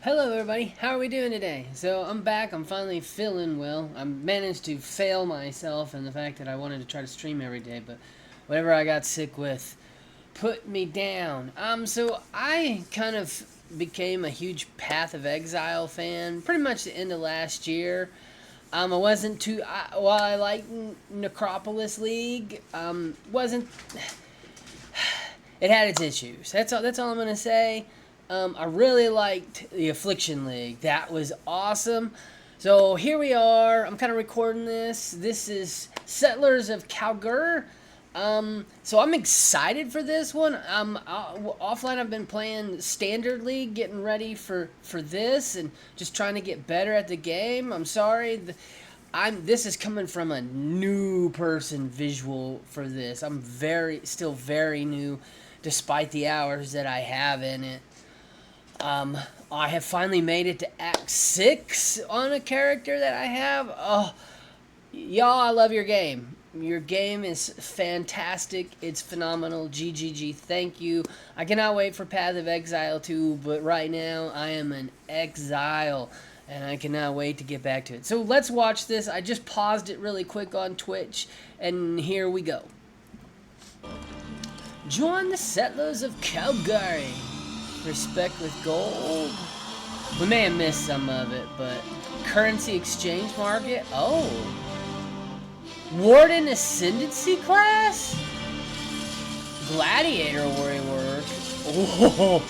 Hello everybody, how are we doing today? So I'm back, I'm finally feeling well. I managed to fail myself in the fact that I wanted to try to stream every day, but whatever I got sick with put me down. So I kind of became a huge Path of Exile fan pretty much the end of last year. I wasn't too, while I like Necropolis League, wasn't, it had its issues. That's all I'm going to say. I really liked the Affliction League. That was awesome. So here we are. I'm kind of recording this. This is Settlers of Kalguur. So I'm excited for this one. Offline I've been playing Standard League, getting ready for this, and just trying to get better at the game. I'm sorry. This is coming from a new person visual for this. I'm still very new, despite the hours that I have in it. I have finally made it to Act 6 on a character that I have. Oh, y'all, I love your game. Your game is fantastic. It's phenomenal. GGG, thank you. I cannot wait for Path of Exile 2, but right now I am in exile, and I cannot wait to get back to it. So let's watch this. I just paused it really quick on Twitch, and here we go. Join the Settlers of Kalguur. Respect with gold. We may have missed some of it, but currency exchange market. Oh, Warden Ascendancy class. Gladiator warrior work. Oh.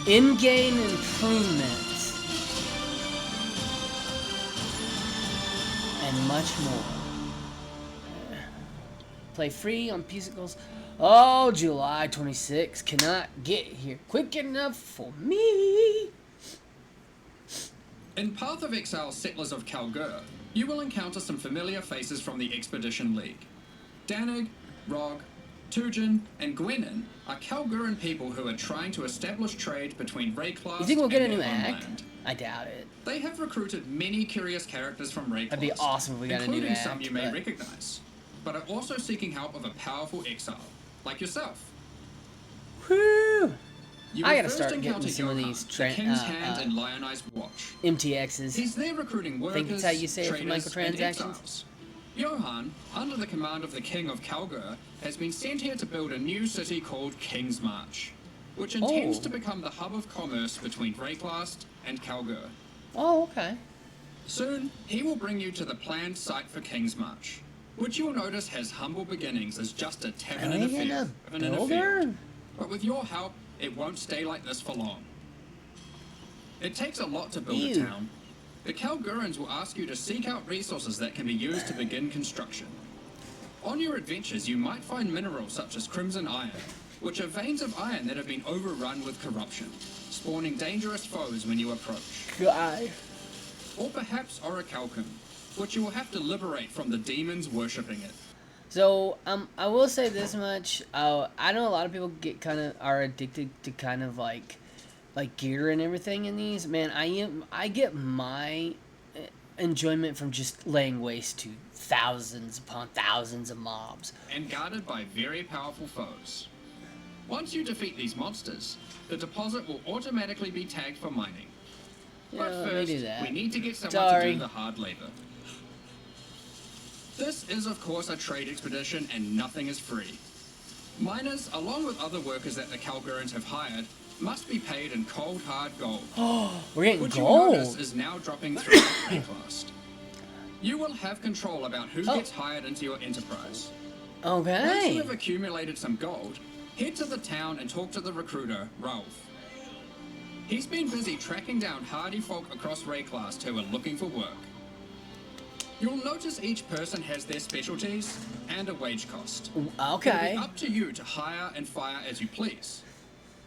In-game improvements and much more. Play free on Musicals. Oh, July 26. Cannot get here quick enough for me. In Path of Exile Settlers of Kalguur, you will encounter some familiar faces from the Expedition League. Danig, Rog, Tujin, and Gwenin are Kalguuran people who are trying to establish trade between Rayclast You think we'll get a and new their act? homeland. I doubt it. They have recruited many curious characters from Rayclast, That'd be awesome if we got a new including some act, you may but- recognize, but are also seeking help of a powerful exile, like yourself. Whew. You I will gotta first start getting encounter some of Johan, these the King's Hand and Lionized Watch. MTXs. He's there recruiting workers, Think that's how you say it for traders, and microtransactions? exiles. Johan, under the command of the King of Kalguur, has been sent here to build a new city called King's March, which intends to become the hub of commerce between Rayclast and Kalguur. Oh, okay. Soon, he will bring you to the planned site for King's March, which you'll notice has humble beginnings as just a tavern in a field. But with your help, it won't stay like this for long. It takes a lot to build a town. The Kalguurans will ask you to seek out resources that can be used to begin construction. On your adventures, you might find minerals such as crimson iron, which are veins of iron that have been overrun with corruption, spawning dangerous foes when you approach. God. Or perhaps orichalcum, which you will have to liberate from the demons worshipping it. So, I will say this much. I know a lot of people are addicted to kind of like gear and everything in these. Man, I get my enjoyment from just laying waste to thousands upon thousands of mobs. And guarded by very powerful foes. Once you defeat these monsters, the deposit will automatically be tagged for mining. But first, we need to get someone to do the hard labor. This is, of course, a trade expedition, and nothing is free. Miners, along with other workers that the Kalguurans have hired, must be paid in cold, hard gold. Oh, we're getting which gold. you notice is now dropping through Rayclast. You will have control about who gets hired into your enterprise. Okay. Once you have accumulated some gold, head to the town and talk to the recruiter, Rolf. He's been busy tracking down hardy folk across Rayclast who are looking for work. You'll notice each person has their specialties and a wage cost. Okay. It'll be up to you to hire and fire as you please.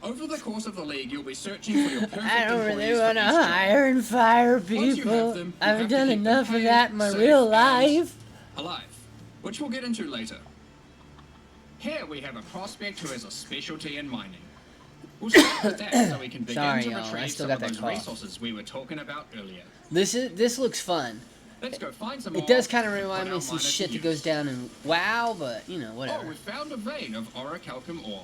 Over the course of the league, you'll be searching for your perfect I don't really employees want to for each job. hire and fire Once you have people. them, you I've have to done keep them enough of paid, that in my safe, real and life. alive, which we'll get into later. Here we have a prospect who has a specialty in mining. We'll start with that so we can begin to retrieve some of those resources we were talking about earlier. This looks fun. Let's go find some It more. does kind of remind me of some shit that goes down in WoW, but, you know, whatever. Oh, we found a vein of orichalcum ore.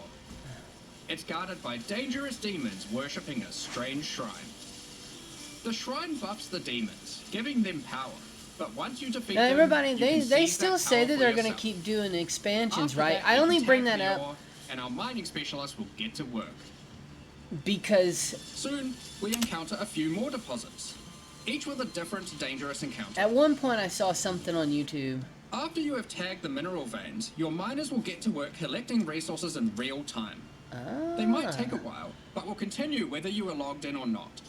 It's guarded by dangerous demons worshipping a strange shrine. The shrine buffs the demons, giving them power. But once you defeat them, everybody, you they can still that say power that for they're going to yourself. keep doing expansions, After right? that, I you only can bring tap that the up ore, and our mining specialists will get to work. because Soon, we encounter a few more deposits, each with a different dangerous encounter. at one point I saw something on YouTube. After you have tagged the mineral veins, your miners will get to work collecting resources in real time. They might take a while, but will continue whether you are logged in or not.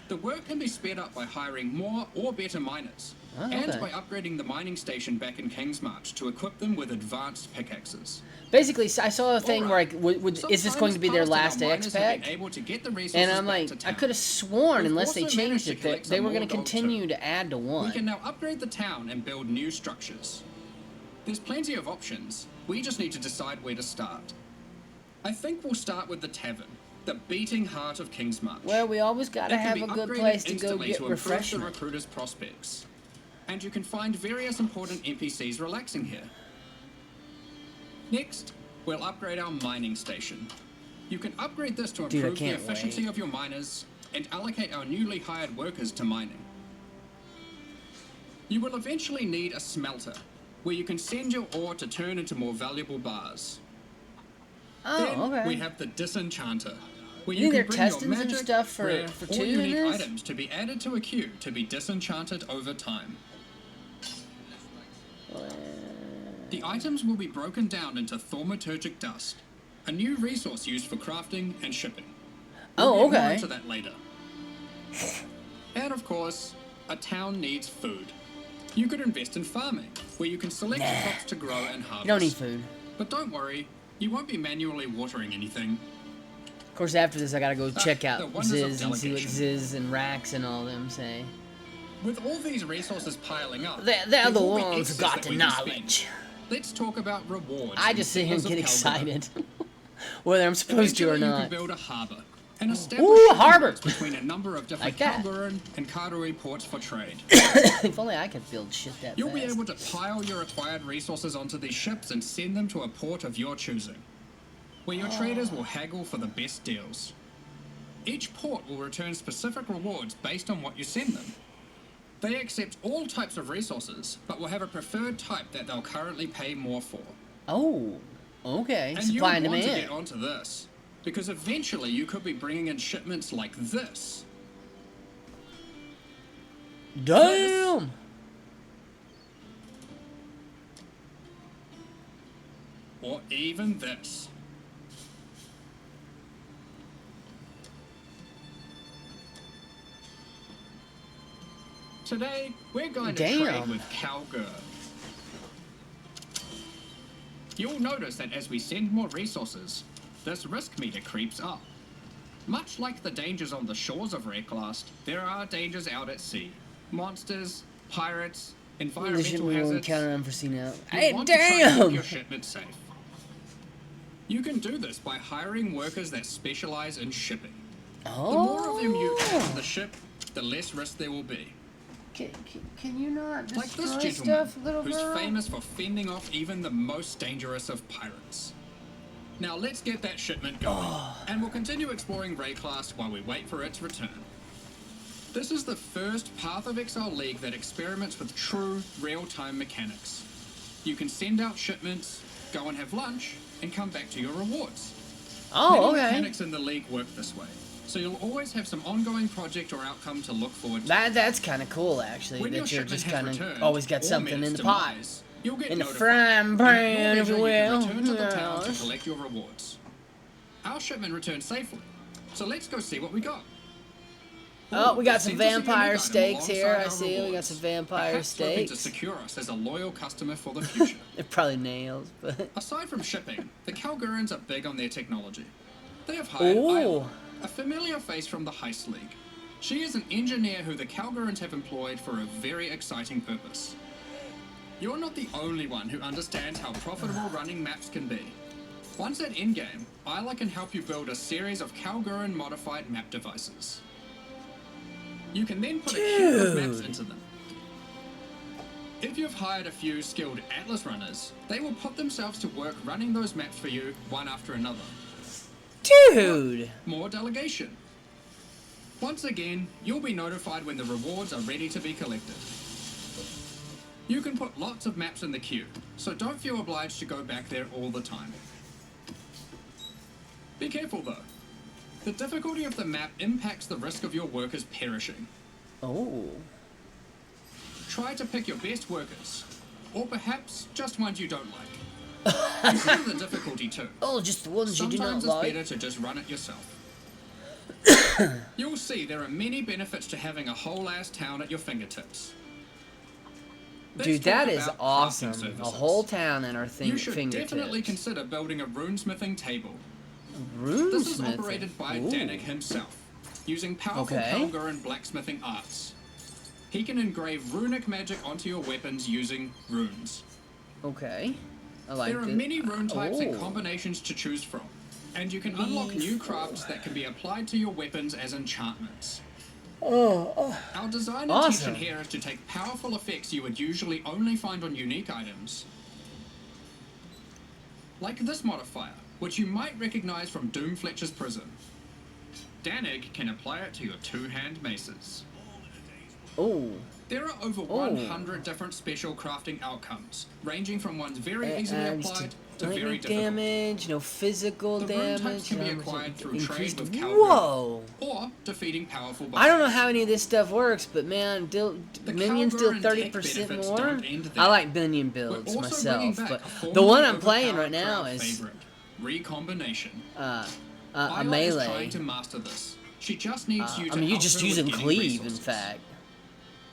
The work can be sped up by hiring more or better miners, and by upgrading the mining station back in Kingsmarch to equip them with advanced pickaxes. Basically, I saw a thing where Some is this going to be their last miners have been X-Pack? able to get the resources And I'm back like, to I town. could have sworn, We've unless they also changed managed to it, collect that they some were going more to gold, continue too. to add to We one. can now upgrade the town and build new structures. There's plenty of options. We just need to decide where to start. I think we'll start with the tavern, the beating heart of Kingsmarch. Well, we always got to It can have be a good upgraded place to go instantly get to improve the refreshment. recruiters' prospects. And you can find various important NPCs relaxing here. Next, we'll upgrade our mining station. You can upgrade this to Dude, I improve the can't efficiency wait. of your miners and allocate our newly hired workers to mining. You will eventually need a smelter, where you can send your ore to turn into more valuable bars. Then Oh, okay. we have the disenchanter, where You you think can they're bring your testings and magic, stuff for rare, two or in unique this? items to be added to a queue to be disenchanted over time. The items will be broken down into thaumaturgic dust, a new resource used for crafting and shipping. Oh, We'll get more okay. into that later. And of course, a town needs food. You could invest in farming, where you can select crops to grow and harvest. You don't need food. But don't worry, you won't be manually watering anything. Of course, after this, I gotta go check the out wonders of Ziz and see what delegation. Ziz and Rax and all them say. With all these resources piling up, They're there the will be ones who excess got that the we can spend. knowledge. Let's talk about rewards. I and just sit here and settlers get of Kalguur. excited. Whether I'm supposed to or Eventually, not. you can build a harbour and establish Ooh, a shipping harbour! routes between a number of different Like that. Kalguuran and Karui ports for trade. If only I could build shit that You'll fast. be able to pile your acquired resources onto these ships and send them to a port of your choosing, where your traders will haggle for the best deals. Each port will return specific rewards based on what you send them. They accept all types of resources, but will have a preferred type that they'll currently pay more for. Oh, okay. And Supply you and want to demand. get onto this, because eventually you could be bringing in shipments like this. Damn! Or even this. Today, we're going to Damn. trade with Kalguur. You'll notice that as we send more resources, this risk meter creeps up. Much like the dangers on the shores of Reclast, there are dangers out at sea. Monsters, pirates, This shit environmental we will hazards. encounter unforeseen out. You Hey, want to try and keep damn! your shipment safe. You can do this by hiring workers that specialize in shipping. Oh. The more of them you add to the ship, the less risk there will be. Can you not Like this destroy gentleman, stuff, little who's girl? famous for fending off even the most dangerous of pirates. Now let's get that shipment going, and we'll continue exploring Reclast while we wait for its return. This is the first Path of Exile League that experiments with true, real-time mechanics. You can send out shipments, go and have lunch, and come back to your rewards. Oh, Many okay. mechanics in the league work this way, so you'll always have some ongoing project or outcome to look forward to. That's kind of cool, actually. When your That you're shipment just has kind of returned, always got or something met in its the pot. demise, you'll get In the notified. frying And pan, at your if you leisure, will. can return to the town to Yes. collect your rewards. Our shipment returned safely, so let's go see what we got. Oh, we got It some sends us a unique vampire item steaks here. alongside I our see. We got rewards, some vampire perhaps hoping to steaks. secure us as a loyal customer for the future. They're probably nails, but Aside from shipping, the Kalguurans are big on their technology. They have hired Ooh. Isla, a familiar face from the Heist League. She is an engineer who the Kalguurans have employed for a very exciting purpose. You're not the only one who understands how profitable running maps can be. Once at endgame, Isla can help you build a series of Kalguuran modified map devices. You can then put a queue of maps Dude. into them. If you've hired a few skilled Atlas runners, they will put themselves to work running those maps for you one after another. Dude! More delegation. Once again, you'll be notified when the rewards are ready to be collected. You can put lots of maps in the queue, so don't feel obliged to go back there all the time. Be careful though. The difficulty of the map impacts the risk of your workers perishing. Oh. Try to pick your best workers, or perhaps just ones you don't like. Consider the difficulty too. Oh, just the ones you do not like. Sometimes it's better to just run it yourself. You'll see there are many benefits to having a whole ass town at your fingertips. Dude, that is awesome. A whole town at our fingertips. You should definitely consider building a runesmithing table. Runesmithing? This is operated by Danik himself, using powerful Kalguur and blacksmithing arts. He can engrave runic magic onto your weapons using runes. Okay. I like There are many rune types and combinations to choose from, and you can unlock new crafts that can be applied to your weapons as enchantments. Our design intention here is to take powerful effects you would usually only find on unique items, like this modifier, which you might recognize from Doomfletcher's prison. Danik can apply it to your two-hand maces. Oh. There are over 100 different special crafting outcomes, ranging from ones very easily applied to very difficult. Damage, no physical damage. The rune types can be acquired through trade with Kalguur, Whoa! or defeating powerful bosses. I don't know how any of this stuff works, but man, minions deal 30% more. I like minion builds myself, but the one I'm playing right now is recombination. a Is melee. trying to master this. She just needs you to I mean, you're help just her with using getting cleave, resources. in fact.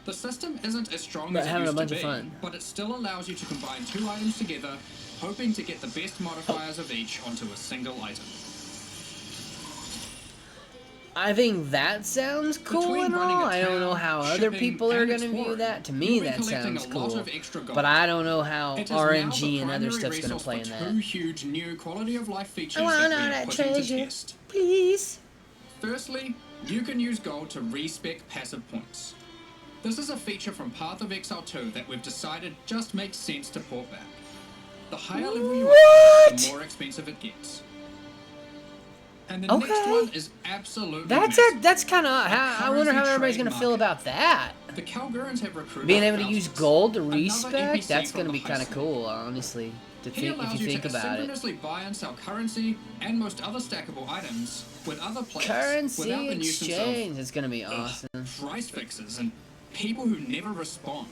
The system isn't as strong But as it having a used bunch to of be, fun. but it still allows you to combine two items together, hoping to get the best modifiers of each onto a single item. I think that sounds cool and all. I don't know how other people are going to view that. To me, that sounds cool. But I don't know how RNG and other stuff's going to play in that. Two huge new quality of life features I want that all we that are putting to treasure, test. please. Firstly, you can use gold to respec passive points. This is a feature from Path of Exile 2 that we've decided just makes sense to port back. The higher level you are, the more expensive it gets. And the next one is absolutely That's kind of I wonder how everybody's going to feel about that. The Kalgurans have recruited Being able to use gold to Another respec, NPC that's from going to the be high kind of school. cool, honestly. If He allows you you think to about it. asynchronously buy and sell currency and most other stackable items with other players Currency without the nuisance exchange. It's going to be of awesome. price fixes and people who never respond.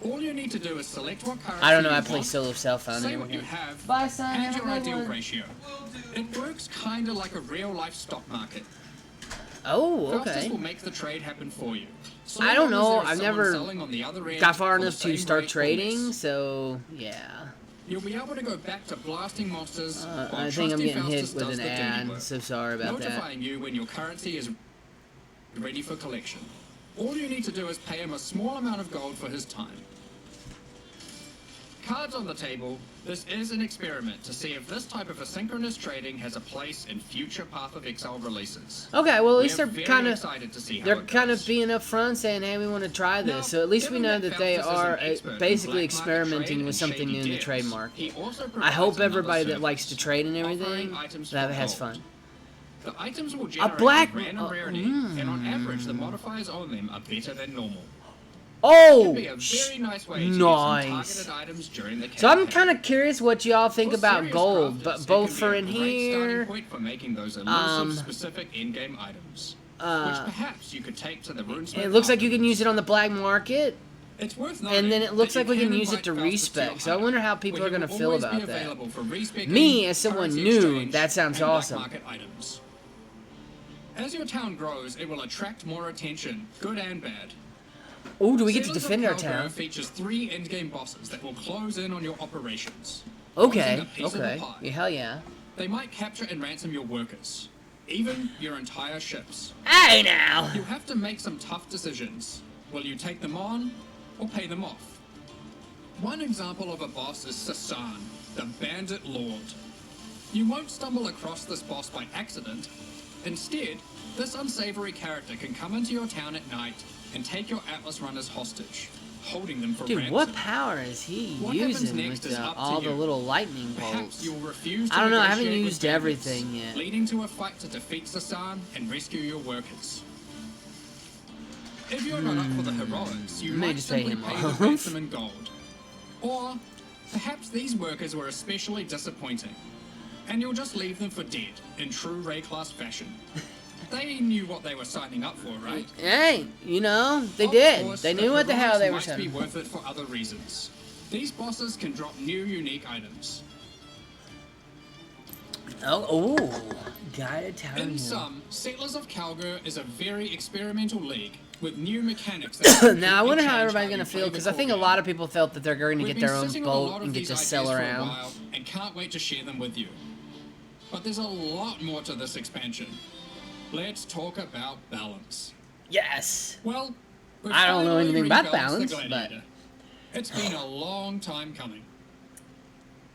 All you need to do is select what currency I don't know. I you play want, solo self-found say and what you everything. have, Bye, son. and Have a your good ideal one. ratio. It works kinda like a real-life stock market. Oh, Fastest okay. will make the trade happen for you. So I don't long as know. there is I've someone never selling on the other end got far for the enough to same start rate or trading, less. so yeah. You'll be able to go back to blasting monsters. while I think I'm trusty getting hit Faustus with does an the dirty ad, work, so sorry about that. notifying you when your currency is ready for collection. All you need to do is pay him a small amount of gold for his time. Cards on the table. This is an experiment to see if this type of asynchronous trading has a place in future Path of Exile releases. Okay, well at least We're they're very kind of excited to see how they're it kind goes. of being upfront, saying, "Hey, we want to try this." Now, So at least we given know that that they Faustus is an are expert in basically black market experimenting trade with and something shady new in the deals, trade market. he also I provides hope another everybody that service, likes to trade and offering everything items that for has gold. fun. The items will generate black- random rarity, and on average, the modifiers on them are better than normal. Oh, Can be a very nice way to get nice. some targeted items during the So I'm campaign. kind of curious what y'all think For about serious gold, crafters, but it both can for be a in great starting here. point for making those elusive specific in-game items, which perhaps you could take to the runesmith. It looks like you can use it on the black market, It's worth noting and then it looks that like you we can can use it invite to Faustus to your respec. So I wonder how hideout, people where are going to he will feel always be about that. available for respecing, Me, as someone currency new, exchange, that sounds and black awesome. market items. As your town grows, it will attract more attention, good and bad. Oh, do we get to Settlers of defend our Kalguur town? features 3 endgame bosses that will close in on your operations. Okay, causing a piece of the okay. pie. Yeah, hell yeah. They might capture and ransom your workers, even your entire ships. Hey now! You have to make some tough decisions. Will you take them on, or pay them off? One example of a boss is Sasan, the Bandit Lord. You won't stumble across this boss by accident. Instead, this unsavory character can come into your town at night and take your Atlas runners hostage, holding them for Dude, ransom. what power is he What happens using next with is up to all the you. little lightning Perhaps bolts? you'll refuse to I don't know, I haven't negotiate with used bandits, everything yet. leading to a fight to defeat Sasan and rescue your workers. If you're not up for the heroics, you might just pay simply him pay the off. ransom in gold. Or perhaps these workers were especially disappointing, and you'll just leave them for dead in true Ray class fashion. They knew what they were signing up for, right? Hey, you know, they Of did. course, They knew what the hell they were might be saying. worth it for other reasons. These bosses can drop new unique items. Oh, guided town. In hill. sum, Settlers of Kalguur is a very experimental league with new mechanics that Now I wonder how change everybody's you gonna play feel, the because I think a core lot game. of people felt that they're going to We've get been their own sitting on a lot boat of and get these to ideas sail for a around. while and can't wait to share them with you. But there's a lot more to this expansion. Let's talk about balance. Yes. Well, we've I don't know finally anything about rebalanced balance, the but Gladiator. It's been a long time coming.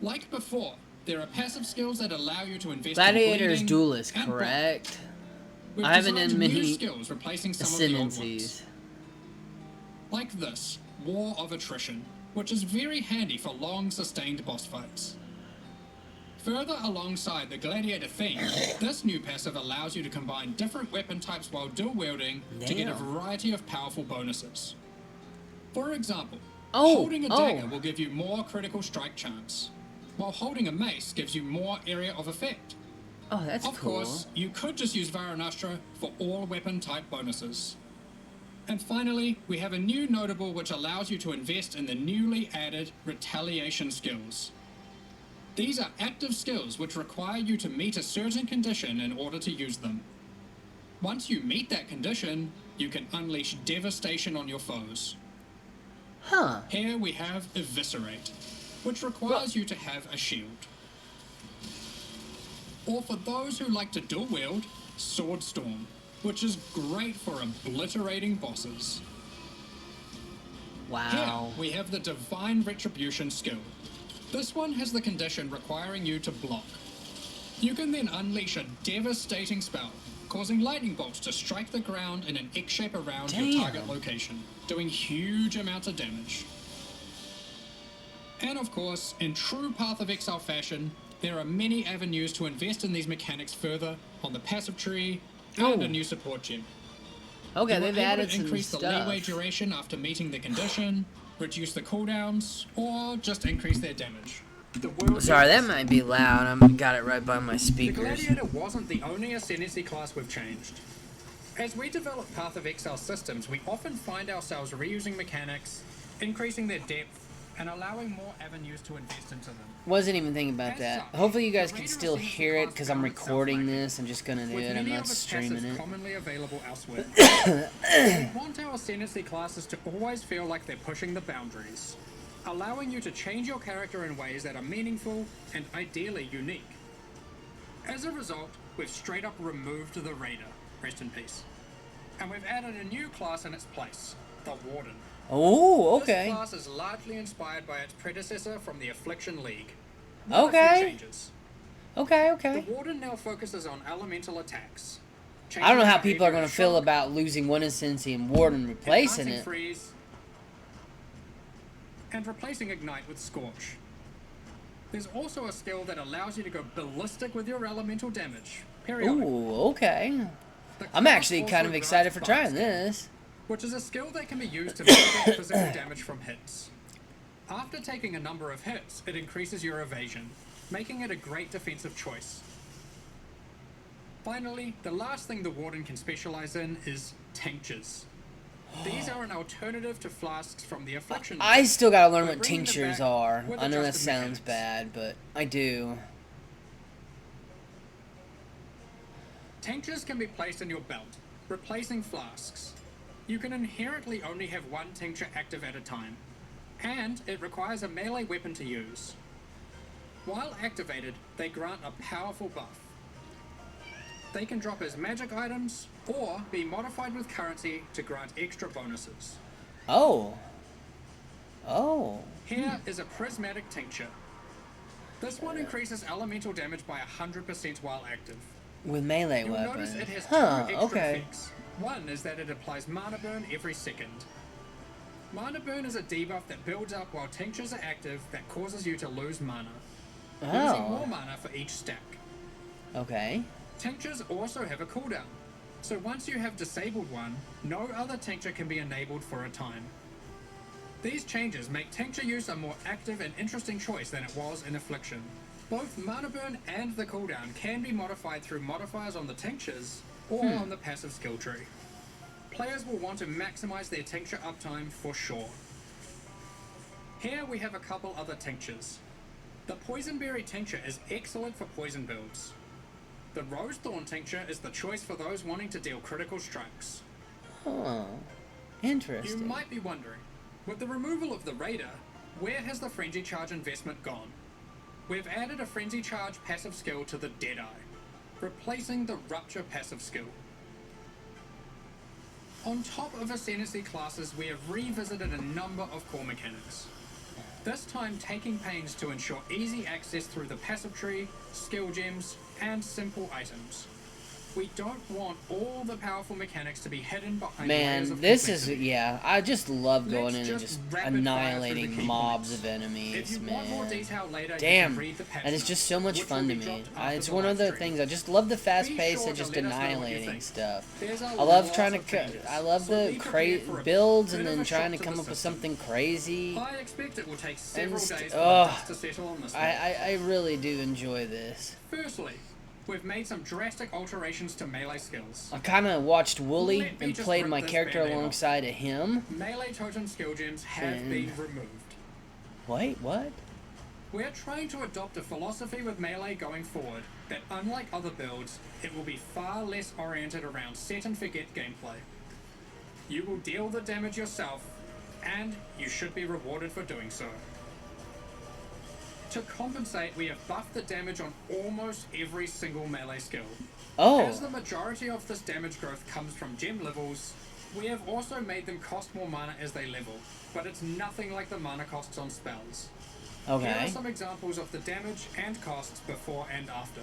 Like before, there are passive skills that allow you to invest Gladiator in is bleeding duelist, and block. correct? We've I haven't designed done new many skills replacing some of the old ones. ascendancies. Like this, War of Attrition, which is very handy for long sustained boss fights. Further alongside the Gladiator theme, this new passive allows you to combine different weapon types while dual wielding to get a Damn. variety of powerful bonuses. For example, Oh, holding a dagger will give you more critical strike chance, while holding a mace gives you more area of effect. Oh, that's Of cool. course, you could just use Varanastra for all weapon type bonuses. And finally, we have a new notable which allows you to invest in the newly added Retaliation skills. These are active skills which require you to meet a certain condition in order to use them. Once you meet that condition, you can unleash devastation on your foes. Huh. Here we have Eviscerate, which requires you to have a shield. Or for those who like to dual wield, Sword Storm, which is great for obliterating bosses. Wow. Here we have the Divine Retribution skill. This one has the condition requiring you to block. You can then unleash a devastating spell, causing lightning bolts to strike the ground in an X shape around your target location, doing huge amounts of damage. And of course, in true Path of Exile fashion, there are many avenues to invest in these mechanics further on the passive tree and a new support gem. Okay, You they've are able added to some increase the leeway stuff. duration after meeting the condition, reduce the cooldowns, or just increase their damage. The world Sorry, that might be loud. I got it right by my The speakers. Gladiator wasn't the only ascendancy class we've changed. As we develop Path of Exile systems, we often find ourselves reusing mechanics, increasing their depth, and allowing more avenues to invest into them. Wasn't even thinking about As that. such, Hopefully you guys the can Raider still Ascendancy hear it class because I'm found itself recording lacking, this. I'm just gonna do with it. I'm many not of its streaming passives it. commonly available elsewhere. We want our ascendancy classes to always feel like they're pushing the boundaries, allowing you to change your character in ways that are meaningful and ideally unique. As a result, we've straight up removed the Raider, rest in peace, and we've added a new class in its place, the Warden. Oh, This okay. class is largely inspired by its predecessor from the Affliction League. With a few Okay. changes. Okay, The okay. Warden now focuses on elemental attacks. I don't know how changing people are behavior going of to feel shock, about losing one ascendancy and Warden replacing enhancing it. freeze, and replacing Ignite with Scorch. There's also a skill that allows you to go ballistic with your elemental damage, periodically. Ooh, okay. The I'm class actually also kind of grants excited for trying Fast, this. which is a skill that can be used to mitigate physical damage from hits. After taking a number of hits, it increases your evasion, making it a great defensive choice. Finally, the last thing the Warden can specialize in is tinctures. These are an alternative to flasks from the Affliction League. I still gotta learn We're what bringing it tinctures back are. with I know that adjusted sounds mechanics. bad, but I do. Tinctures can be placed in your belt, replacing flasks. You can inherently only have one tincture active at a time, and it requires a melee weapon to use. While activated, they grant a powerful buff. They can drop as magic items, or be modified with currency to grant extra bonuses. Oh. Oh. Here is a prismatic tincture. This one increases elemental damage by 100% while active. With melee You'll notice weapons. it has two Huh, extra okay. effects. One is that it applies mana burn every second. Mana Burn is a debuff that builds up while tinctures are active that causes you to lose mana. Oh. Losing more mana for each stack. Okay. Tinctures also have a cooldown. So once you have disabled one, no other tincture can be enabled for a time. These changes make tincture use a more active and interesting choice than it was in Affliction. Both Mana Burn and the cooldown can be modified through modifiers on the tinctures or on the passive skill tree. Players will want to maximize their tincture uptime for sure. Here we have a couple other tinctures. The Poisonberry tincture is excellent for poison builds. The Rosethorn tincture is the choice for those wanting to deal critical strikes. Oh, interesting. You might be wondering, with the removal of the Raider, where has the Frenzy Charge investment gone? We've added a Frenzy Charge passive skill to the Deadeye, replacing the Rupture passive skill. On top of Ascendancy classes, we have revisited a number of core mechanics. This time taking pains to ensure easy access through the passive tree, skill gems, and simple items. We don't want all the powerful mechanics to be hidden behind layers Man, of this is, complexity. yeah, I just love going in and Let's just rapid fire annihilating through the key mobs points. of enemies, If you want more man. detail later, you Damn, can read the patch and it's notes, just so much which fun will to be me. dropped after It's the one of the live stream. things, I just love the fast Be pace sure of to just let us know what you annihilating think. stuff. There's a I love lot trying of to, changes, I love so the be prepared for a builds bit and of then a trying to shock come the up with system. something crazy. I expect it will take several And days for the oh, dust to settle on this one. I really do enjoy this. Firstly, we've made some drastic alterations to melee skills. I kind of watched Wooly Let me and just played rip my this character Band-Aid off. alongside of him. Melee totem skill gems have And- been removed. Wait, what? We're trying to adopt a philosophy with melee going forward that, unlike other builds, it will be far less oriented around set and forget gameplay. You will deal the damage yourself, and you should be rewarded for doing so. To compensate, we have buffed the damage on almost every single melee skill. As the Oh, majority of this damage growth comes from gem levels, we have also made them cost more mana as they level, but it's nothing like the mana costs on spells. Here are okay. some examples of the damage and costs before and after.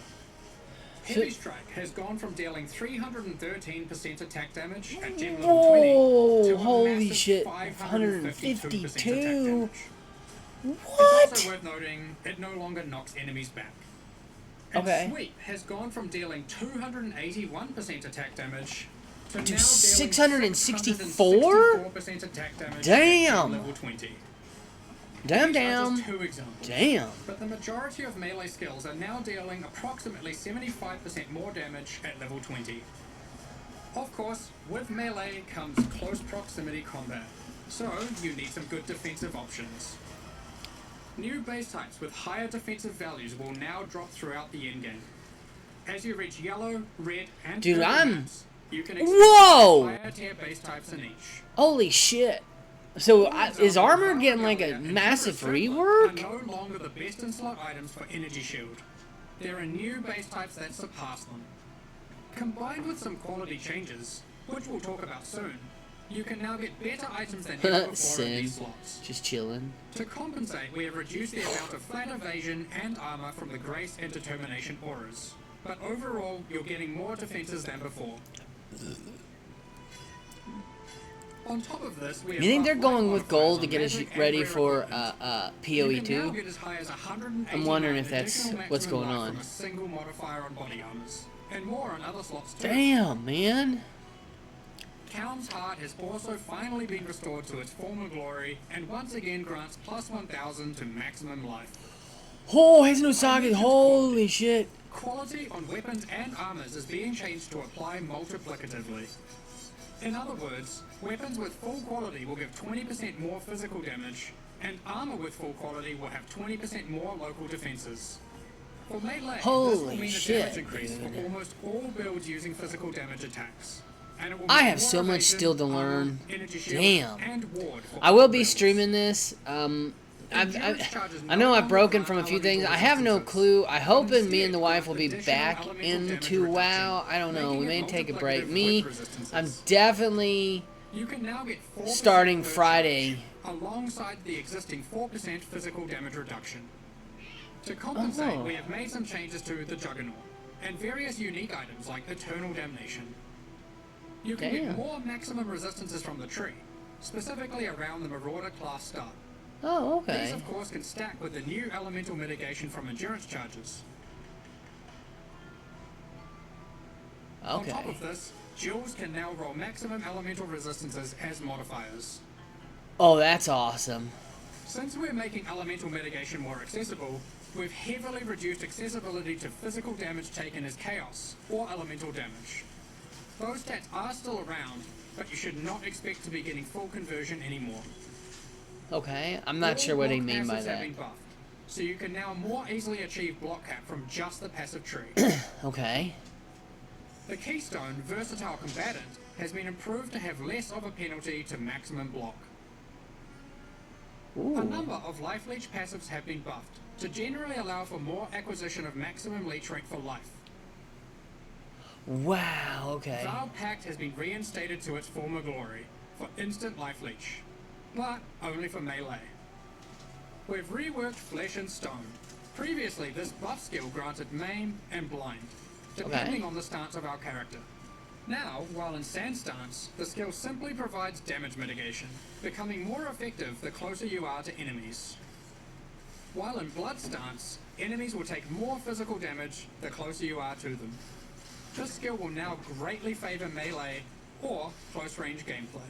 So- Heavy Strike has gone from dealing 313% attack damage at gem level 20 Whoa, to a holy massive shit, 552% attack 152? damage. It's What? also worth noting, it no longer knocks enemies back. And Okay. Sweep has gone from dealing 281% attack damage to To now dealing 664? 664% attack damage Damn. at level 20. Damn, These are just damn. 2 examples. Damn. But the majority of melee skills are now dealing approximately 75% more damage at level 20. Of course, with melee comes close proximity combat, so you need some good defensive options. New base types with higher defensive values will now drop throughout the endgame. As you reach yellow, red, and Dude, purple I'm- maps, you can expect Whoa! higher tier base types in each. Holy shit. So, is Examples armor of getting like a Valkyria and massive Temperate Circlet rework? Are no longer the best in slot items for Energy Shield. There are new base types that surpass them. Combined with some quality changes, which we'll talk about soon, you can now get better items than ever before in Sin. these slots. Just chilling. To compensate, we have reduced the amount of flat evasion and armor from the Grace and Determination auras. But overall, you're getting more defenses than before. On top of this, we have You think they're buffed going light with gold to modifiers get on us magic and ready rare for equipment. PoE You can now 2? get as high as 189 I'm wondering if that's additional what's maximum going life on. from a single modifier on body armors, and more on other slots too. Damn, man. Kaon's heart has also finally been restored to its former glory, and once again grants plus 1000 to maximum life. Oh, Hazunosaki, holy shit. Quality on weapons and armors is being changed to apply multiplicatively. In other words, weapons with full quality will give 20% more physical damage, and armor with full quality will have 20% more local defenses. For melee, this will Holy mean a shit, damage increase dude. for almost all builds using physical damage attacks. And it will I make have more so much evasion, still to armor, learn. energy shield, Damn. and ward for I will all be builds. streaming this. Endurance charges I know no I've broken longer from a grant few things. elemental I have no resistances, clue. I but hope me and instead the wife grant will be additional back elemental damage into reduction, WoW. I don't know. We making may it take a multiplicative break. with Me, resistances. I'm definitely You can now get 4% starting per Friday. charge, alongside the existing 4% physical damage reduction. To compensate, Oh. we have made some changes to the Juggernaut, and various unique items like Eternal Damnation. You can Damn. get more maximum resistances from the tree, specifically around the Marauder class start. Oh, okay. These, of course, can stack with the new elemental mitigation from endurance charges. Okay. On top of this, Jules can now roll maximum elemental resistances as modifiers. Oh, that's awesome. Since we're making elemental mitigation more accessible, we've heavily reduced accessibility to physical damage taken as chaos or elemental damage. Those stats are still around, but you should not expect to be getting full conversion anymore. Okay, I'm not sure what they mean by Have that. been buffed, so you can now more easily achieve block cap from just the passive tree. Okay. The Keystone Versatile Combatant has been improved to have less of a penalty to maximum block. Ooh. A number of Life Leech passives have been buffed to generally allow for more acquisition of maximum leech rate for life. Wow, okay. Vow Pact has been reinstated to its former glory for instant Life Leech, but only for melee. We've reworked Flesh and Stone. Previously, this buff skill granted Maim and Blind, depending on the stance of our character. Now, while in Sand stance, the skill simply provides damage mitigation, becoming more effective the closer you are to enemies. While in Blood stance, enemies will take more physical damage the closer you are to them. This skill will now greatly favor melee or close range gameplay.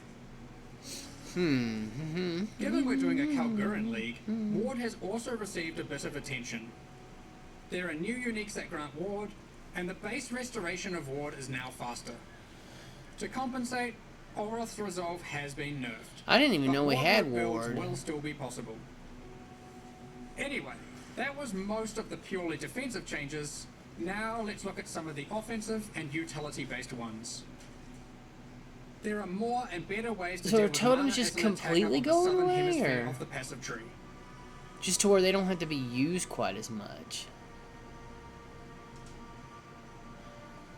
Given we're doing a Kalguuran League, Ward has also received a bit of attention. There are new uniques that grant Ward, and the base restoration of Ward is now faster. To compensate, Olroth's Resolve has been nerfed. I didn't even know we had builds Ward. will still be possible. Anyway, that was most of the purely defensive changes. Now let's look at some of the offensive and utility-based ones. There are more and better ways to So deal are with totems mana just as an attacker completely on the going southern away, hemisphere or of the passive tree. just to where they don't have to be used quite as much?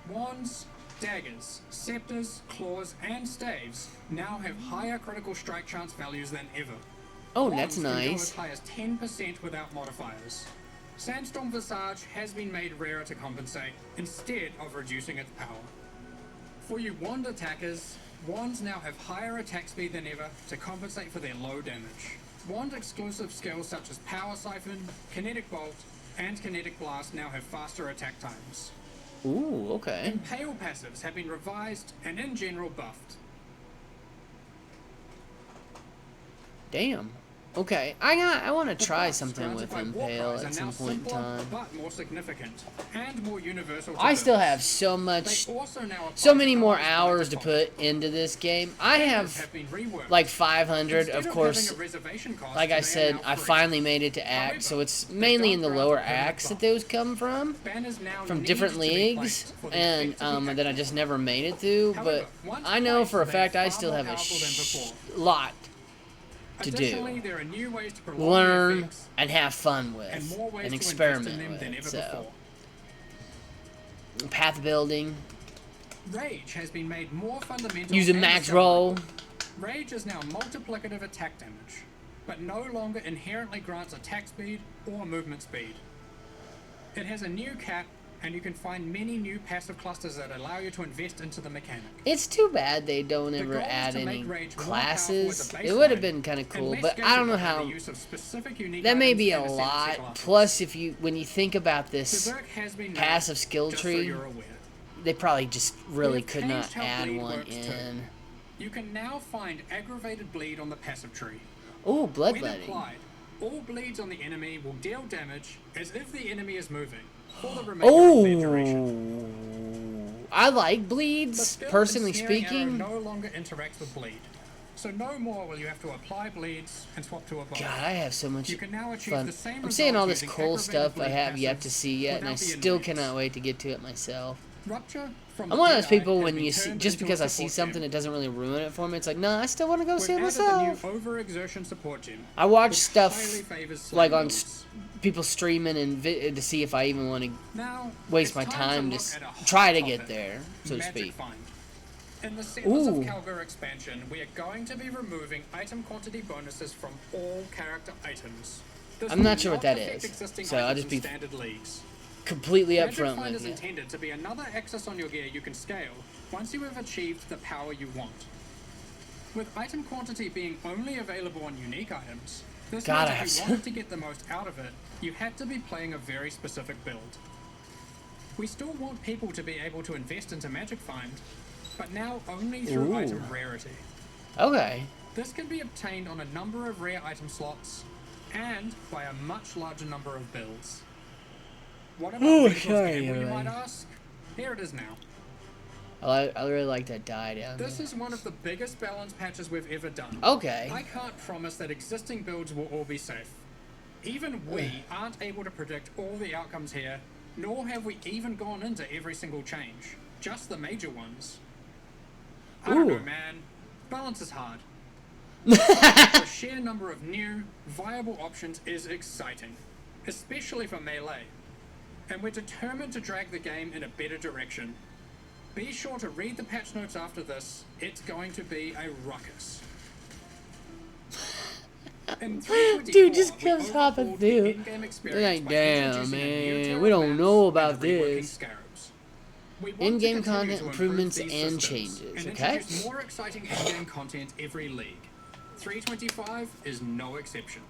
Wands, daggers, scepters, claws, and staves now have higher critical strike chance values than ever. Oh, Wands that's can go nice. as high as 10% without modifiers. Sandstorm Visage has been made rarer to compensate, instead of reducing its power. For you wand attackers, wands now have higher attack speed than ever to compensate for their low damage. Wand exclusive skills such as Power Siphon, Kinetic Bolt, and Kinetic Blast now have faster attack times. Ooh, okay. Impale passives have been revised and in general buffed. Damn. Okay, I want to The try buffs something granted with by Impale Warcries at are some now point in simpler, time. but more significant and more universal to I still build. have so much, They also now apply so to many more allies by hours to default. put into this game. I Daggers have been reworked. like 500, Instead of course. having a reservation cost, Like I they are said, now I free. finally made it to Act, so it's mainly in the lower acts that those come from From different leagues, and that I just never made it through. But I know for a fact I still have a lot to do, there are new ways to prolong learn, effects and have fun and with, more ways and to invest experiment in them than with. ever So, before. path building, Rage has been made more fundamental. use a and max accelerated. roll. Rage is now multiplicative attack damage, but no longer inherently grants attack speed or movement speed. It has a new cap, and you can find many new passive clusters that allow you to invest into the mechanic. It's too bad they don't ever goal is add to make any Rage more classes. powerful as a It would have baseline, been kind of and cool, less but I don't know gated by the how. use of specific unique That may items be a and ascendancy lot. classes. Plus, when you think about this Berserk has been passive nerfed, skill just so tree, you're aware. they probably just really We've could not changed how add bleed one works too. in. You can now find aggravated bleed on the passive tree. Oh, When bloodletting. applied, all bleeds on the enemy will deal damage as if the enemy is moving for the remainder of their duration. Oh, I like The bleeds, skill personally Ensnaring Arrow speaking. no longer interacts with bleed, so no more will you have to apply bleeds and swap to a bow. God, I have so much You can now achieve fun. the same I'm seeing all results this using cool aggravated stuff I bleed have yet passives to see yet, and I without the still annoyance. cannot wait to get to it myself. Rupture from I'm the one of those Deadeye people has when been you see, turned just into a because I see support something, gem. it doesn't really ruin it for me. It's like, nah, I still want to go see it We've added myself. a new overexertion support gem. I watch which stuff highly favors like slime on builds. people streaming and to see if I even want to Now, waste it's my time to look at a hot try to topic, get there, so to Magic speak. Find. In the Settlers of Ooh. Kalguur expansion, we are going to be removing item quantity bonuses from all character items. This I'm will not sure what that affect is, existing so I'll items just in be standard leagues. Completely Magic upfront Find with is you. intended to be another access on your gear you can scale once you have achieved the power you want. With item quantity being only available on unique items, this God, means if you wanted to get the most out of it, you had to be playing a very specific build. We still want people to be able to invest into Magic Find, but now only through item rarity. Okay. This can be obtained on a number of rare item slots, and by a much larger number of builds. What about Vehicles Gamble, you might ask? Here it is now. I really like that die down This there. is one of the biggest balance patches we've ever done. Okay. I can't promise that existing builds will all be safe. Even we aren't able to predict all the outcomes here, nor have we even gone into every single change. Just the major ones. I don't know, man. Balance is hard. The sheer number of new, viable options is exciting, especially for Melee. And we're determined to drag the game in a better direction. Be sure to read the patch notes after this. It's going to be a ruckus. Dude just comes hopping through. They're like, damn, man, we don't know about this. In-game content improvements and changes, okay? Introduce more exciting in-game content every league. 325 is no exception.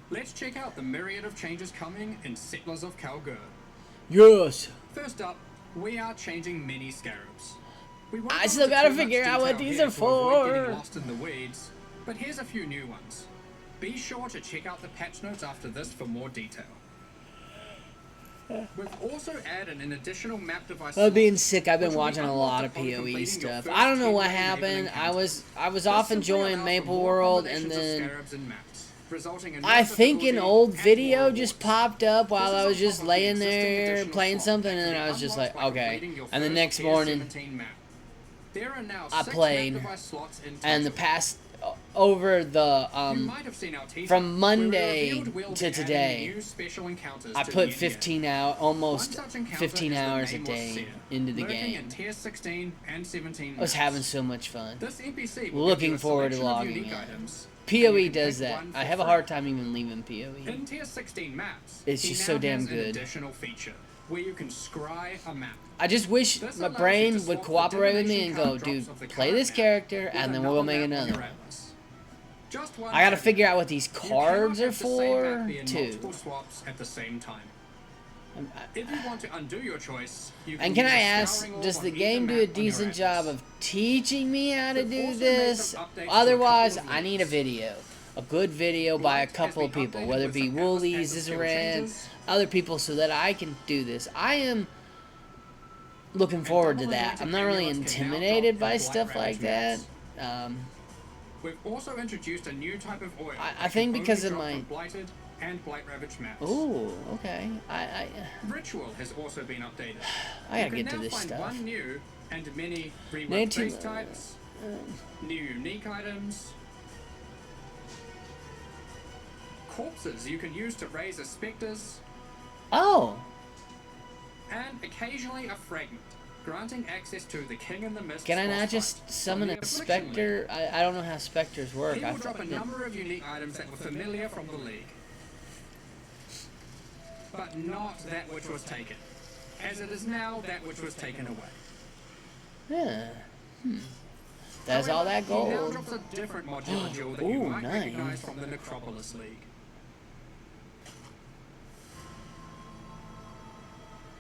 Let's check out the myriad of changes coming in Settlers of Kalguur. Yes. First up, we are changing mini scarabs. I still gotta figure out what these are for. Getting lost in the weeds, but here's a few new ones. Be sure to check out the patch notes after this for more detail. We've also added an additional map device. Well, being sick, I've been watching a lot of PoE stuff. I don't know what happened. I was off enjoying Maple World, and then I think an old video just popped up while I was just laying there playing something, and then I was just like, okay. And the next morning, I played, and the past over the from Monday to today, I put 15 out, almost 15 hours a day into the game. I was having so much fun. Looking forward to logging in. PoE does that. I have a hard time even leaving PoE. In Tier 16 maps, it's just so damn good. Additional feature where you can scry a map. I just wish my brain would cooperate with me and go, dude, play this character, and then we'll go make another one. I gotta figure out what these cards are for, too. If you want to undo your choice, and can I ask, does the game do a decent job of teaching me how to do this? Otherwise, I need a video. A good video by a couple of people, whether it be Woolies, Zizaran, other people, so that I can do this. I am looking forward to that. I'm not really intimidated by stuff like that. We've also introduced a new type of oil. I think because of my blighted and blight ravaged maps. Ooh, okay. Ritual has also been updated. I gotta get to this stuff. One new and many reworked base types, new unique items, corpses you can use to raise as specters. Oh. And occasionally a fragment, granting access to the King in the Mist. Can I not just summon a specter? I don't know how specters work. He will drop a number of unique items that were familiar from the league, but not that which was taken, as it is now that which was taken away. Yeah. That's all that gold. He now drops a different modular jewel that you might recognize from the Necropolis League.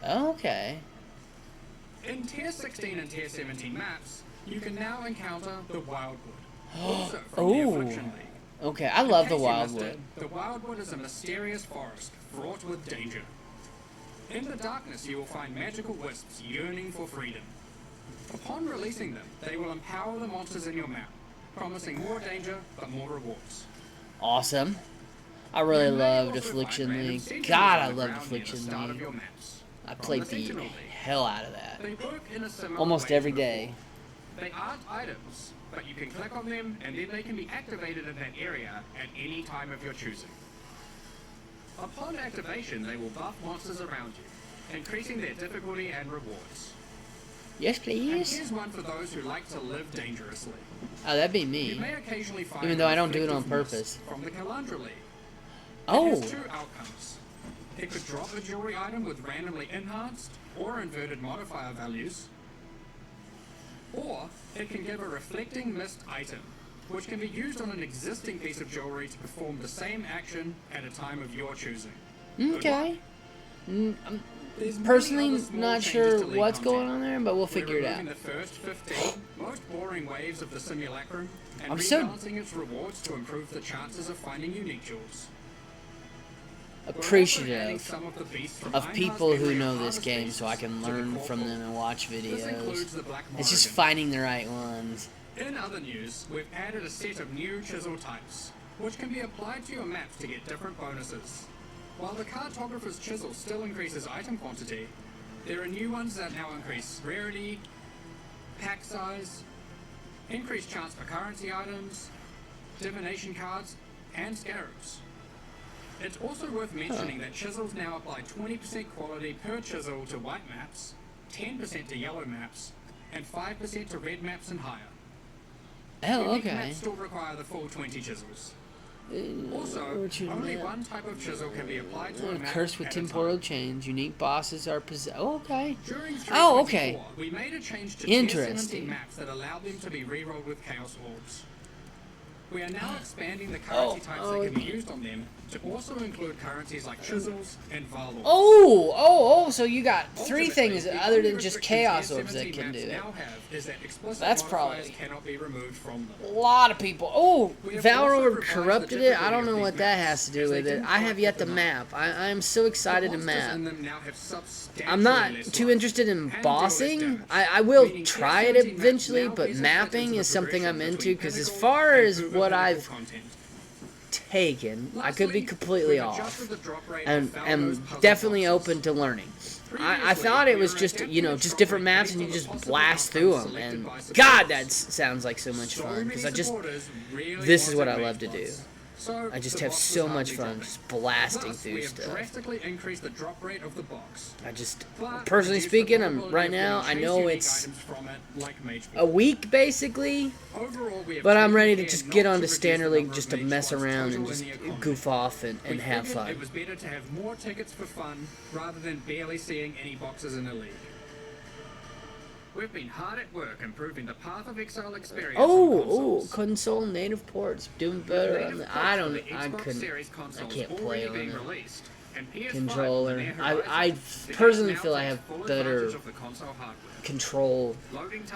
Okay. In Tier 16 and Tier 17 maps, you can now encounter the Wildwood, also from the Affliction League. Okay, I love the Wildwood. The Wildwood is a mysterious forest fraught with danger. In the darkness, you will find magical wisps yearning for freedom. Upon releasing them, they will empower the monsters in your map, promising more danger but more rewards. Awesome. I really loved Affliction League. God, I loved Affliction League. I played the hell out of that. They work in a similar almost way every to day. They aren't items, but you can click on them and then they can be activated in that area at any time of your choosing. Upon activation, they will buff monsters around you, increasing their difficulty and rewards. Yes, please. And here's one for those who like to live dangerously. Oh, that'd be me. You may occasionally find even though I don't do it on purpose. From the Kalguur League. Oh. It has two outcomes. It could drop a jewelry item with randomly enhanced or inverted modifier values, or it can give a reflecting mist item, which can be used on an existing piece of jewelry to perform the same action at a time of your choosing. Okay. I'm personally not sure what's going on there, but we'll figure it out. The first 15 most boring waves of the simulacrum and I'm so rebalancing its rewards to improve the chances of finding unique jewels. appreciative of people who know this game so I can learn from them and watch videos. It's just finding the right ones. In other news, we've added a set of new chisel types, which can be applied to your maps to get different bonuses. While the cartographer's chisel still increases item quantity, there are new ones that now increase rarity, pack size, increased chance for currency items, divination cards, and scarabs. It's also worth mentioning that chisels now apply 20% quality per chisel to white maps, 10% to yellow maps, and 5% to red maps and higher. Oh, Unique okay. maps still require the full 20 chisels. Also, only one type of chisel can be applied to a map Cursed with at a temporal time. change. Unique bosses are possessed. Oh, okay. During Oh, okay. 3.24, we made a change to Interesting. tier 70 maps that allowed them to be rerolled with chaos orbs. We are now expanding the currency types that can be used on them to also include currencies like chisels and varlors. Oh, so you got three Ultimately, things the other only than just restriction chaos tier orbs that 70 can do maps it. now have is that explicit That's modifiers probably cannot be removed from them. a lot of people. Oh, We have Valor also revised corrupted the it. I don't difficulty know of what these that maps, has to do as they with it. didn't I have quite yet to fit the map. I'm so excited to The monsters map. in them now have substantially I'm not less too life interested in and deal less bossing. damage, I will meaning try tier it 70 maps eventually, now but easily fit mapping into the is something I'm progression into between because as pinnacle far and as uber what pinnacle I've content. taken, I could be Lastly, completely we've off. adjusted the drop rate And of Falco's am puzzle definitely boxes. open to learning. I Previously, thought it we was were just, adapting you know, its just drop different rate maps based and you on the just possible blast through outcomes them. And selected by God, supporters. that sounds like so much So fun many because I just, supporters really this is what wanted I love to main do. spots. So I just the have box so was much hardly fun dropping. just blasting Thus, through we have stuff. drastically increased the drop rate of the box. I just, But personally reduced the speaking, probability right of now, getting I chase know unique it's items from it, like Mage a week basically, Overall, we have but I'm taken ready to care just not get to onto reduce Standard the League number just of to mage mess squads around and total just in the economy. goof off and We have figured fun. It was better to have more tickets for fun rather than barely seeing any boxes in a league. We've been hard at work improving the Path of Exile experience on Oh, consoles. console native ports doing better on the, I can't play on it. Controller. I personally feel I have better control,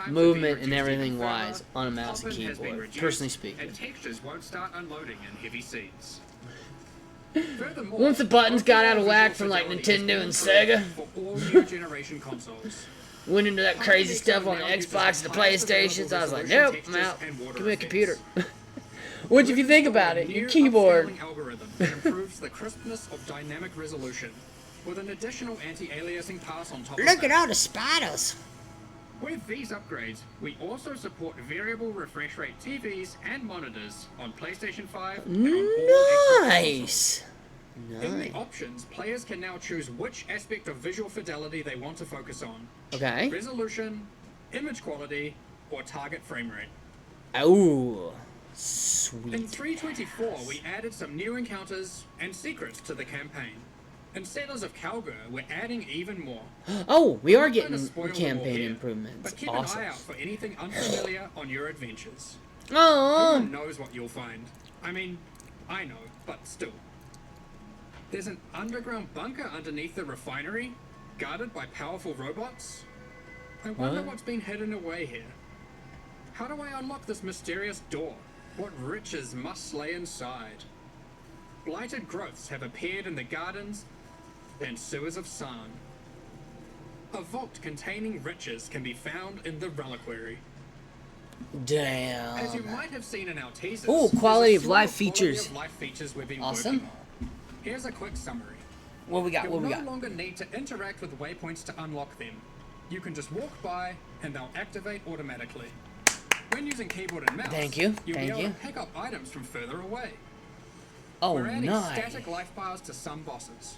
movement, and everything wise on a mouse and keyboard. Personally speaking. And textures won't start unloading in heavy scenes. Once the buttons got out of whack from like Nintendo and Sega, For all new generation consoles. went into that crazy stuff on the Xbox and the PlayStations. I was like, nope, I'm out. Give me a computer. Which, if you think about it, your keyboard. Algorithm that improves the crispness of dynamic resolution with an additional anti-aliasing pass on top of Look at that. all the spiders. With these upgrades, we also support variable refresh rate TVs and monitors on PlayStation 5 and on all Xbox Nice. consoles. In Nice. the options, players can now choose which aspect of visual fidelity they want to focus on. Okay. Resolution, image quality, or target frame rate. Oh, In sweet. 3.24, we added some new encounters and secrets to the campaign. In Settlers of Kalguur, we're adding even more. Oh, we are I'm not gonna getting spoil them all campaign here, improvements. But keep Awesome. an eye out for anything unfamiliar on your adventures. Who Oh, knows what you'll find? I mean, I know, but still. There's an underground bunker underneath the refinery, guarded by powerful robots. I wonder What? what's been hidden away here. How do I unlock this mysterious door? What riches must lay inside? Blighted growths have appeared in the gardens and sewers of San. A vault containing riches can be found in the reliquary. As you damn. might have seen in our teasers, Ooh, there's a quality of slew life quality features. of life features we've been Awesome. working on. Here's a quick summary. What we got? You'll What we no got? longer need to interact with waypoints to unlock them. You can just walk by and they'll activate automatically. When using keyboard and mouse, Thank you, you'll thank be able you. to pick up items from further away. Oh, We're adding nice. static life bars to some bosses.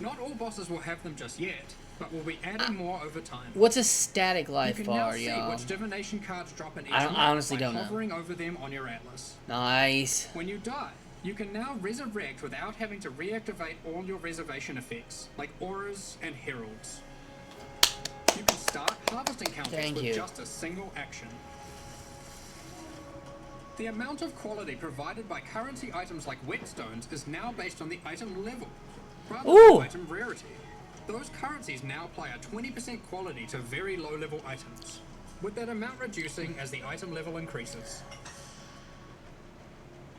Not all bosses will have them just yet, but we'll be adding more over time. What's a static You life can now bar, see y'all? which divination cards drop in each I map honestly by don't know. hovering over them on your atlas. Nice. When you die, you can now resurrect without having to reactivate all your reservation effects, like auras and heralds. You can start harvest encounters Thank with you. just a single action. The amount of quality provided by currency items like whetstones is now based on the item level, rather than item rarity. Those currencies now apply a 20% quality to very low-level items, with that amount reducing as the item level increases.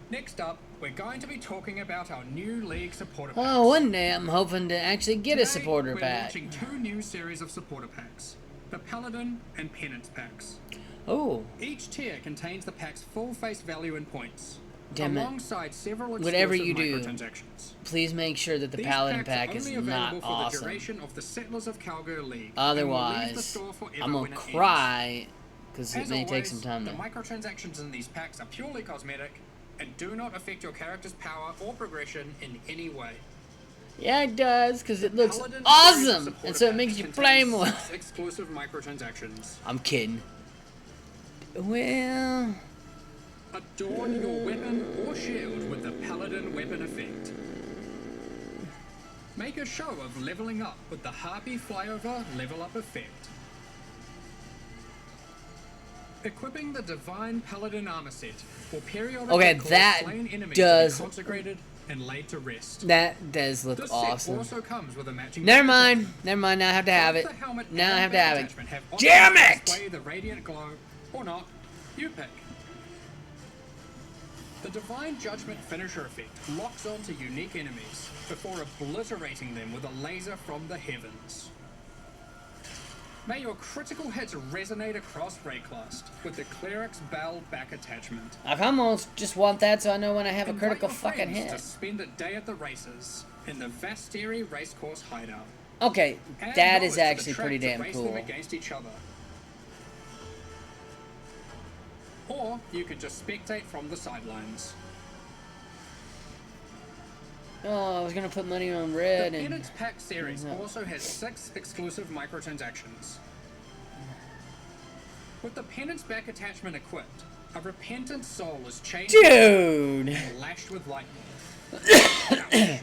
Next up, we're going to be talking about our new League supporter packs. Oh, one day I'm hoping to actually get a supporter pack. We're launching 2 new series of supporter packs, the Paladin and Penance packs. Oh. Each tier contains the pack's full face value in points, Damn it. alongside several Whatever you do, microtransactions. Please make sure that the Paladin pack is not awesome. The duration of the Settlers of Kalguur League, otherwise, I'm gonna cry because it may take some time. The microtransactions in these packs are purely cosmetic and do not affect your character's power or progression in any way. Yeah, it does, because it looks awesome, and so it makes you play more. Exclusive microtransactions. I'm kidding. Well, adorn your weapon or shield with the Paladin weapon effect. Make a show of leveling up with the Harpy Flyover level up effect. Equipping the Divine Paladin armor set will periodically cause slain enemies to be consecrated and laid to rest. That does look awesome. Also comes with a matching Never mind. Now I have to have it. Now I have to have it. Damn it! The radiant glow or not, you pick. The Divine Judgment finisher effect locks onto unique enemies before obliterating them with a laser from the heavens. May your critical hits resonate across Rayclast with the Cleric's Bell back attachment. I almost just want that so I know when I have a critical fucking hit. To spend a day at the races in the Vasteri Racecourse hideout. Okay, that is actually pretty damn cool. Them against each other. Or you could just spectate from the sidelines. Oh, I was gonna put money on red. The Penance Pack series also has 6 exclusive microtransactions. With the Penance back attachment equipped, a repentant soul is changed and lashed with lightning.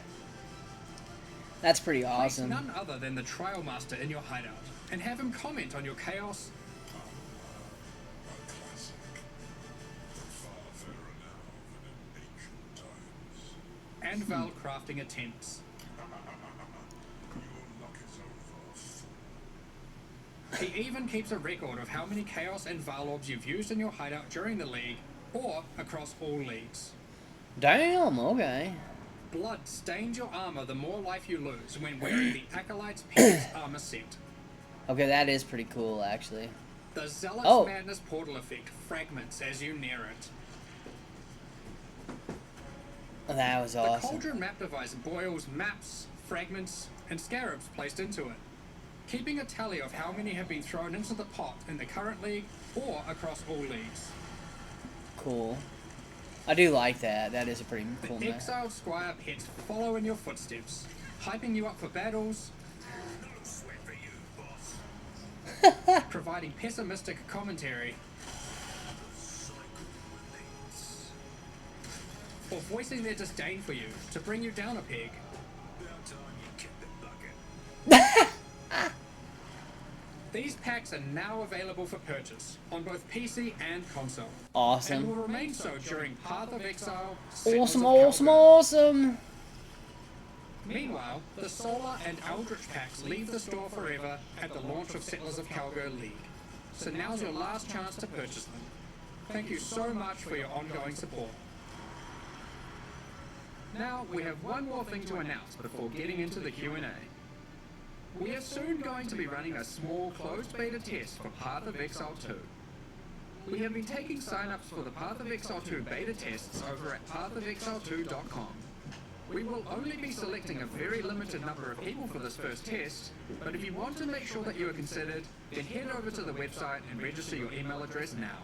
That's pretty awesome. Place none other than the Trial Master in your hideout, and have him comment on your chaos and Val crafting attempts. He even keeps a record of how many Chaos and Val orbs you've used in your hideout during the league, or across all leagues. Damn, okay. Blood stains your armor the more life you lose when wearing the Acolyte's Penance armor set. Okay, that is pretty cool, actually. The Zealot's Madness portal effect fragments as you near it. That was awesome. The Cauldron map device boils maps, fragments, and scarabs placed into it, keeping a tally of how many have been thrown into the pot in the current league or across all leagues. Cool. I do like that. That is a pretty cool The map. Exiled Squire pets follow in your footsteps, hyping you up for battles, providing pessimistic commentary, or voicing their disdain for you to bring you down a peg. These packs are now available for purchase on both PC and console. Awesome. And will remain so during Path of Exile. Awesome. Meanwhile, the Solar and Eldritch packs leave the store forever at the launch of Settlers of Kalguur League. So now's your last chance to purchase them. Thank you so much for your ongoing support. Now, we have one more thing to announce before getting into the Q&A. We are soon going to be running a small closed beta test for Path of Exile 2. We have been taking sign-ups for the Path of Exile 2 beta tests over at pathofexile2.com. We will only be selecting a very limited number of people for this first test, but if you want to make sure that you are considered, then head over to the website and register your email address now.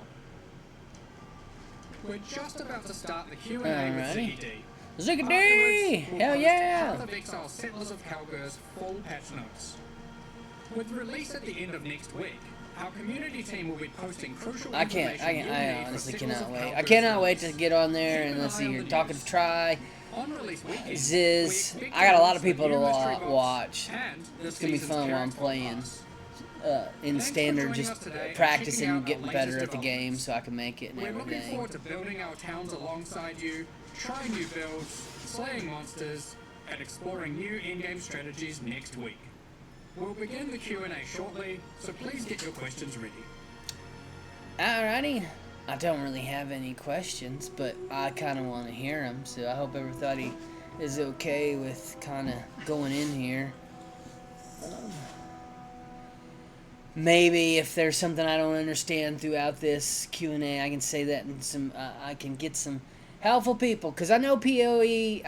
We're just about to start the Q&A with ZD. Ziggity! Hell yeah! Path of Exile Settlers of Kalguur's full patch notes. With release at the end of next week, our community team will be posting crucial information. I honestly cannot wait. I cannot wait to get on there and let's see here. Talking to Try. Ziz. I got a lot of people to watch. It's gonna be fun while I'm playing. in Thanks for standard, joining just us today and practicing, checking out getting our better latest at the game, developments. so I can make it and We're looking everything. forward to building our towns alongside you, trying new builds, slaying monsters, and exploring new in-game strategies next week. We'll begin the Q&A shortly, so please get your questions ready. Alrighty. I don't really have any questions, but I kind of want to hear them, so I hope everybody is okay with kind of going in here. Maybe if there's something I don't understand throughout this Q&A, I can say that, and I can get some helpful people, because I know PoE,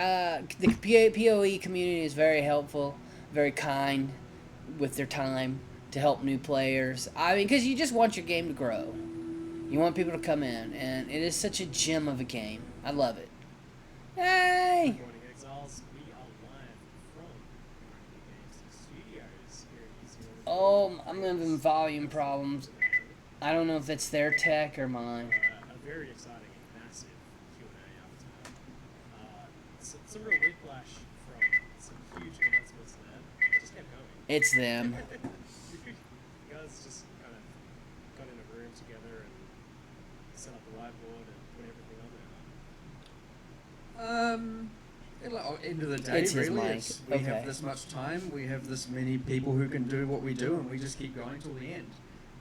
the PoE community is very helpful, very kind with their time to help new players. I mean, because you just want your game to grow. You want people to come in, and it is such a gem of a game. I love it. Hey! Good morning, Exiles. We are live from Games Studios here in New Zealand. Oh, I'm having volume problems. I don't know if it's their tech or mine. A very exciting and massive Q&A after some real whiplash from some huge announcements there. It just kept going. It's them. You guys just kind of got in a room together and set up the whiteboard and put everything on there. End of the day, It's his really, mic. we Okay. have this much time, we have this many people who can do what we do, and we just keep going till the end.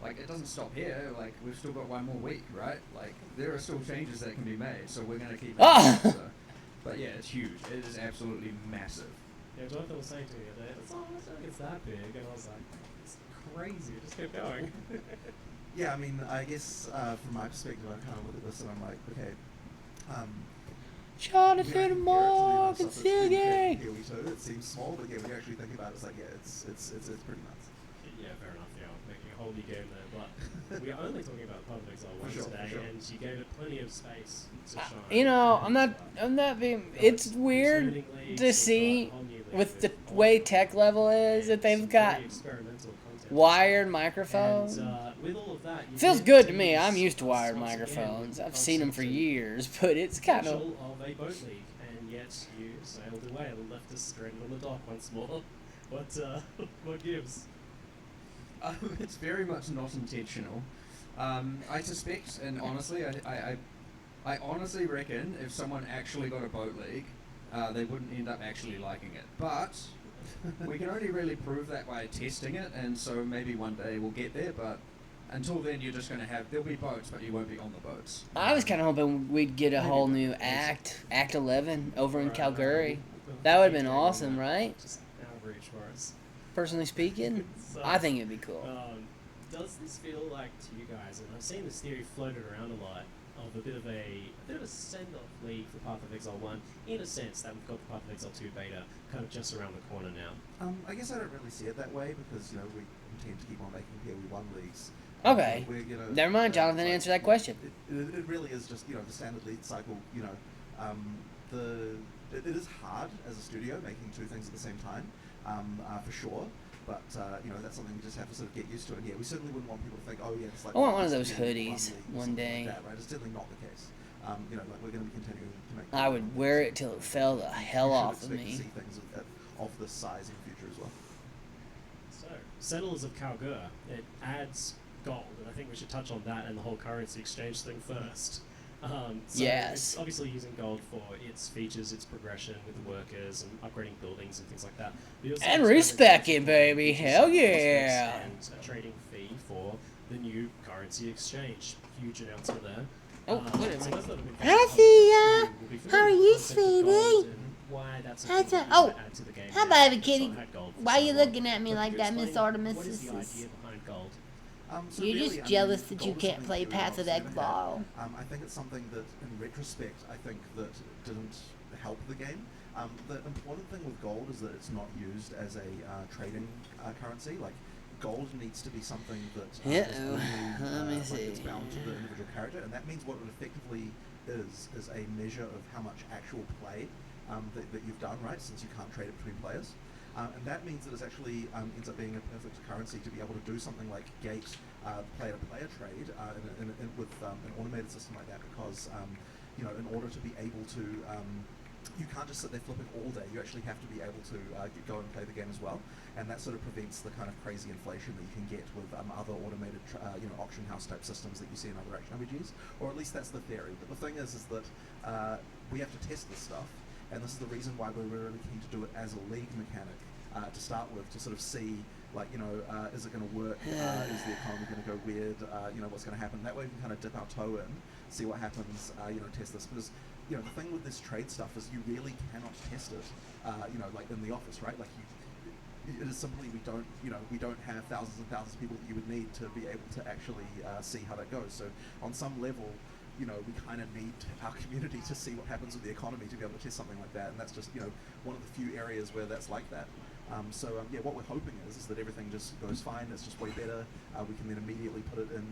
Like, it doesn't stop here. Like, we've still got one more week, right? Like, there are still changes that can be made, so we're going to keep Ah! going. So. But yeah, it's huge. It is absolutely massive. Yeah, Jonathan was saying to me the other day, it's not like it's that big, and I was like, it's crazy, it just kept going. Yeah, I mean, I guess from my perspective, I kind of look at this and I'm like, okay, Jonathan Moore and Here Siggy! we too. It seems small, but yeah, when you actually think about it, it's like, yeah, it's pretty nuts. Yeah, fair enough. Yeah, making a whole new game there, but we are only talking about Public Exile 1 For sure, today, for sure. and you gave it plenty of space to shine. You know, I'm not being. It's weird Zoning leagues, to we've see got a whole new league with the all way that, tech level is that and they've some got very experimental content. wired microphones. And with all of that, you Feels get good to me. I'm teams used to wired once again with microphones. the I've seen them for concept and years, but it's kind of. potential of a boat league, and yet you sailed away and left us stranded on the dock once more. What gives? It's very much not intentional. I suspect, and honestly, I honestly reckon if someone actually got a boat league, they wouldn't end up actually liking it. But we can only really prove that by testing it, and so maybe one day we'll get there, but until then you're just going to have, there'll be boats, but you won't be on the boats. I was kind of hoping we'd get a Maybe, whole but new it's- Act 11 over in Right, Kalguur. we'll That would have keep been going on awesome, that. right? Just out of reach for us. Personally speaking, So, I think it'd be cool. does this feel like to you guys, and I've seen this theory floated around a lot, of a bit of a send-off league for Path of Exile 1, in a sense that we've got the Path of Exile 2 beta kind of just around the corner now. I guess I don't really see it that way because, you know, we intend to keep on making PoE 1 leagues. Okay. We're gonna, Never mind, Jonathan, like, answer that question. It really is just, you know, the standard lead cycle, you know. It is hard as a studio making two things at the same time, for sure. But, you know, that's something we just have to sort of get used to. And yeah, we certainly wouldn't want people to think, oh yeah, it's like... I want one of it's those PoE 1 hoodies league or one something day. Like that, right? It's definitely not the case. You know, like we're going to be continuing to make... I would wear it till it fell the hell off of You should me. expect to see things of this size in the future as well. So, Settlers of Kalguur, it adds gold, and I think we should touch on that and the whole currency exchange thing first. So Yes. It's obviously using gold for its features, its progression with the workers and upgrading buildings and things like that. But also And experimentation respecking, with baby. features Hell and yeah. prospects and a trading fee for the new currency exchange. Huge announcement there. Oh, whatever. so those that have been Hi, following Thea. will be How are familiar you, with the concept of sweetie? gold and why that's a How's thing that- that you oh, might add to the game how that about it, it's kitty? not had gold for Why so you long. looking at me But like could you that, Miss explain Artemis? What is the This is- idea behind gold? So You're really, just I mean, jealous that you gold is can't something play PoE Path of 1's never had. Exile. I think it's something that, in retrospect, I think that didn't help the game. The important thing with gold is that it's not used as a trading currency. Like, gold needs to be something that is Uh-oh. Let me like it's see. bound to the individual character, and that means what it effectively is a measure of how much actual play that you've done, right? Since you can't trade it between players. And that means that it actually ends up being a perfect currency to be able to do something like gate player-to-player trade with an automated system like that, because you know, in order to be able to you can't just sit there flipping all day. You actually have to be able to go and play the game as well, and that sort of prevents the kind of crazy inflation that you can get with other automated, auction house type systems that you see in other action RPGs, or at least that's the theory. But the thing is that we have to test this stuff, and this is the reason why we're really keen to do it as a league mechanic to start with, to sort of see, like, is it going to work? Is the economy going to go weird? What's going to happen? That way we can kind of dip our toe in, see what happens, test this. Because, the thing with this trade stuff is you really cannot test it, like in the office, right? Like, it is simply, we don't have thousands and thousands of people that you would need to be able to actually see how that goes. So on some level, we kind of need our community to see what happens with the economy to be able to test something like that, and that's just, one of the few areas where that's like that. What we're hoping is that everything just goes fine, it's just way better. We can then immediately put it in,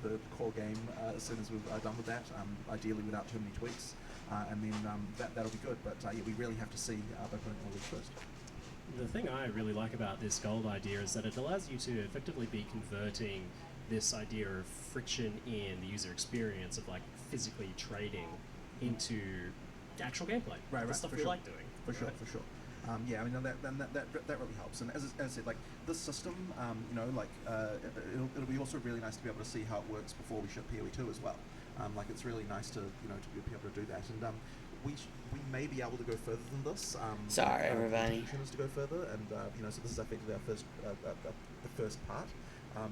the core game as soon as we've done with that, ideally without too many tweaks, and then that'll be good. But we really have to see by putting all this first. The thing I really like about this gold idea is that it allows you to effectively be converting this idea of friction in the user experience of like physically trading into actual gameplay. Right, the stuff we like doing. For sure. That really helps. And as I said, like this system, it'll be also really nice to be able to see how it works before we ship PoE 2 as well. It's really nice to be able to do that. And we may be able to go further than this. Sorry, everybody. The intention is to go further, and so this is effectively our first the first part.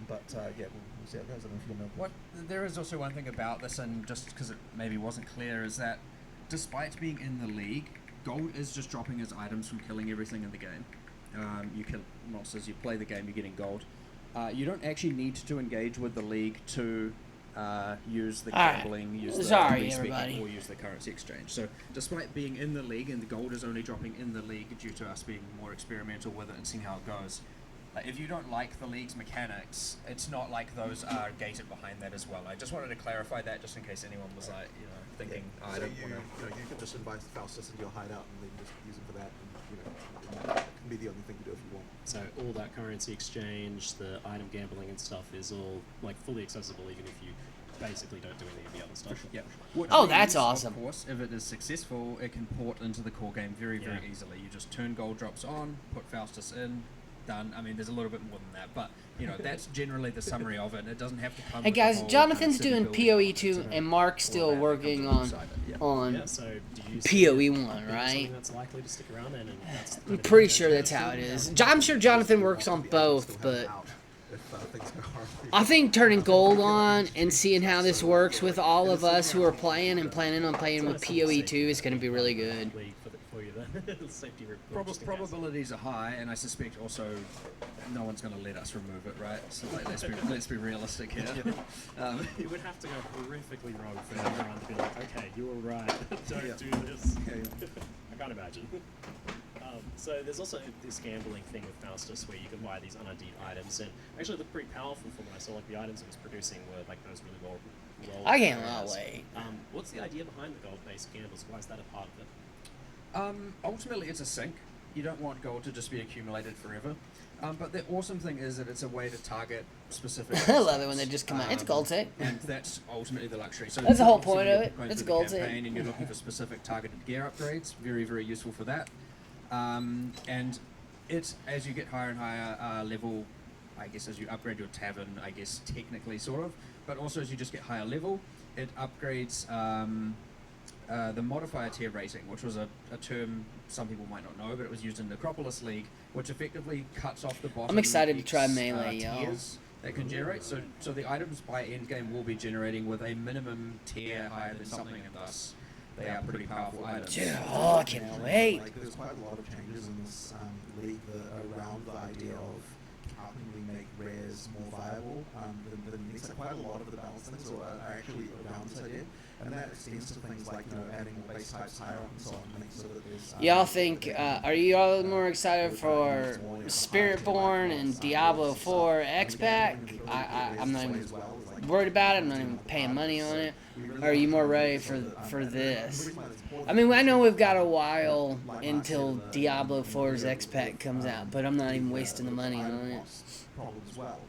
We'll see how it goes. I don't know if you know. What there is also one thing about this, and just because it maybe wasn't clear, is that despite being in the league, gold is just dropping as items from killing everything in the game. You kill monsters, you play the game, you're getting gold. You don't actually need to engage with the league to use the gambling, use the everybody, or use the currency exchange. So despite being in the league, and the gold is only dropping in the league due to us being more experimental with it and seeing how it goes, if you don't like the league's mechanics, it's not like those are gated behind that as well. I just wanted to clarify that just in case anyone was like, thinking, I don't want to... you can just invite Faustus into your hideout and then just use him for that, and that can be the only thing to do if you want. So all that currency exchange, the item gambling and stuff is all like fully accessible, even if you basically don't do any of the other stuff. Yeah. That's awesome. Of course, if it is successful, it can port into the core game very easily. You just turn gold drops on, put Faustus in, done. I mean, there's a little bit more than that, but that's generally the summary of it. It doesn't have to come. Hey guys, Jonathan's doing PoE 2, and Mark's still working on so do you PoE 1, right? That's likely to stick around then, and that's I'm pretty sure that's how it is. I'm sure Jonathan works on both, but I think turning gold on and seeing how this works with all of us who are playing and planning on playing with PoE 2 is going to be really good. Probabilities are high, and I suspect also no one's going to let us remove it, right? So let's be realistic here. It would have to go horrifically wrong for everyone to be like, okay, you were right, don't do this. I can't imagine. So there's also this gambling thing with Faustus where you can buy these unundead items, and actually look pretty powerful from what I saw. Like the items it was producing were like those really well. I can't wait. What's the idea behind the gold-based gambles? Why is that a part of it? Ultimately, it's a sink. You don't want gold to just be accumulated forever. But the awesome thing is that it's a way to target specific... I love it when they just come out. It's a gold set. And that's ultimately the luxury. So that's the whole point of it. It's a gold set. And you're looking for specific targeted gear upgrades. Very, very useful for that. And it's, as you get higher and higher level, I guess as you upgrade your tavern, I guess technically sort of, but also as you just get higher level, it upgrades... the modifier tier rating, which was a term some people might not know, but it was used in the Necropolis League, which effectively cuts off the bottom. I'm excited to try melee, tiers that can generate. So the items by endgame will be generating with a minimum tier higher than something, and thus they are pretty powerful items. I can't wait. There's quite a lot of changes in this league around the idea of how can we make rares more viable. The next, quite a lot of the balance things are actually around this idea. And that extends to things like, adding more base types higher up and so on, to make sure that there's... Y'all think, are you all more excited for Spiritborn and Diablo 4 X-Pack? I'm not even worried about it, I'm not even paying money on it. Or are you more ready for this? I mean, I know we've got a while until Diablo 4's X-Pack comes out, but I'm not even wasting the money on it. Problem as well.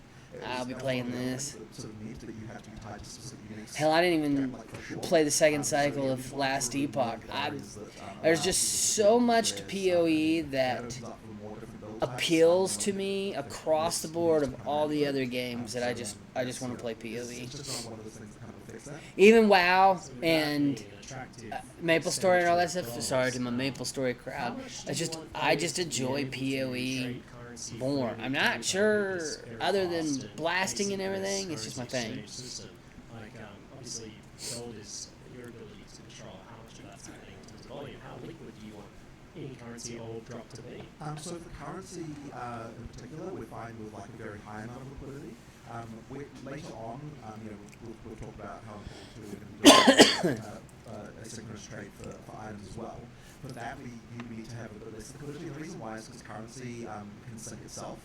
I'll be playing this. Sort of needs, but you have to be tied to specific units. Hell, I didn't even Like, for sure. play the second So cycle yeah, of if you want Last to remove Epoch. barriers that, There's allow just you so to much to progress, PoE that that opens up for more different build appeals types, to me across the board of all the other games that I just that's, want to play It's PoE. just not one of those things that kind of affects that. Even WoW So with that and being an attractive Maple Story and all that expenditure stuff. of Sorry to my dollars, Maple Story how crowd. much do It's you just want I players just to be enjoy able to PoE trade currency more. freely I'm with not other sure this very other than fast and blasting and basic everything. It's just my currency thing. exchange system. Like, obviously, gold is your ability to control how much of that's happening in terms of volume. How liquid do you want any currency or drop to be? So for currency in particular, we're fine with like a very high amount of liquidity. Later on, we'll talk about how important we're going to be doing asynchronous trade for items as well. For that, we need to have a bit less liquidity. The reason why is because currency can sync itself.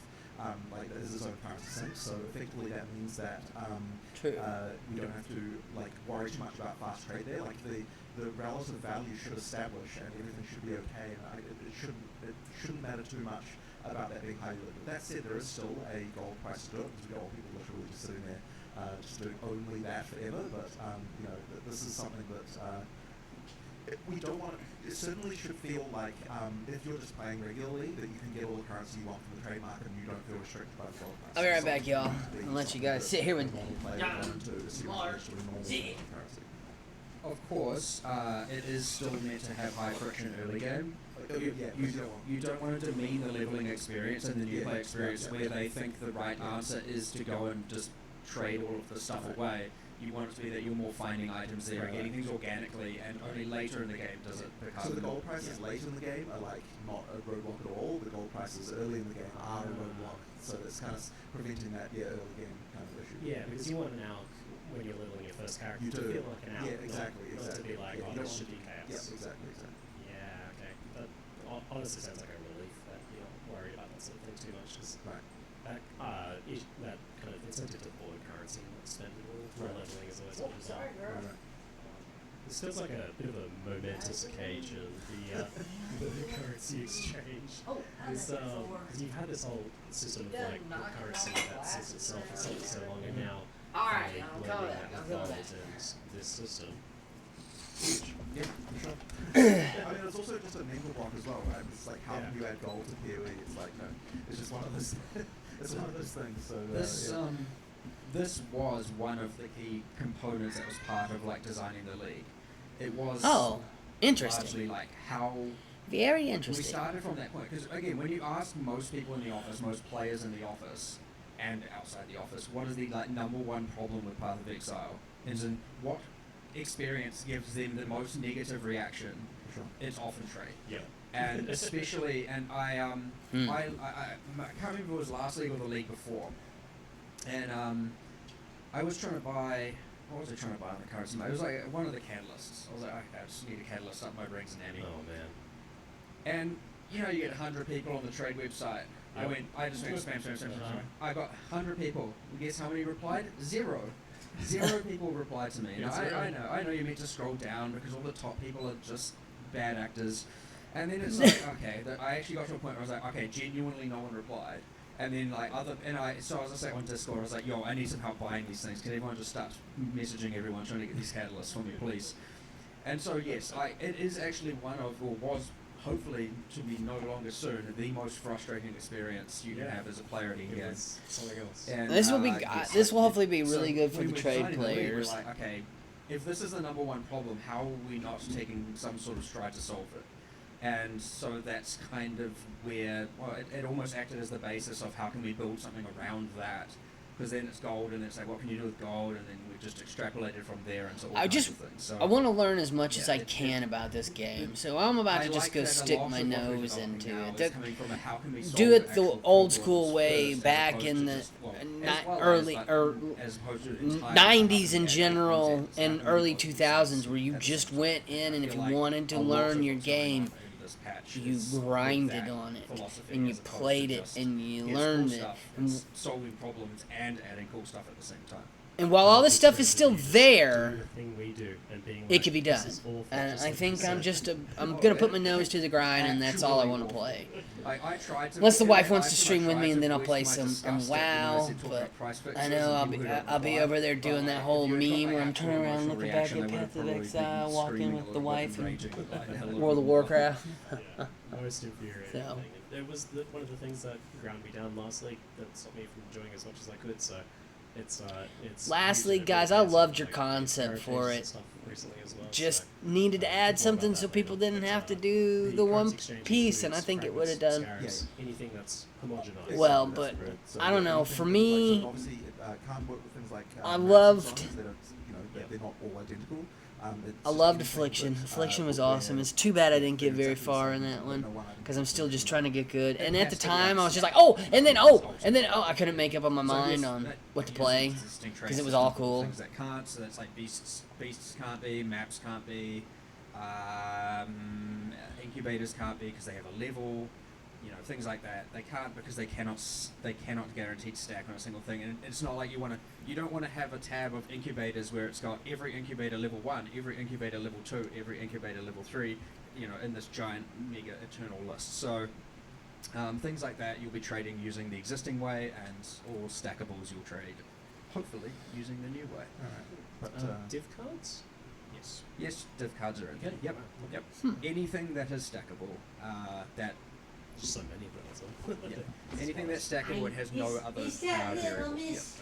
Like there's its own currency sync, so effectively that means that True. we don't have to like worry too much about fast trade there. Like the relative value should establish and everything should be okay. And it shouldn't matter too much about that being highly liquid. That said, there is still a gold price to do it because we got people literally just sitting there just doing only that forever. But this is something that we don't want. It certainly should feel like if you're just playing regularly, that you can get all the currency you want from the trade market and you don't feel restricted by the gold price. I'll be right back, y'all. I'll let you guys sit here with. Of course, it is still meant to have high friction early game. You don't want to demean the leveling experience and the new play experience where they think the right answer is to go and just trade all of the stuff away. You want it to be that you're more finding items there and getting things organically, and only later in the game does it become. So the gold prices late in the game are like not a roadblock at all. The gold prices early in the game are a roadblock. So it's kind of preventing that early game kind of issue. Yeah, because you want an alc when you're leveling your first character You to do. feel like an alc. Yeah, exactly. Not to be like, Yeah, oh, you this don't should be chaos. Yeah, exactly. Yeah, okay. That honestly sounds like a relief that you're not worried about that sort of thing too much, because Right. that kind of incentive to forward currency and expendable for leveling is always a result. Right. This feels like a bit of a momentous occasion, the currency exchange. Because you've had this whole system of like the currency that sets itself for so long, and now Alright, finally I'll blending come that back. with gold and this system. Yeah, for sure. I mean, it's also just a mental block as well, right? It's like, how can you add gold to PoE? It's like, no, it's just one of those. It's one of those things. So This was one of the key components that was part of like designing the league. It was Oh, interesting. largely like how Very we interesting. started from that point. Because again, when you ask most people in the office, most players in the office, and outside the office, what is the like number one problem with Path of Exile? Is in what experience gives them the most negative reaction? Sure. It's often trade. Yeah. And especially, and I can't remember if it was last league or the league before, and I was trying to buy. What was I trying to buy on the currency? It was like one of the catalysts. I was like, okay, I just need a catalyst up my rings and ammo. Oh man. And you know, you get 100 people on the trade website. Yep. I just went spam. Uh-huh. I got 100 people. Guess how many replied? Zero. Zero people replied to me. Now, I know you're meant to scroll down because all the top people are just bad actors. And then it's like, okay, I actually got to a point where I was like, okay, genuinely no one replied. And then so I was just like on Discord, I was like, yo, I need some help buying these things. Can everyone just start messaging everyone trying to get these catalysts for me, please? And so yes, it is actually one of, or was hopefully to be no longer soon, the most frustrating experience you can have as a player in It game. was something else. And, This will be. yes, This will hopefully be so really good for when the we're trade designing the league, players. We're like, okay, if this is the number one problem, how are we not taking some sort of stride to solve it? And so that's kind of where, well, it almost acted as the basis of how can we build something around that. Because then it's gold, and it's like, what can you do with gold? And then we just extrapolated from there into all kinds of things. So I want to learn as much as yeah, I can about this game, so I'm about to just go that a stick lot my of what we're nose developing into now it. is coming from a how can we solve Do it the actual old problems school way, first, as back opposed in to the just, well, not as well early as, or as opposed to entirely 90s in actual general content, and stuff early and 2000s, where you that's just something went in, and I if feel you like wanted to a lot learn of your what's going on game, in this patch you is with grinded that on it, philosophy and you as opposed to played it, just, and you here's learned cool it. stuff, And it's solving problems and adding cool stuff at the same time. And while all this stuff is still there, doing the thing we do and being it like, could be "This done. is awful, And just I like think you I'm said." I'm gonna put my nose to the grind, and that's all I want to play. I tried to. Unless the wife in wants life, to stream with I me, tried and to then I'll voice play my some disgust WoW. at when I said talk But about price fixes I know and people who don't I'll be reply. over there But, doing that like, whole if you had got meme my where I'm actual turning around, emotional looking back reaction, at they would have Path of probably been Exile, walking screaming with a the little bit wife, and and raging like a little World of bit more. Warcraft. Yeah, most infuriating So. thing. And it was one of the things that ground me down last league that stopped me from enjoying as much as I could. So it's. Lastly, using it guys, for I games loved like your the concept for characters it. and stuff recently as well, Just so needed to add more something about so that people later. didn't But, have to do the one currency exchange piece, and I includes think it would have fragments, done. scarabs, anything that's homogenized. Well, That's but correct. So I don't know. anything For that, me, so obviously it can't work with things like I maps and loved- so on, 'cause they don't, they're not all identical. It's I just loved anything Affliction. that, Affliction was where awesome. It's too bad I didn't they're get very exactly the far same, in that but one no item because I'm still just can trying to get good. And at the has to be time, I was us. just like, I couldn't make up on my mind on what to play because it was all cool. Things that can't, so that's like beasts can't be, maps can't be, incubators can't be because they have a level, things like that. They can't because they cannot guaranteed stack on a single thing. And it's not like you don't want to have a tab of incubators where it's got every incubator level 1, every incubator level 2, every incubator level 3, in this giant mega eternal list. So things like that you'll be trading using the existing way, and all stackables you'll trade hopefully using the new way. Alright. But Div cards? Yes, div cards are in there. Okay. Yep. Wow. Yep. Anything that is stackable, that Just so many of them as well. yeah. Anything that's stackable and has no other Is that little variables. miss?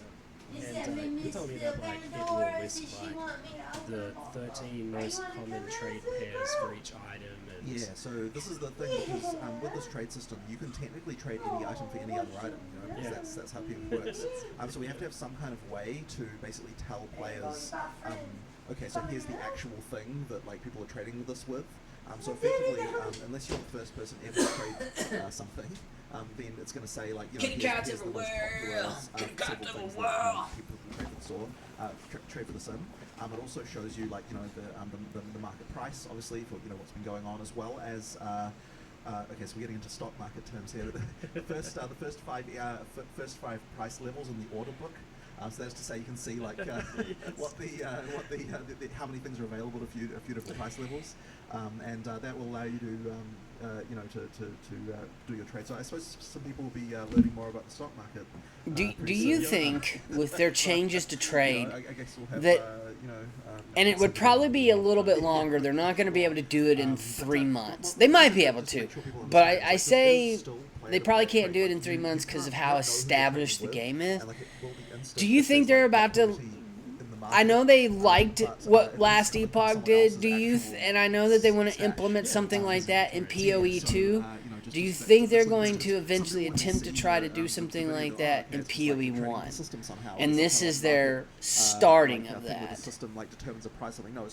Is And, that you miss told me the about, like, back hit door? your Or list, did she like, want me to open The it? 13 most wanna common come trade out, sweet pairs girl? for each item, and yeah, so this is the thing because with this trade system, you can technically trade any item for any other item, because Yeah. that's how PoE works. So we have to have some kind of way to basically tell players, okay, so here's the actual thing that like people are trading this with. So effectively, unless you're the first person ever to trade something, then it's going to say like, Kitty here's cats the most popular everywhere. Kitty cats several things everywhere. that people can trade for the store, trade for the sim. It also shows you like the market price, obviously, for what's been going on, as well as okay, so we're getting into stock market terms here. The first five price levels in the order book. So that's to say you can see like what the how many things are available at a few different price levels, and that will allow you to do your trade. So I suppose some people will be learning more about the stock market. Do pretty you soon. think with their changes to trade, I guess we'll have that- and it would something- probably be a little bit longer, they're not going to be able to do it in 3 months. They might be able to, but I say they probably can't do it in 3 months because of how established the game is. Do you think they're about to? I know they liked what Last Epoch did. Do you? And I know that they want to implement something like that in PoE 2. Do you think they're going to eventually attempt to try to do something like that in PoE 1? And this is their starting of that.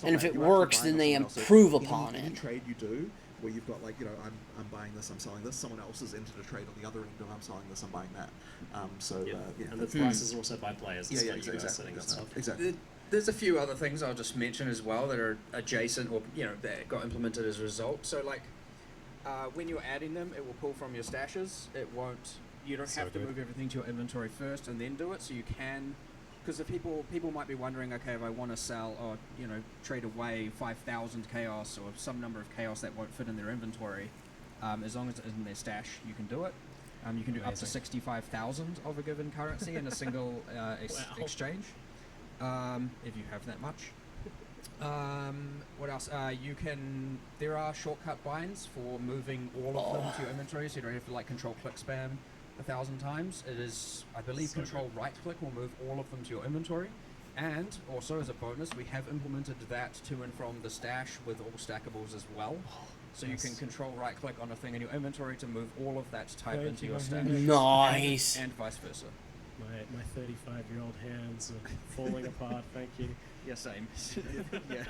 And if it works, then they improve upon any it. trade you do, where you've got like, I'm buying this, I'm selling this, someone else has entered a trade on the other end, and I'm selling this, I'm buying that. and the prices are also by players. Yeah, That's what you guys are setting that stuff. exactly. There's a few other things I'll just mention as well that are adjacent, or that got implemented as a result. So like, when you're adding them, it will pull from your stashes. It won't. You don't So have to good. move everything to your inventory first and then do it. So you can, because if people might be wondering, okay, if I want to sell or trade away 5,000 chaos or some number of chaos that won't fit in their inventory, as long as it's in their stash, you can do it. You can do up to Amazing. 65,000 of a given currency in a single Wow. exchange, if you have that much. What else? There are shortcut binds for moving all of them to your inventory, so you don't have to like control click spam 1,000 times. It is, I believe, So control right click will move all of them to your inventory. And also as a bonus, we have implemented that to and from the stash with all stackables as well. So you can control right click on a thing in your inventory to move all of that type Thank into you your very stash. Nice. And vice versa. My 35-year-old hands are falling apart. Thank you. Yeah, same. Yeah.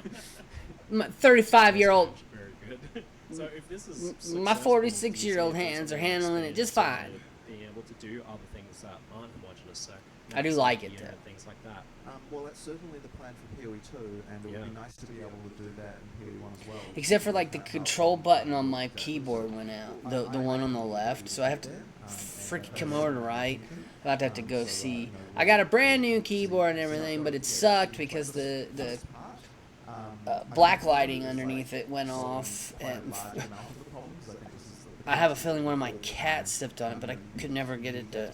My 35-year-old, Very good. So if this is my successful, 46-year-old do you see it hands are possibly handling it expand just to fine. Being able to do other things that aren't homogenous. So I do maps like and it, gear though. and things like that. Well, that's certainly the plan for PoE 2, and it would be Yeah. nice to be able to do that in PoE 1 as well. Except for like the control button on my keyboard went out, the one on the left. So I have to freaking come over to right, I'll have to go see. I got a brand new keyboard and everything, but it sucked because the black lighting underneath it went off, and I have a feeling one of my cats stepped on it, but I could never get it to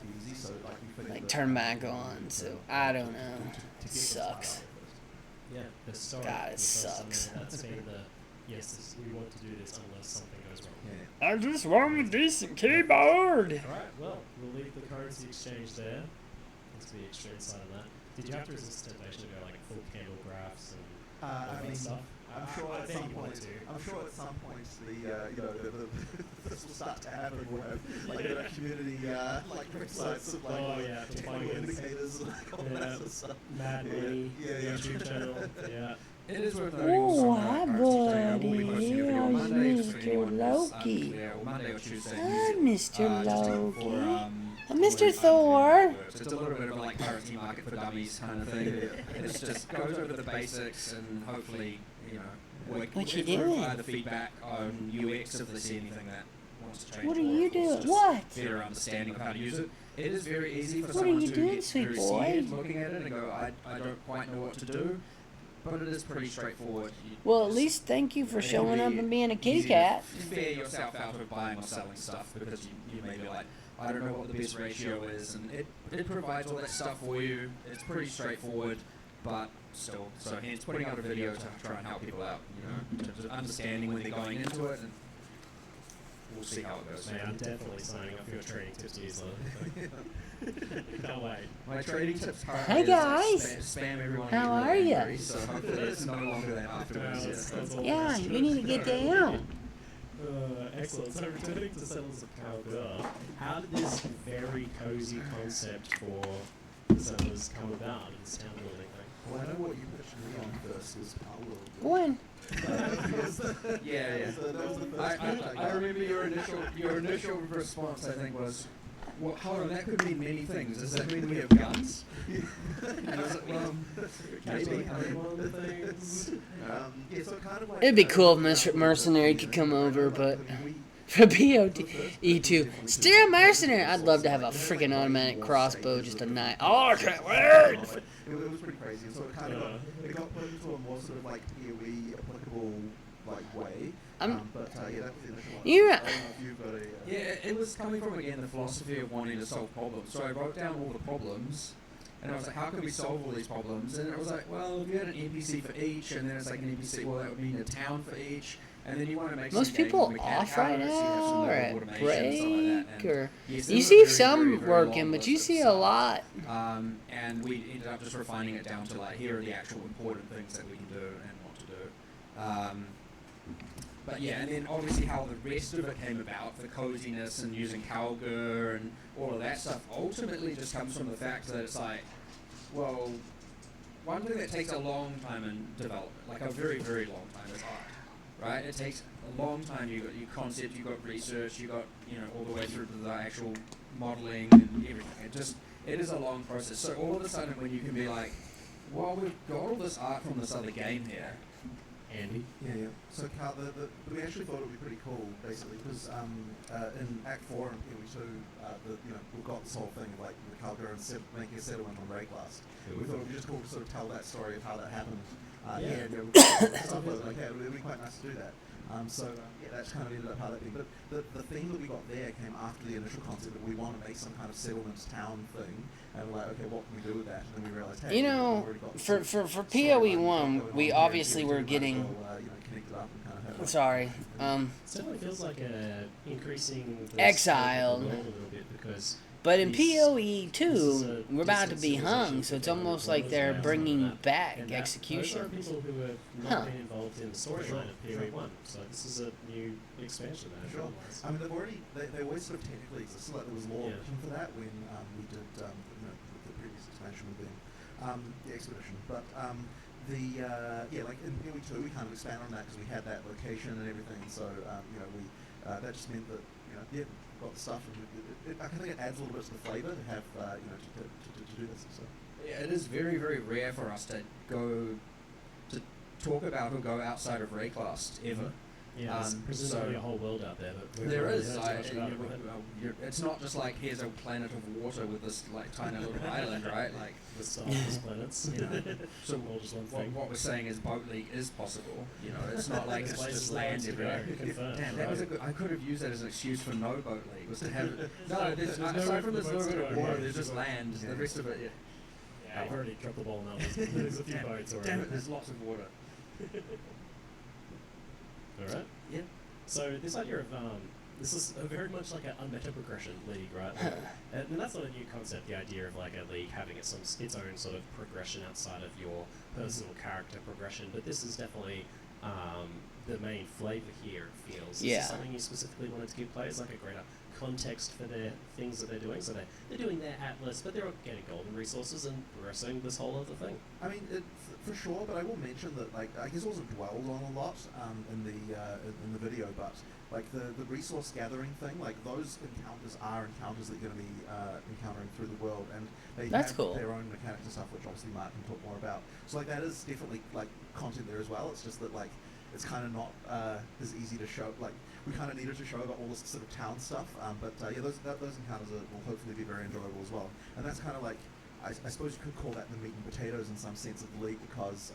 like turn back on. So I don't know. It sucks. Yeah, historic. God, it the first time sucks. That's been we want to do this unless something goes wrong. I just want a decent keyboard. Alright, well, we'll leave the currency exchange there. That's the extreme side of that. Did you have to resist temptation to go like full candle graphs and all that stuff? I'm sure at some point this will start to happen. We'll have like a community like websites of like technical indicators and like all that sort of stuff. Mad Money, YouTube channel, yeah. It is worth noting Oh, also hi, that Currency Day, I will buddy. be posting a video on Here's Monday, just for Mr. anyone who's Loki. unclear, or Monday or Tuesday Hi, usually. Mr. Just Loki. for, Mr. when Thor. unclear works. It's a little bit of like currency market for dummies kind of thing. It just goes over the basics and hopefully, What you improve doing? the feedback on UX if they see anything that wants to change. What are or you if it's doing? just What? Better understanding of how to use it. It is very easy for What are someone you to doing, get sweet very boy? scared looking at it and go, I don't quite know what to do. But it is pretty straightforward. Well, at least thank you for It can showing up be and being a kitty easy to cat. Fair yourself out of buying or selling stuff because you may be like, I don't know what the best ratio is, and it provides all that stuff for you. It's pretty straightforward, but still. So hence putting out a video to try and help people out, in terms of understanding when they're going into it, and we'll see how it goes. Man, I'm definitely signing up for your training tips newsletter. Can't wait. My trading tips Hey, is guys. spam everyone. How and get are really ya? angry, so hopefully it's no longer that afterwards. That's all Yeah, that's you true. need to get down. Excellent. So returning to Settlers of Kalguur, how did this very cozy concept for Settlers come about in this town building thing? Well, I know what you pitched me on first was Power. Go on. Yeah. That was the first pitch I remember your initial response. I think was, well, hold on, that could mean many things. Does that mean we have guns? And I was like, well, maybe. One of the things. Yeah, so kind of like, It'd be cool if Mr. Mercenary could come over, but for PoE2, still Mercenary. I'd love to have a freaking automatic crossbow, just a knife. Oh, I can't wait. It was pretty crazy. So it kind of got put into a more sort of like PoE applicable like way. But yeah, that was the initial one. Yeah. I don't know if you've got a. Yeah, it was coming from, again, the philosophy of wanting to solve problems. So I wrote down all the problems, and I was like, how can we solve all these problems? And it was like, well, if you had an NPC for each, and then it's like an NPC, well, that would mean a town for each, and then you want to make Most some game people mechanic off out right of it, so you have some now, or level at of automation and stuff like that. break, And or yes, you there was see a very, some very, very working, long but you list of see a stuff. lot. And we ended up just refining it down to like, here are the actual important things that we can do and want to do. But yeah, and then obviously how the rest of it came about, the coziness and using Kalguur and all of that stuff, ultimately just comes from the fact that it's like, well, one thing that takes a long time in development, like a very, very long time, is art, right? It takes a long time. You got your concept, you got research, you got all the way through to the actual modeling and everything. It is a long process. So all of a sudden, when you can be like, well, we've got all this art from this other game here. Andy? Yeah. So Carl, we actually thought it would be pretty cool, basically, because in Act 4 and PoE 2, we've got this whole thing of like the Kalguur and making a settlement on Rayclast. We thought it would be just cool to sort of tell that story of how that happened. Stuff like that. It would be quite nice to do that. That's kind of ended up how that being. But the thing that we got there came after the initial concept that we want to make some kind of settlement town thing. And we're like, okay, what can we do with that? And then we realized, hey, You know, for PoE1, we obviously were getting. Connected up and kind of have Sorry. It certainly feels like increasing the Exiled. scope of the world a little bit because But in This PoE2, we're about to be decent hung, civilization so it's together almost with like all they're those bringing guys on back and those are execution. people who have not Huh. been involved in the storyline of PoE1, so this is a new expansion there. Sure. I mean, they always sort of technically existed. Like there was law Yeah. written for that when we did the previous expansion with the expedition. But like in PoE 2, we kind of expanded on that because we had that location and everything. So that just meant that we've got the stuff, and I think it adds a little bit to the flavour to have to do this. So. Yeah, it is very, very rare for us to talk about or go outside of Rayclast ever. Yeah, there's presumably a whole world out there. That There is. Too much about it, right? It's not just like here's a planet of water with this like tiny little island, right? Like, The starless planets. you know. So all just one thing. what we're saying is boat league is possible. You know, it's not like it's Places just like land to go, everywhere. confirmed, Damn, that was a right? good. I could have used that as an excuse for no boat league. Was to have no. There's no Aside from this boats little bit of going, water, yeah. there's just land. Yeah. The rest of it, yeah. Yeah, I've already dropped the ball now. There's a few boats already. Damn it, there's lots of water. Alright. Yeah. So this idea of this is very much like a meta progression league, right? And that's not a new concept. The idea of like a league having its own sort of progression outside of your personal character progression. But this is definitely the main flavour here. It feels. Yeah. Is this something you specifically wanted to give players like a greater context for their things that they're doing? So they're doing their Atlas, but they're getting golden resources and progressing this whole other thing. I mean, for sure, but I will mention that, like, I guess it wasn't dwelled on a lot in the video, but like the resource gathering thing, like those encounters are encounters that you're going to be encountering through the world, and they That's have cool. their own mechanics and stuff, which obviously Mark can talk more about. So like that is definitely like content there as well. It's just that like it's kind of not as easy to show. Like we kind of needed to show about all this sort of town stuff, but yeah, those encounters will hopefully be very enjoyable as well. And that's kind of like I suppose you could call that the meat and potatoes in some sense of the league, because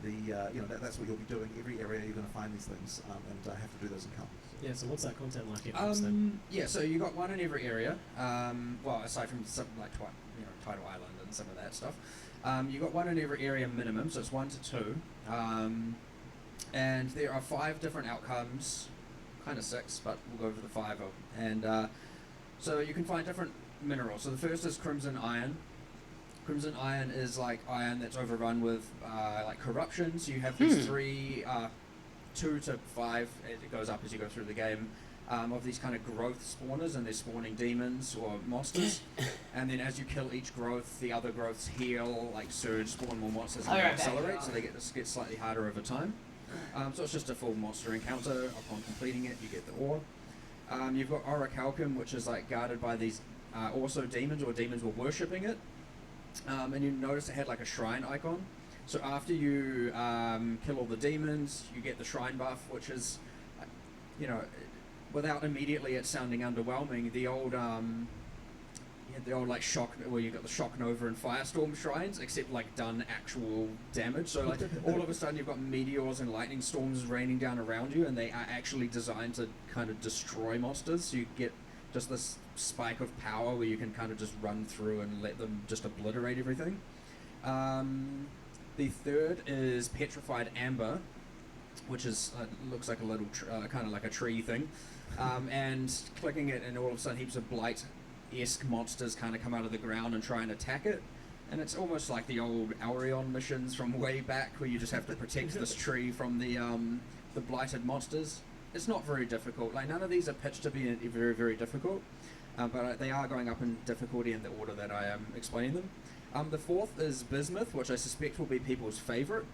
you know that's what you'll be doing. Every area you're going to find these things and have to do those encounters. Yeah. So what's that content like in Atlas then? Yeah, so you got one in every area. Well, aside from something like Tidal Island and some of that stuff, you got one in every area minimum. So it's 1 to 2, and there are 5 different outcomes. Kind of 6, but we'll go over the 5 of them. And so you can find different minerals. So the first is Crimson Iron. Crimson Iron is like iron that's overrun with like corruption. So you have these 3, 2 to 5, it goes up as you go through the game, of these kind of growth spawners, and they're spawning demons or monsters. And then as you kill each growth, the other growths heal, like surge, spawn more monsters, and they accelerate, so they get slightly harder over time. So it's just a full monster encounter. Upon completing it, you get the ore. You've got Orichalcum, which is like guarded by these also demons, or demons were worshipping it. And you notice it had like a shrine icon. So after you kill all the demons, you get the shrine buff, which is, you know, without immediately it sounding underwhelming, the old like shock, where you got the shock nova and firestorm shrines, except like done actual damage. So like all of a sudden you've got meteors and lightning storms raining down around you, and they are actually designed to kind of destroy monsters. So you get just this spike of power where you can kind of just run through and let them just obliterate everything. The third is Petrified Amber, which is looks like a little kind of like a tree thing, and clicking it, and all of a sudden heaps of blight-esque monsters kind of come out of the ground and try and attack it. And it's almost like the old Aurion missions from way back, where you just have to protect this tree from the blighted monsters. It's not very difficult. Like, none of these are pitched to be very, very difficult, but they are going up in difficulty in the order that I am explaining them. The fourth is Bismuth, which I suspect will be people's favourite.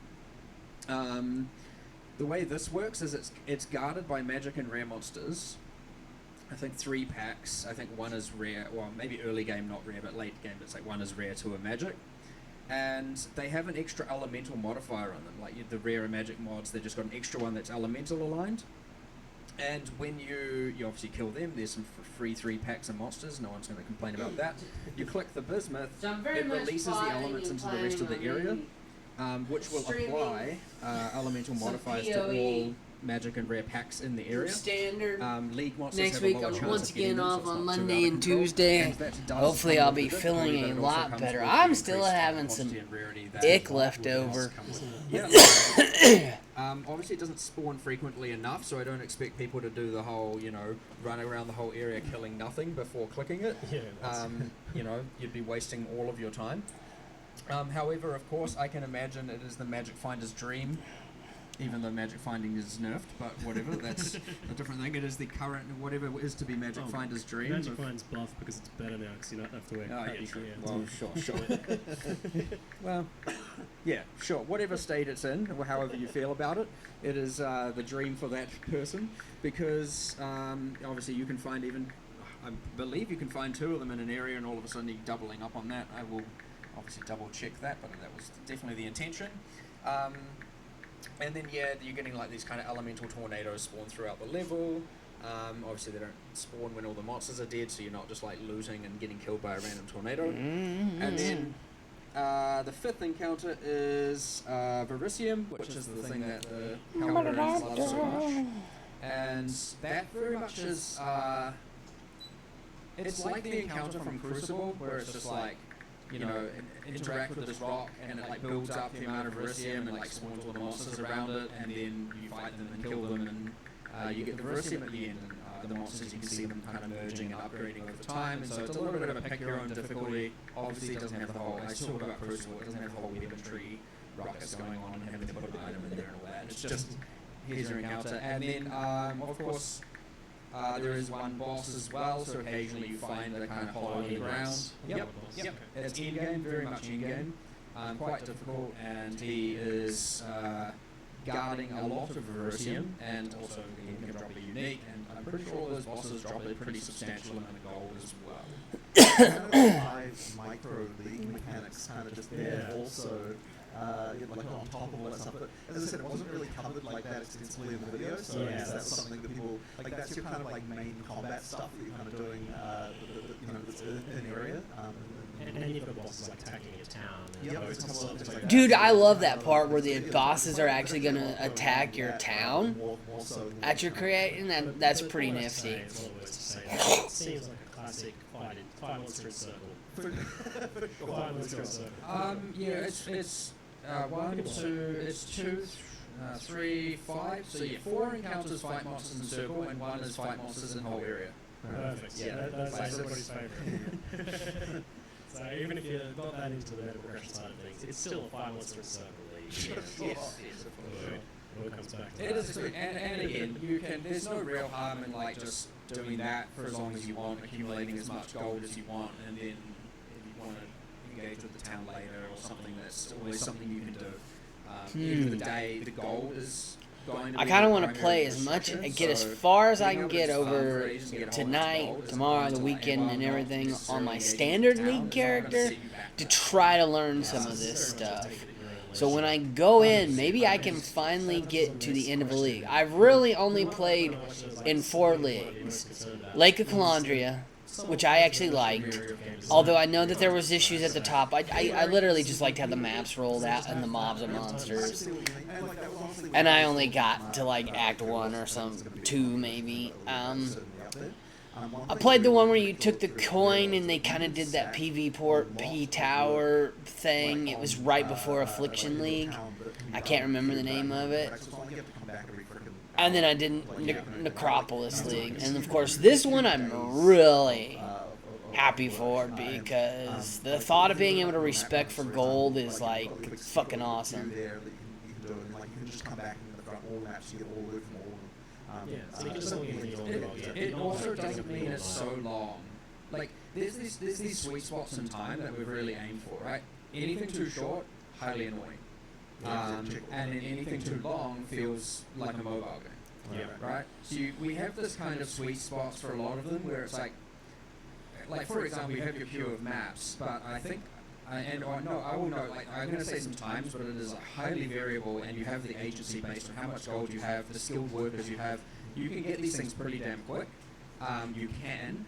The way this works is it's guarded by magic and rare monsters. I think 3 packs. I think 1 is rare. Well, maybe early game not rare, but late game it's like 1 is rare, 2 are magic. And they have an extra elemental modifier on them. Like the rare magic mods, they just got an extra one that's elemental aligned. And when you obviously kill them, there's some free 3 packs of monsters. No one's going to complain about that. You click the Bismuth, So I'm very it much releases the plotting elements and into the rest of the planning area, on which will streaming apply elemental some modifiers PoE to all magic and rare packs in the area. standard. League monsters Next have week a lower I'm chance once of getting again them, so off it's on not too Monday out of and control. Tuesday. And that does Hopefully come I'll with be the difficulty, feeling but a it also lot comes better. with I'm the still increased having quantity some and rarity that ick is left else over. comes with it. Yeah. Obviously it doesn't spawn frequently enough, so I don't expect people to do the whole, run around the whole area killing nothing before clicking it. Yeah, You'd be wasting all of your time. However, of course, I can imagine it is the Magic Finder's dream, even though Magic Finding is nerfed, but whatever, that's a different thing. It is the current, whatever it is to be Magic Finder's dream. Magic Find's buff because it's better now, because you don't have to wear crappy gear. Well, sure. Well, yeah, sure. Whatever state it's in, or however you feel about it, it is the dream for that person, because obviously you can find I believe you can find 2 of them in an area, and all of a sudden you're doubling up on that. I will obviously double check that, but that was definitely the intention. And then yeah, you're getting like these kind of elemental tornadoes spawn throughout the level. Obviously they don't spawn when all the monsters are dead, so you're not just like looting and getting killed by a random tornado. And then the fifth encounter is Verisium, which is the thing that the Kalguurans love so much. And that very much is it's like the encounter from Crucible, where it's just like, you know, interact with this rock and it like builds up the amount of Verisium and like spawns all the monsters around it, and then you fight them and kill them, and you get the Verisium at the end, and the monsters, you can see them kind of merging and upgrading over time, and so it's a little bit of a pick your own difficulty. Obviously it doesn't have the whole, I talk about Crucible, it doesn't have the whole weapon tree ruckus going on and having to put an item in there and all that. It's just, here's your encounter. And then of course there is one boss as well, so occasionally you find the kind of hole in the ground. Yep. It's in-game, very much in-game. Quite difficult, and he is guarding a lot of Verisium, and also he can drop a unique, and I'm pretty sure all those bosses drop a pretty substantial amount of gold as well. Kind of five micro league mechanics kind of just there also. Like on top of all that stuff, but as I said, it wasn't really covered like that extensively in the video, so I guess that's something that people, like that's your kind of like main combat stuff that you're kind of doing, you know, that's in area. And you've got bosses like attacking your town. And Yep, those it's a couple of things things like like Dude, I love that part where the bosses are actually gonna attack your town that you're creating. That's pretty nifty. It's a little worse to say. It seems like a classic fight monster in circle. Fight monster in circle. Yeah, it's 1, 2, it's 2, 3, 5. So yeah, 4 encounters fight monsters in circle, and 1 is fight monsters in whole area. Perfect. Yeah, That's like, everybody's favourite. So even if you're not that into the meta progression side of things, it's still a fight monster in circle league. Yes. It all comes back to It that. is, and again, you can. There's no real harm in like just doing that for as long as you want, accumulating as much gold as you want, and then if you want to engage with the town later or something, that's always something you can do. End of the day, the goal is going to I be kind of the want to primary play as much, restriction, get as so far as I being can able to get just farm over raise and get a whole bunch of tonight, gold is tomorrow, going the to, weekend, while and not everything on necessarily my engaging standard with the town, league it's not gonna character set you back to much. try to learn some of this stuff. So when I go in, maybe I can finally get to the end of a league. I've really only played in 4 leagues. Lake of Calandria, which I actually liked. Although I know that there was issues at the top. I literally just liked how the maps rolled out and the mobs and monsters. And I only got to like Act 1 or 2 maybe. I played the one where you took the coin and they kind of did that PV port P Tower thing. It was right before Affliction League. I can't remember the name of it. And then I did Necropolis League. And of course, this one I'm really happy for because the thought of being able to respec for gold is like fucking awesome. So you can just only get all It also doesn't mean it's so long. Like, there's these sweet spots in time that we've really aimed for, right? Anything too short, highly annoying. And then anything too long feels like a mobile game. Yeah. Right? So we have this kind of sweet spots for a lot of them where it's like for example, you have your queue of maps, but I think, I will note, like, I'm going to say some times, but it is highly variable, and you have the agency based on how much gold you have, the skilled workers you have. You can get these things pretty damn quick. You can,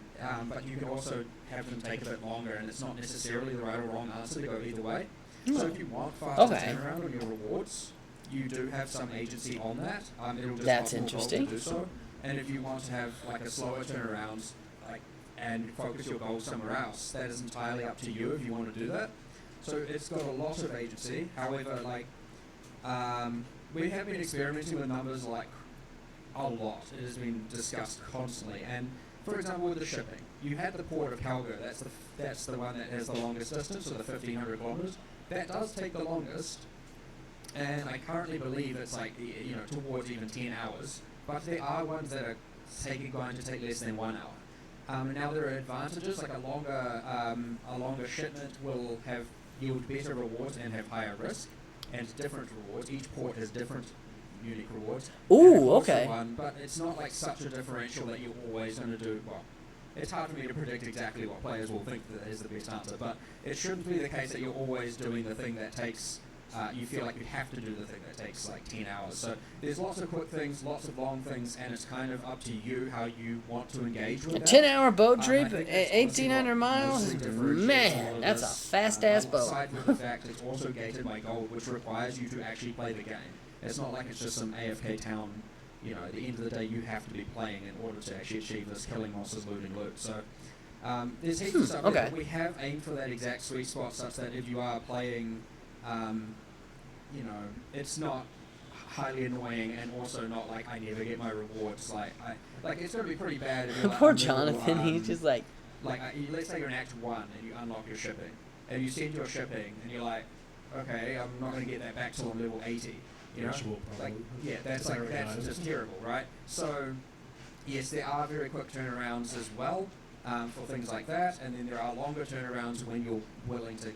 but you can also have them take a bit longer, and it's not necessarily the right or wrong answer to go either way. So if you want faster turnaround on your rewards, you do have some agency on that. It'll just That's cost more gold interesting. to do so. And if you want to have like a slower turnaround, and focus your goals somewhere else, that is entirely up to you if you want to do that. So it's got a lot of agency. However, like, we have been experimenting with numbers like a lot. It has been discussed constantly. And for example, with the shipping, you had the port of Kalguur. That's the one that has the longest distance, so the 1,500 kilometers. That does take the longest, and I currently believe it's like, you know, towards even 10 hours. But there are ones that are going to take less than 1 hour. Now there are advantages, like a longer shipment will yield better rewards and have higher risk, and different rewards. Each port has different unique rewards. Ooh, okay. But it's not like such a differential that you're always going to do well. It's hard for me to predict exactly what players will think that is the best answer, but it shouldn't be the case that you're always doing the thing that takes you feel like you have to do the thing that takes like 10 hours. So there's lots of quick things, lots of long things, and it's kind of up to you how you want to engage with A that. 10-hour boat I trip think at that's honestly 1,800 what miles? mostly differentiates all Man, of that's a this, fast-ass boat. Aside from the fact it's also gated by gold, which requires you to actually play the game. It's not like it's just some AFK town. You know, at the end of the day, you have to be playing in order to actually achieve this killing monsters, looting loot. So there's heaps of stuff. okay. We have aimed for that exact sweet spot, such that if you are playing, you know, it's not highly annoying, and also not like I never get my rewards. Like it's gonna be pretty bad. If you're like, Poor I'm level, Jonathan, he's just like, let's say you're in Act 1 and you unlock your shipping, and you send your shipping, and you're like, okay, I'm not gonna get that back till I'm level 80. You know, Ritual like problem. yeah, that's just terrible, right? So yes, there are very quick turnarounds as well for things like that, and then there are longer turnarounds when you're willing to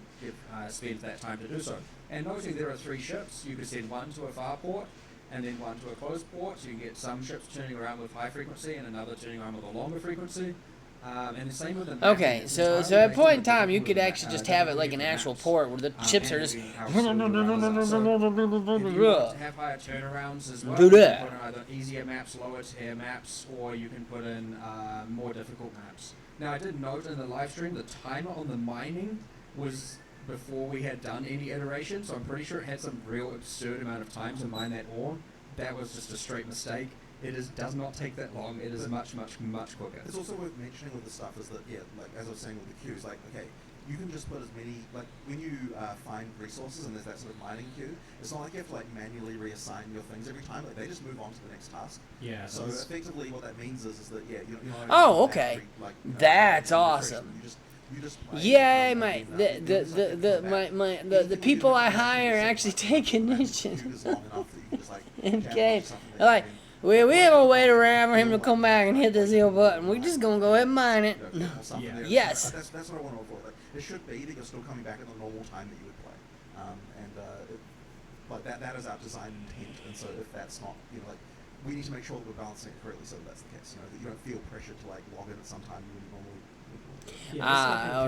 spend that time to do so. And noting there are 3 ships, you could send one to a far port, and then one to a close port. So you can get some ships turning around with high frequency, and another turning around with a longer frequency. And the same with the map. okay, It's so entirely at a based point on in the time, you difficulty could of the actually map, just have it like an difficulty of the actual maps. port where the ships are And just. how slow the runners are. So if you want to have higher turnarounds as well, Do you can that. put in either easier maps, lower tier maps, or you can put in more difficult maps. Now, I did note in the live stream the timer on the mining was before we had done any iteration, so I'm pretty sure it had some real absurd amount of time to mine that ore. That was just a straight mistake. Does not take that long. It is much quicker. It's also worth mentioning with the stuff is that, yeah, like as I was saying with the queues, like, okay, you can just put as many, like, when you find resources and there's that sort of mining queue, it's not like you have to, like, manually reassign your things every time. Like, they just move on to the next task. Yeah. So effectively what that means is that, yeah, you know Oh, okay. That's you know, awesome. You just play, Yay, and my then, the people I hire actually take initiative. Okay, like we don't wait around for him to come back and hit the zero button. We just gonna go ahead and mine it. Yeah. Yes. That's what I want to avoid. Like, it should be that you're still coming back at the normal time that you would play. But that is our design intent, and so if that's not, you know, like, we need to make sure that we're balancing it correctly so that that's the case. You know, that you don't feel pressured to, like, log in at some time you wouldn't normally.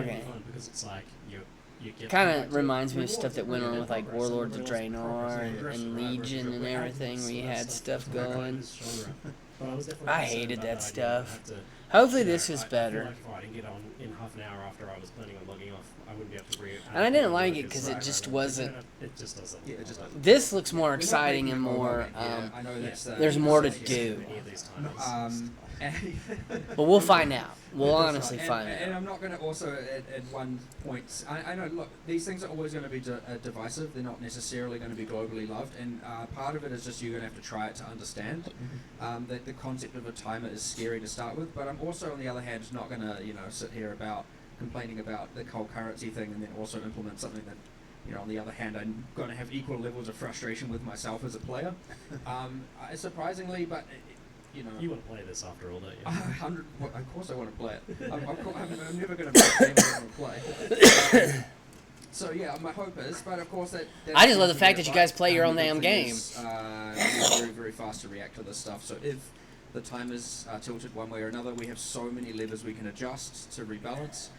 Okay. Fun because it's like you get Kind like of the reminds me of rewards stuff that went every on day, with like progress, Warlords of everybody else Draenor progress, and progress, Legion and progress, everything, where you progress, had stuff progress, going. this genre. But I was definitely I concerned hated about that idea stuff. I had to- Hopefully you know, this is I feel better. like if I didn't get on in half an hour after I was planning on logging off, I wouldn't be able to And I didn't like it 'cause it just wasn't- It just doesn't. Yeah, it just doesn't. This looks more We're not exciting making and a more. yeah, I know that's, there's more to yeah. do. Any of these times. But we'll find out. We'll That's honestly right. find And out. I'm not going to also at one point. I know. Look, these things are always going to be divisive. They're not necessarily going to be globally loved, and part of it is just you're going to have to try it to understand. That the concept of a timer is scary to start with, but I'm also on the other hand not going to sit here about complaining about the cold currency thing and then also implement something that on the other hand, I'm going to have equal levels of frustration with myself as a player. Surprisingly, but. You want to play this after all, don't you? 100. Well, of course, I want to play it. I'm never going to make a game I want to play. So yeah, my hope is, but of course that. I just love the fact that you guys play your own damn game. We're very fast to react to this stuff. So if the timers are tilted one way or another, we have so many levers we can adjust to rebalance.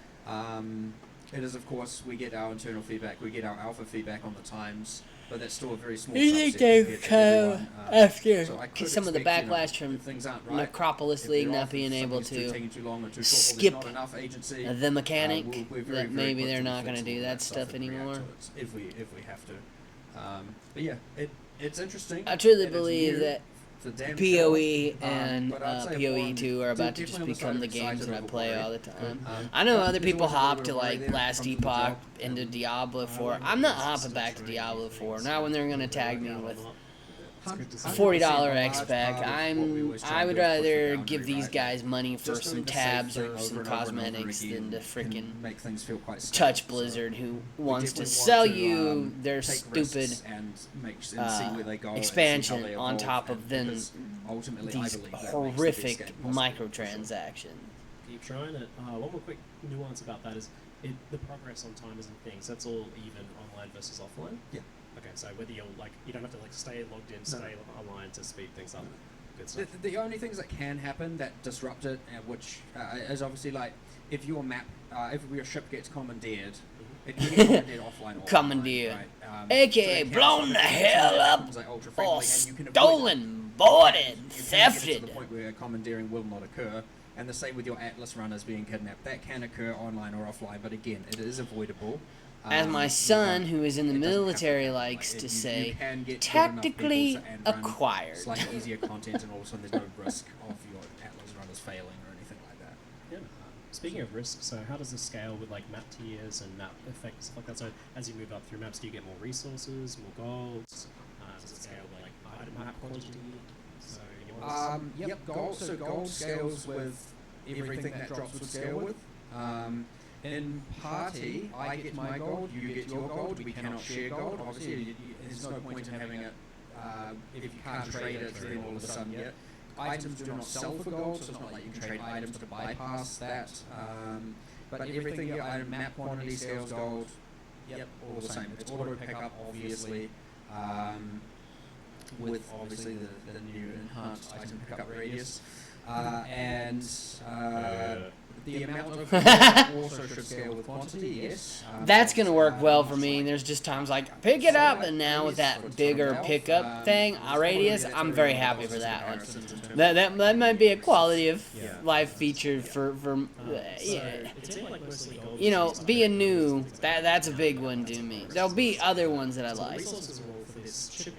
It is, of course, we get our internal feedback, we get our alpha feedback on the times, but that's still a very small You think subset they compared to everyone. after So I could some of the expect, backlash from if things aren't right, Necropolis if League they're not off, being if able something's to taking too long or too short, or skip there's not enough agency, the mechanic, we're very, that very maybe quick they're to not going to fix all do that stuff and react anymore. to it if we have to. But yeah, it's interesting. I truly and it's believe new. that It's a damn PoE show. and But I'd say PoE one, 2 are about to just definitely on the side become of the games excited that I over play PoE. all the time. Um, I know but other there's people always a little hop bit to of worry like there Last from the Epoch job. into Diablo 4. wouldn't I'm not be hopping still back to trying Diablo things 4. Not when they're going to tag me Work out with or not. It's good to see. $40 a large X-Pack. part of what we always try I and would do is push the rather boundary, give these right? guys money for Just some doing the same tabs thing or over some and over and over cosmetics again than to can freaking make things feel quite Touch stale. Blizzard, So who we wants to definitely sell want to, you their take stupid risks and see where they go and see expansion how they on evolve, top of and then because ultimately I these believe that makes the best horrific game possible, for sure. microtransactions. Keep trying it. One more quick nuance about that is the progress on timers and things. That's all even online versus offline. Yeah. Okay, so whether you're you don't have to stay logged in, stay online to speed things up. Good stuff. The only things that can happen that disrupt it, which is obviously if your map, if your ship gets commandeered, it can get commandeered offline. Or Commandeered. online, right? AKA so blown the hell up becomes, like, ultra friendly, or and you can avoid it. stolen, boarded, You can get it to thefted. the point where commandeering will not occur, and the same with your Atlas runners being kidnapped. That can occur online or offline, but again, it is avoidable. As my You son, don't- who is in the it doesn't have to military, happen. likes Like, to you say, can get good enough tactically people and run acquired. slightly easier content, and all of a sudden there's no risk of your Atlas runners failing or anything like that. Yeah. Speaking of risk, so how does this scale with like map tiers and map effects stuff like that? So as you move up through maps, do you get more resources, more golds? Does it scale with like item map quantity? So Yep, gold. So gold scales with everything that drops would scale with. In party, I get my gold, you get your gold. We cannot share gold. Obviously, there's no point in having it if you can't trade it. Then all of a sudden, yeah. Items do not sell for gold, so it's not like you can trade items to bypass that. But everything, your item map quantity scales gold. Yep, all the same. It's auto pickup, obviously. With obviously the new enhanced item pickup radius. And the amount of gold also should scale with quantity, yes. That's gonna work well for me. There's just times like pick it up, and now with that bigger pickup thing, radius, I'm very happy for that one. That might be a quality of life feature for yeah. it seemed like mostly gold. You know, being new, that's a big one to me. There'll be other ones that I So the like. resources are all for this shipping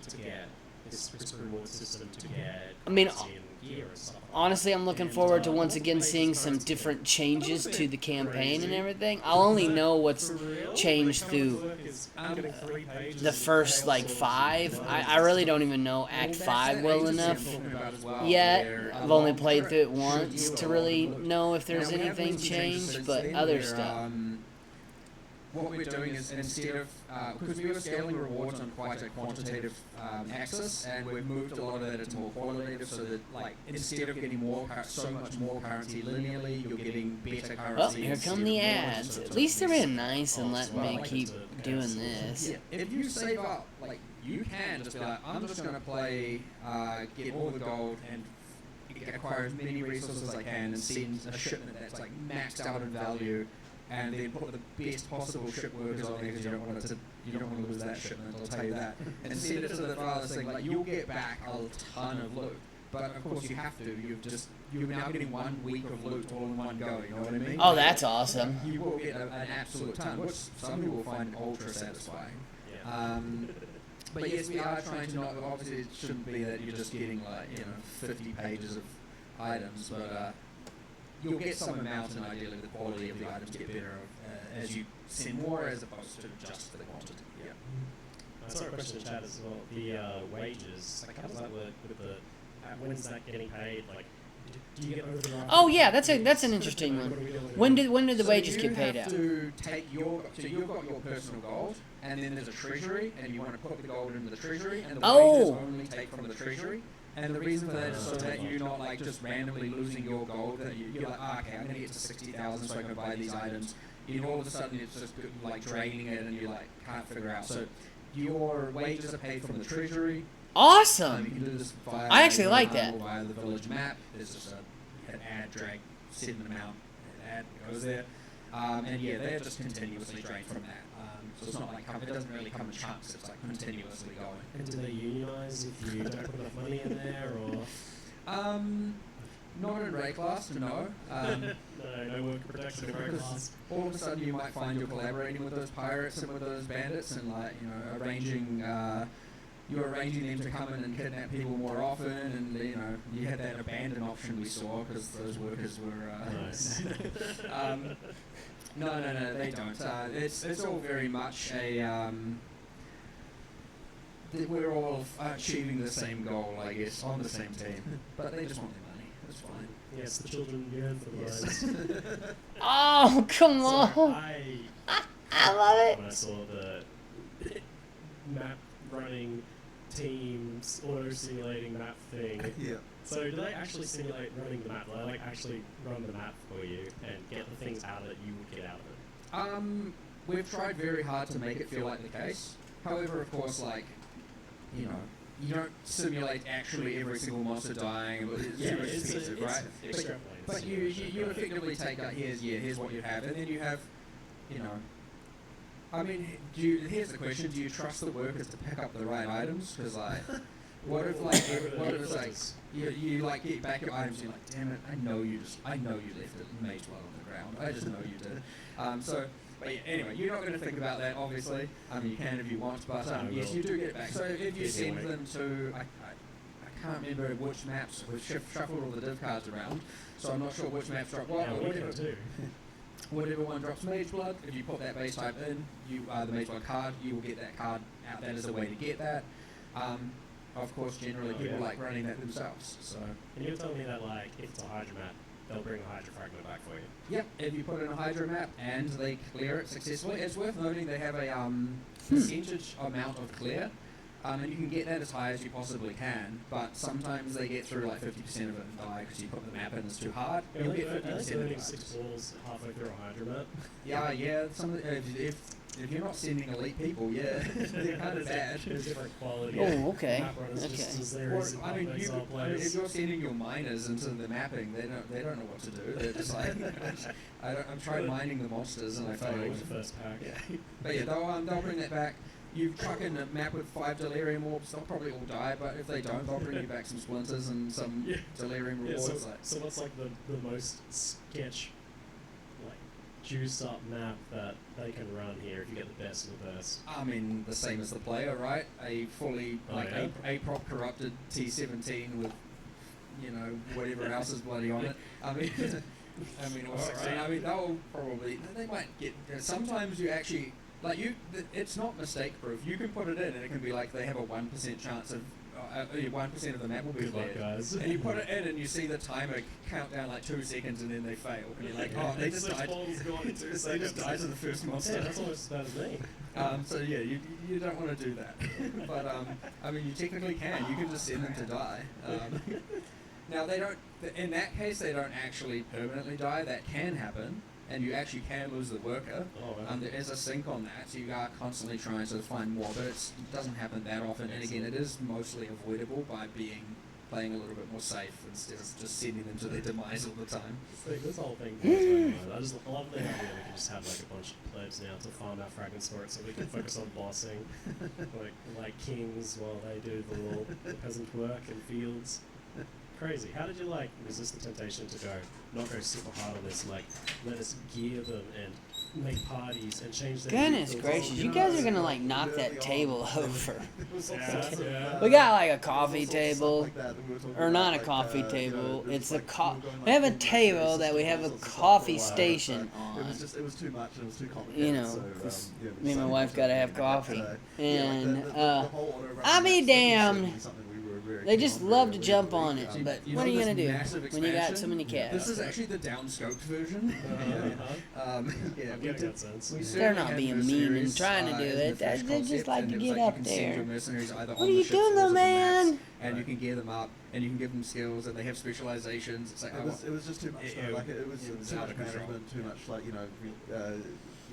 to get this risk reward system to get. I mean, currency and gear and stuff. honestly, I'm looking forward to once again seeing some different changes to the campaign and everything. I'll only know what's changed through the first like 5. I really don't even know Act 5 well enough yet. I've only played through it once to really know if there's anything changed, but other stuff. What we're doing is instead of because we were scaling rewards on quite a quantitative axis, and we've moved a lot of that into more qualitative, so that like instead of getting so much more currency linearly, you're getting better currency. Oh, here come the ads. At least they're being nice and letting me keep doing this. Yeah, if you save up, like you can just be like, I'm just gonna play, get all the gold and acquire as many resources as I can, and send a shipment that's like maxed out in value. And then put the best possible ship workers on there because you don't want to lose that shipment. I'll tell you that. And send it to the farthest thing. Like you'll get back a ton of loot, but of course you have to. You're now getting 1 week of loot all in one go. You know what I mean? Oh, that's awesome. You will get an absolute ton, which some people find ultra satisfying. But yes, we are trying to not. Obviously, it shouldn't be that you're just getting like 50 pages of items, but. You'll get some amount, and ideally the quality of the items get better as you send more, as opposed to just for the quantity. Yeah. I saw a question in chat as well. The wages, like how does that work with the? When's that getting paid? Like, do you get overdraft? Oh yeah, that's an interesting one. When did the wages get paid out? So you have to take so you've got your personal gold, and then there's a treasury, and you want to put the gold into the treasury, and the wages only take from the treasury. And the reason for that is so that you're not like just randomly losing your gold. That you're like, okay, I'm gonna get to 60,000 so I can buy these items. And all of a sudden it's just like draining it, and you like can't figure out. So your wages are paid from the treasury. Awesome. You can do this via I actually like that. via the village map. There's just an ad drag, set an amount, an ad goes there. And yeah, they're just continuously drained from that. So it's not like it doesn't really come in chunks. It's like continuously going. And do they unionize if you don't put enough money in there, or? Not in Ray class, no. No worker protection in Ray class. All of a sudden, you might find you're collaborating with those pirates and with those bandits, and like arranging. You're arranging them to come in and kidnap people more often, and you had that abandon option we saw because those workers were. Nice. No, they don't. It's all very much a. We're all achieving the same goal, I guess, on the same team, but they just want their money. That's fine. Yes, the children yearn for the Yes. mines. Oh, come So on. I love it. when I saw the map running teams auto simulating map thing. Yeah. So do they actually simulate running the map? Do they like actually run the map for you and get the things out that you would get out of it? We've tried very hard to make it feel like the case. However, of course, like, you don't simulate actually every single monster dying. It's too expensive, right? But you effectively take here's what you have, and then you have, I mean, here's the question: do you trust the workers to pick up the right items? Because like, what if it's like you like get back your items, you're like, damn it, I know you left it mage blood on the ground. I just know you did. But yeah, anyway, you're not going to think about that, obviously. I mean, you can if you want, but yes, you do get it back. So if you send them to, I can't remember which maps. We've shuffled all the div cards around, so I'm not sure which maps drop what. Yeah, But we whatever, can too. whatever one drops mage blood, if you put that base type in, the mage blood card, you will get that card out. That is the way to get that. Of course, generally people like running that themselves. So. And you're telling me that like if it's a Hydra map, they'll bring a Hydra fragment back for you. Yep, if you put in a Hydra map and they clear it successfully, it's worth noting they have a percentage amount of clear, and you can get that as high as you possibly can, but sometimes they get through like 50% of it and die because you put the map in, it's too hard. You'll get 50% of it. 6 balls halfway through a Hydra map. Yeah, if you're not sending elite people, yeah, they're kind of bad. There's different quality. Oh, okay. Map runners Okay. just as there Or, is in I mean, Exile players. if you're sending your miners into the mapping, they don't know what to do. They're just like, I'm trying mining the monsters and I failed. The first pack. Yeah. But yeah, they'll bring that back. You chuck in a map with 5 delirium orbs, they'll probably all die. But if they don't, they'll bring you back some splinters and some delirium Yeah, rewards. so what's like the most sketch, like juice up map that they can run here if you get the best of the best? I mean, the same as the player, right? A fully a prop corrupted T17 with, whatever else is bloody on it. I mean, or 16. I mean, they might get. Sometimes you actually it's not mistake proof. You can put it in, and it can be like they have a 1% chance of 1% of the map will be Good luck, cleared. guys. And you put it in, and you see the timer count down like 2 seconds, and then they fail. And you're like, oh, they just died. Gone in 2 seconds. They just died to the first monster. Yeah, that's almost as bad as me. So yeah, you don't want to do that. But I mean, you technically can. You can just send them to die. Now they don't. In that case, they don't actually permanently die. That can happen, and you actually can lose the worker. Oh, wow. There is a sync on that, so you are constantly trying to find more, but it doesn't happen that often. And again, it is mostly avoidable by playing a little bit more safe instead of just sending them to their demise all the time. This whole thing blows my mind. I love the idea we can just have like a bunch of plebs now to farm our fragments for it so we can focus on bossing. like kings while they do the peasant work in fields. Crazy. How did you resist the temptation to not go super hard on this, let us gear them and make parties and change their Goodness vehicles? gracious, you guys are gonna knock that table over. Yeah. We got a coffee table, or not a coffee table. It's a we have a table that we have a coffee station on. It was too much and it was too complicated. So, 'cause yeah, me and my wife gotta have coffee, and the whole auto I'll be run damned. is something we were very they keen just on, love very, to very jump quickly. on it. But You what know are you this gonna do massive when you got so expansion? many cats? This is actually the downscoped version. I'm We getting did. that sense. We They're certainly not had being mean and mercenaries, trying to do as it. the first They just concept, like and to it was get you up can send there. your mercenaries either What on are the you ships doing or though, on the maps, man? and you can gear them up, and you can give them skills, and they have specializations. It's like, It was just too much. It- though. It was it was too out much of control. management, too much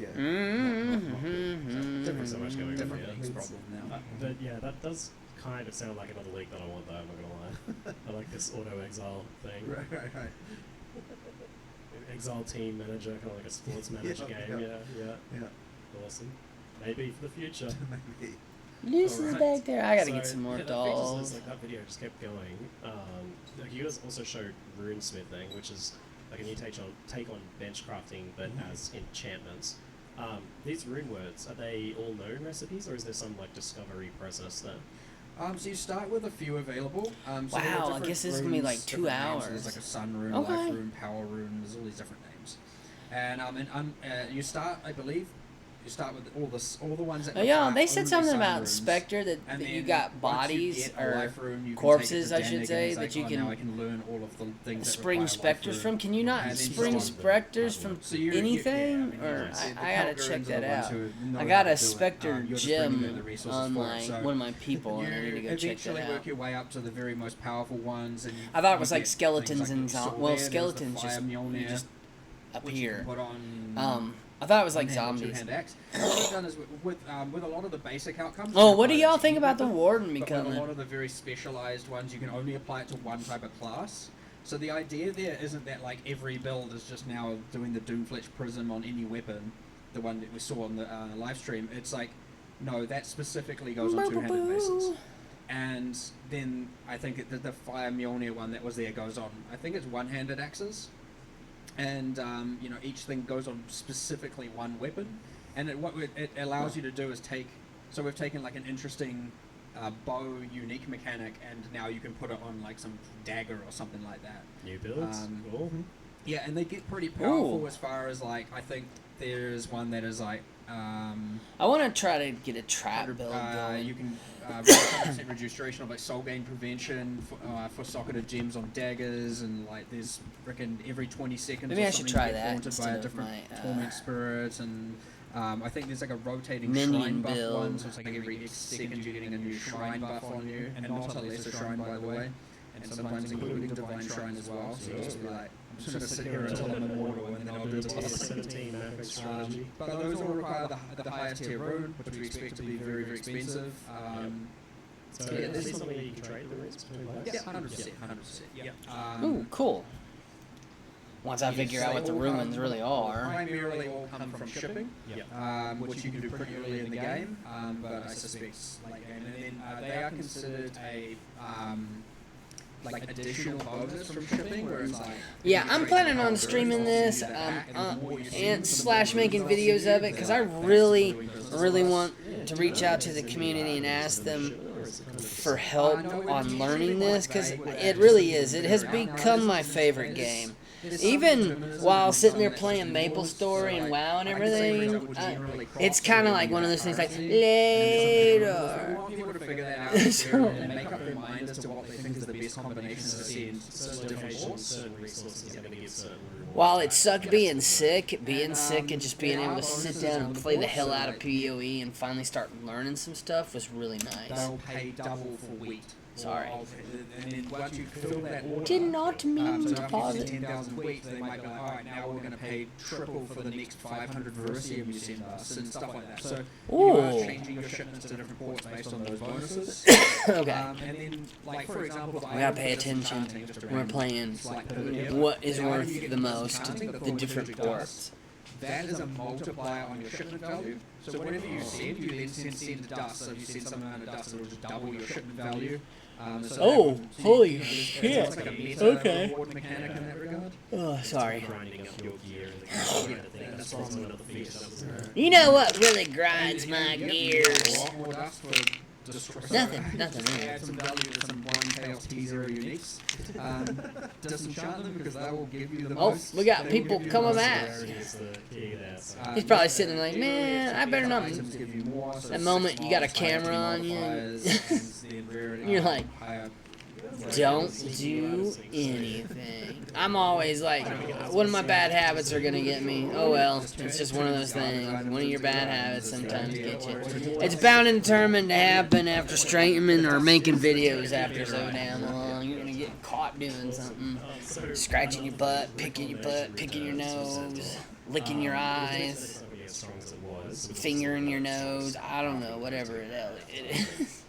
yeah. Mm-hmm. Definitely so much going on different here. leagues problem now. But yeah, that does kind of sound like another league that I want though, I'm not gonna lie. I like this auto-exile thing. Right. Exile team manager, kind of like a sports manager game. Yeah. Awesome. Maybe for the future. Maybe. This is Alright. back there. I gotta So, get some more yeah, that features dolls. list, that video just kept going. You guys also showed rune smithing, which is like a new take on bench crafting, but as enchantments. These rune words, are they all known recipes, or is there some discovery process there? So you start with a few available. So there are Wow, I different guess this is gonna be runes, 2 different names. hours. There's like a sun rune, Okay. life rune, power rune. There's all these different names. And you start, I believe, with all the ones that. Oh, yeah, require they said only something sun about runes. Spectre that And you then got once you bodies get a or life rune, you can corpses, take it I to should Danik say, and that it's you like, can now I can learn all of the things that spring require life specters rune. from. Can you not And then you spring start- specters from So you anything? yeah, Or so the I gotta Kalguurans check are the that ones out. who know I how got to a do it. Spectre You're just bringing in gem the resources on for it. So one of my people, and I need to go check eventually that out. work your way up to the very most powerful ones. And I thought it you was like get skeletons things like and the well, Sword, there's the skeletons Fire just Mjolnir, just which you can appear. put on I thought it was like one-hand or zombies. two-hand axe. What I've done is with a lot of the basic outcomes. Oh, you what do apply y'all it to think any about the weapon, warden but with a lot becoming? of the very specialized ones, you can only apply it to one type of class. So the idea there isn't that like every build is just now doing the Doomfletch Prism on any weapon. the one that we saw on the live stream, it's like, no, that specifically goes on two-handed maces. And then I think the Fire Mjolnir one that was there goes on, I think it's one-handed axes. And, you know, each thing goes on specifically one weapon. And what it allows you to do is so we've taken like an interesting bow unique mechanic, and now you can put it on like some dagger or something like that. New builds. Cool. Yeah, and they get pretty powerful as far as like, I think there's one that is like I want to try to get a trap build going. you can 100% reduce duration of like soul gain prevention for socketed gems on daggers, and like there's frickin' every 20 seconds Maybe or I should something try you get that haunted by instead a of different my, torment spirit, and I think there's like a rotating minion shrine buff build. one, so it's like every X seconds you're getting a new shrine buff on you, and not a lesser shrine by the way, and sometimes including divine shrine as well, so you just be like, I'm just going to sit here until I'm immortal and then I'll do the boss. 17 Maverick strategy. But those all require the highest tier rune, which we expect to be very, very expensive. So yeah, is this this is- something that you can trade the runes between players? Yeah, 100%. Yeah. Ooh, cool. Once I figure out what the ruins really are. Primarily all come from shipping, Yeah. which you can do pretty early in the game, but I suspect late game. And then they are considered a like additional bonus from shipping, where it's like, Yeah, I'm planning on streaming this and slash making videos of it, because I really want to reach out to the community and ask them for help on learning this, because it really is. It has become my favorite game. Even while sitting there playing MapleStory and WoW and everything, it's kind of like one of those things like, later. We want people to figure that out and make up their mind as to what they think is the best combinations to send Certain different locations, boards. certain resources are going to give certain rewards. While it sucked being sick and just being able to sit down and play the hell out of PoE and finally start learning some stuff was really nice. They'll pay double for wheat. Sorry. And then once you fill that order, Did not mean so to after pause you it. send 10,000 wheat, they might be like, alright, now we're going to pay triple for the next 500 Verisium you send us, and stuff like that. So you are Ooh. changing your shipments to different ports based on those bonuses. Okay. And then, like, for example, We gotta pay attention when we're playing what is worth the most, the different ports. That is a multiplier on your shipment value. So whatever you send, you then send dust. So if you send some amount of dust, it'll just double your shipment value. Oh, holy it's shit. like a meta Okay. reward mechanic in that regard. Oh, sorry. Grinding up your gear and the kind of thing. That's one of the features of the You know what really grinds my Yep, gears? a lot more dust for Nothing really. Add some value to some 1 Chaos T0 uniques. Disenchant them because they will give you the Oh, most. we got they will people give you the coming most back. rarity is the key there. So. He's probably sitting there like, man, I better not. Items give you more, so That moment you got a smaller camera on you, modifiers, and then rarity, you're like, higher. don't do anything. I'm always like, one of my bad habits are gonna get me. Oh well, it's just one of those things. One of your bad habits sometimes get you. It's bound and determined to happen after streaming or making videos after so damn long. You're gonna get caught doing something. Scratching your butt, picking your nose, licking your eyes, fingering your nose. I don't know, whatever it is.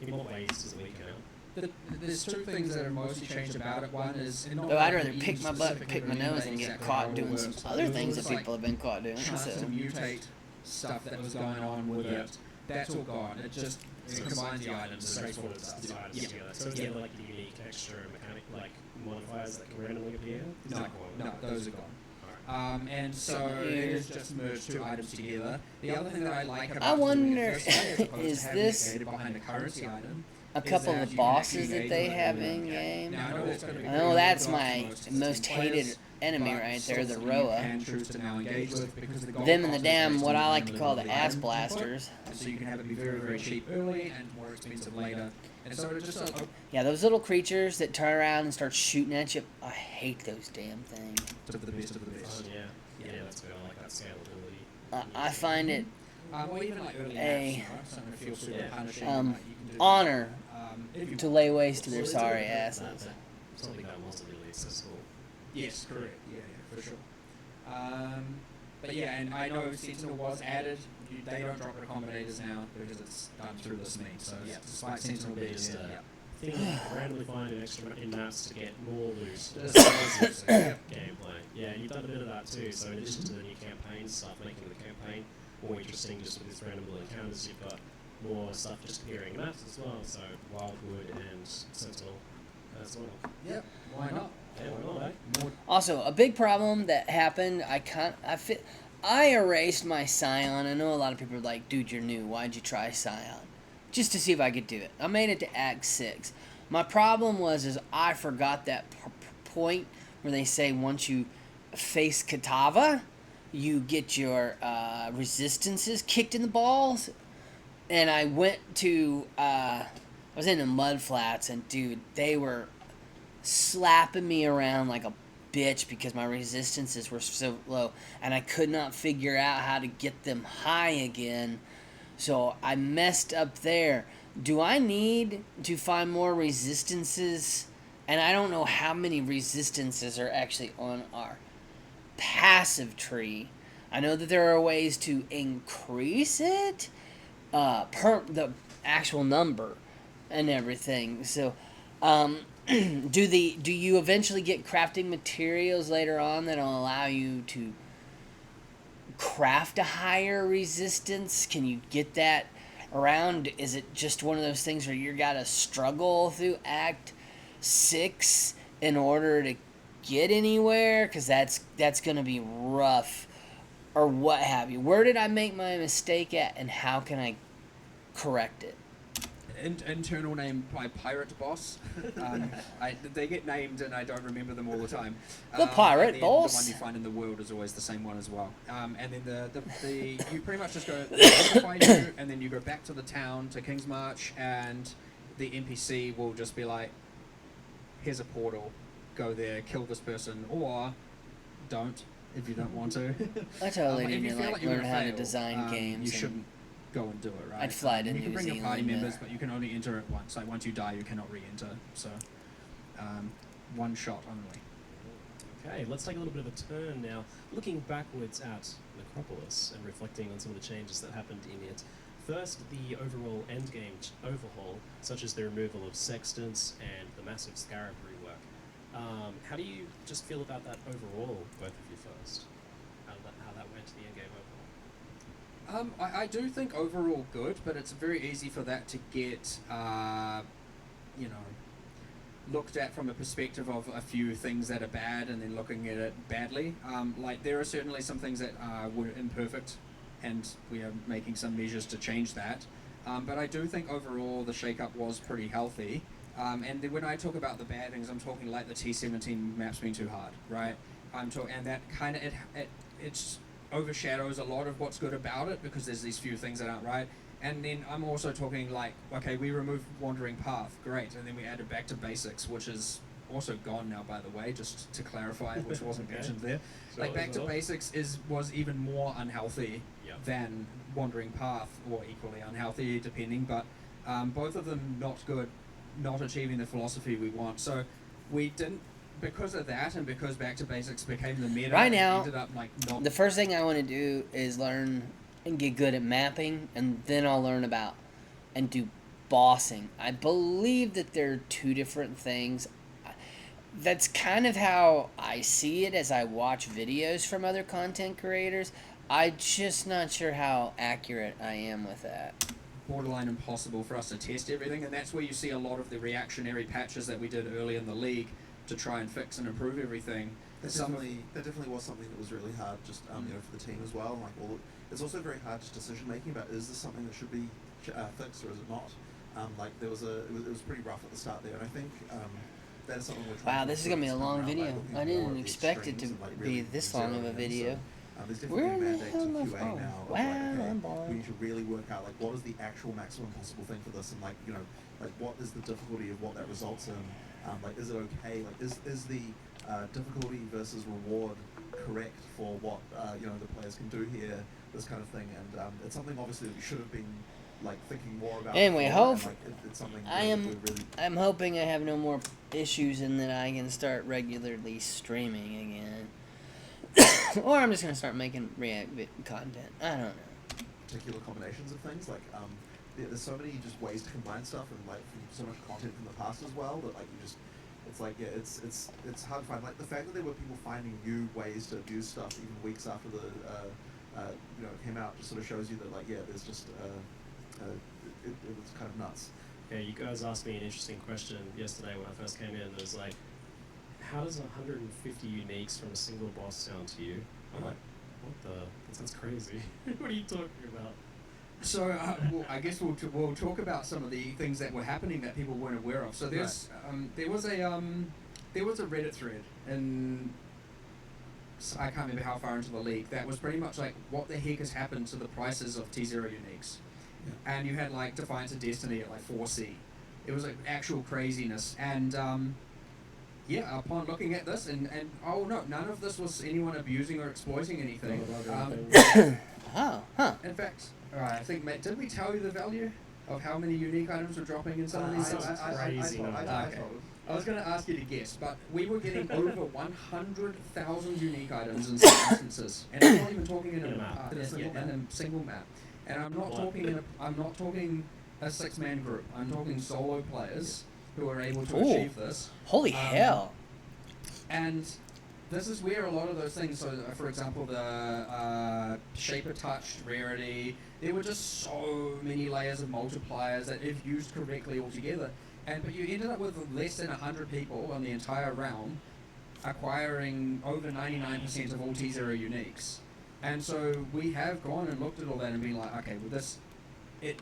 In what ways does the week go? There's two things that are mostly changed about it. One is, and not Though I'd like rather pick my butt, pick my nose, and get caught doing some other things that people have been caught doing. trying So. to mutate stuff that was going on with it. That's all gone. It just combines the items, straightforward stuff. The items together. So is there like unique extra mechanic, like modifiers that can randomly appear? Is No, that one? no, those are gone. And so it is just merged two items together. The other thing that I like about I doing it wonder, this way, as opposed to is having it this created behind a currency item, A couple of the bosses that they have in game. Now, I know that's gonna be I know pretty that's unorthodox my to most most hated players, enemy but right there, the something you Roa. can choose to now engage with because the gold Them and the cost is damn, based what on I like the to call the minimum ass item blasters. input, so you can have it be very, very cheap early and more expensive later. And so it just Yeah, those little creatures that turn around and start shooting at you. I hate those damn things. to the best of the best. Oh, yeah, that's good. I like that scalability. I find it Or even like early A, apps, you know, something that feels super yeah. punishing. um, like you can do honor if you to lay waste to their sorry asses. Something that wasn't really accessible. Yes, correct. Yeah, for sure. But yeah, and I know Sentinel was added. They don't drop the accommodators now because it's done through this mean. So yeah, despite Sentinel being Just yeah. thing that you can randomly find in extra in maps to get more loot. Yeah. Gameplay. Yeah, and you've done a bit of that too. So in addition to the new campaign stuff, making the campaign more interesting just with these random little encounters, you've got more stuff just appearing in maps as well. So Wildwood and Sentinel as well. Yep. Why not? Yeah, why not, eh? More Also, a big problem that happened, I erased my Scion. I know a lot of people are like, dude, you're new. Why'd you try Scion? Just to see if I could do it. I made it to Act 6. My problem was I forgot that point where they say once you face Katava, you get your resistances kicked in the balls. And I went to, I was in the mud flats, and dude, they were slapping me around like a bitch because my resistances were so low, and I could not figure out how to get them high again. So I messed up there. Do I need to find more resistances? And I don't know how many resistances are actually on our passive tree. I know that there are ways to increase it, per the actual number and everything. So, do you eventually get crafting materials later on that'll allow you to craft a higher resistance? Can you get that around? Is it just one of those things where you gotta struggle through Act 6 in order to get anywhere? Because that's gonna be rough, or what have you. Where did I make my mistake at, and how can I correct it? internal name by pirate boss. They get named and I don't remember them all the time. The pirate and then boss. The one you find in the world is always the same one as well. And then the you pretty much just go notify you, and then you go back to the town to King's March, and the NPC will just be like, "Here's a portal. Go there, kill this person, or don't if you don't want to." I totally If need you to feel like you're learn gonna how to fail, design games. You and shouldn't go and do it, right? I'd fly to You New can bring your party Zealand, members, but you can only enter it once. Like once you die, you cannot re-enter. So, one shot only. Okay, let's take a little bit of a turn now, looking backwards at Necropolis and reflecting on some of the changes that happened in it. First, the overall endgame overhaul, such as the removal of sextants and the massive scarab rework. How do you just feel about that overall, both of you first? How that went to the endgame overall? I do think overall good, but it's very easy for that to get, looked at from a perspective of a few things that are bad and then looking at it badly. Like there are certainly some things that were imperfect, and we are making some measures to change that. But I do think overall the shake-up was pretty healthy. And then when I talk about the bad things, I'm talking like the T17 maps being too hard, right? And that kind of it overshadows a lot of what's good about it because there's these few things that aren't right. And then I'm also talking like, okay, we removed Wandering Path, great, and then we added Back to Basics, which is also gone now, by the way, just to clarify, which wasn't Okay. mentioned there. So Like Back to well. Basics was even more unhealthy Yep. than Wandering Path, or equally unhealthy, depending. But both of them not good, not achieving the philosophy we want. So we didn't, because of that, and because Back to Basics became the meta. Right it now, ended up like not. The first thing I want to do is learn and get good at mapping, and then I'll learn about and do bossing. I believe that they're two different things. That's kind of how I see it as I watch videos from other content creators. I'm just not sure how accurate I am with that. Borderline impossible for us to test everything, and that's where you see a lot of the reactionary patches that we did early in the league to try and fix and improve everything. That definitely was something that was really hard, just for the team as well. Like, it's also very hard just decision making about, is this something that should be fixed or is it not? It was pretty rough at the start there, and I think that is something we're trying. Wow, to this is gonna be a improve long this time video. around, looking I at more didn't of the expect it to extremes and, be really this long of a zeroing in. video. So, there's Where definitely the mandates hell in am I QA from? now. Of Wow, like, I'm okay, bored. we need to really work out like what is the actual maximum possible thing for this, and what is the difficulty of what that results in. Is it okay? Like, is the difficulty versus reward correct for what the players can do here? This kind of thing, and it's something obviously that we should have been thinking more about. Anyway, before, hope- and, it's something I that am- we're really. I'm hoping I have no more issues and that I can start regularly streaming again. Or I'm just gonna start making React content. I don't know. Particular combinations of things. there's so many just ways to combine stuff, and like so much content from the past as well that like you just. It's like it's hard to find. Like the fact that there were people finding new ways to abuse stuff even weeks after the it came out just sort of shows you that like there's just it was kind of nuts. Okay, you guys asked me an interesting question yesterday when I first came in. It was like, how does 150 uniques from a single boss sound to you? I'm like, what the? That sounds crazy. What are you talking about? So, well, I guess we'll talk about some of the things that were happening that people weren't aware of. So there was a Reddit thread, and I can't remember how far into the leak. That was pretty much like, what the heck has happened to the prices of T0 uniques? Yeah. And you had like Defiance of Destiny at like 4C. It was like actual craziness. And upon looking at this, and oh no, none of this was anyone abusing or exploiting anything. In fact, I think, Matt, did we tell you the value of how many unique items were dropping in some of these systems? I was going to ask you to guess, but we were getting over 100,000 unique items in some instances, and I'm not even talking in a single map. And I'm not talking a 6-man group. I'm talking solo players who are able to achieve this. Holy hell! And this is where a lot of those things, so for example, the Shaper Touched rarity, there were just so many layers of multipliers that if used correctly altogether. But you ended up with less than 100 people on the entire realm acquiring over 99% of all T0 uniques. And so we have gone and looked at all that and been like, okay, well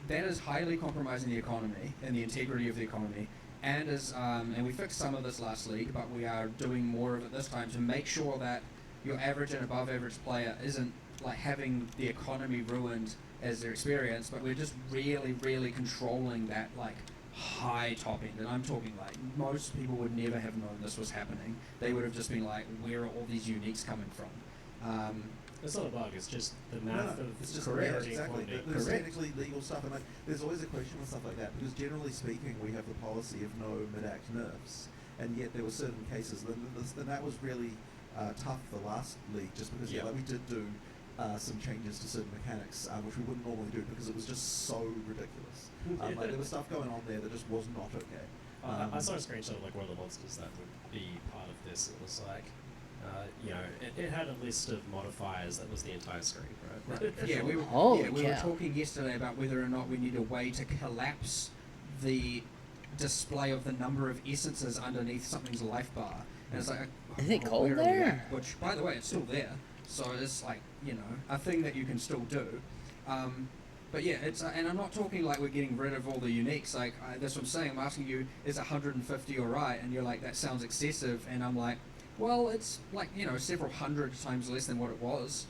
that is highly compromising the economy and the integrity of the economy. And and we fixed some of this last league, but we are doing more of it this time to make sure that your average and above average player isn't like having the economy ruined as their experience, but we're just really, really controlling that like high top end. And I'm talking like most people would never have known this was happening. They would have just been like, where are all these uniques coming from? It's not a bug, it's just the math of it's just correct. Exactly. There's technically legal stuff, and like there's always a question and stuff like that, because generally speaking we have the policy of no mid-act nerfs, and yet there were certain cases, and that was really tough the last league, just because we did do some changes to certain mechanics, which we wouldn't normally do because it was just so ridiculous. Like there was stuff going on there that just was not okay. I saw a screenshot of like one of the monsters that would be part of this. It was like, it had a list of modifiers that was the entire screen, right? Yeah, we were talking yesterday about whether or not we need a way to collapse the display of the number of essences underneath something's life bar. And it's like, is it cold there? Which, by the way, it's still there. So it's like, a thing that you can still do. But yeah, it's and I'm not talking like we're getting rid of all the uniques. Like that's what I'm saying. I'm asking you, is 150 alright? And you're like, that sounds excessive. And I'm like, well, it's like several hundred times less than what it was.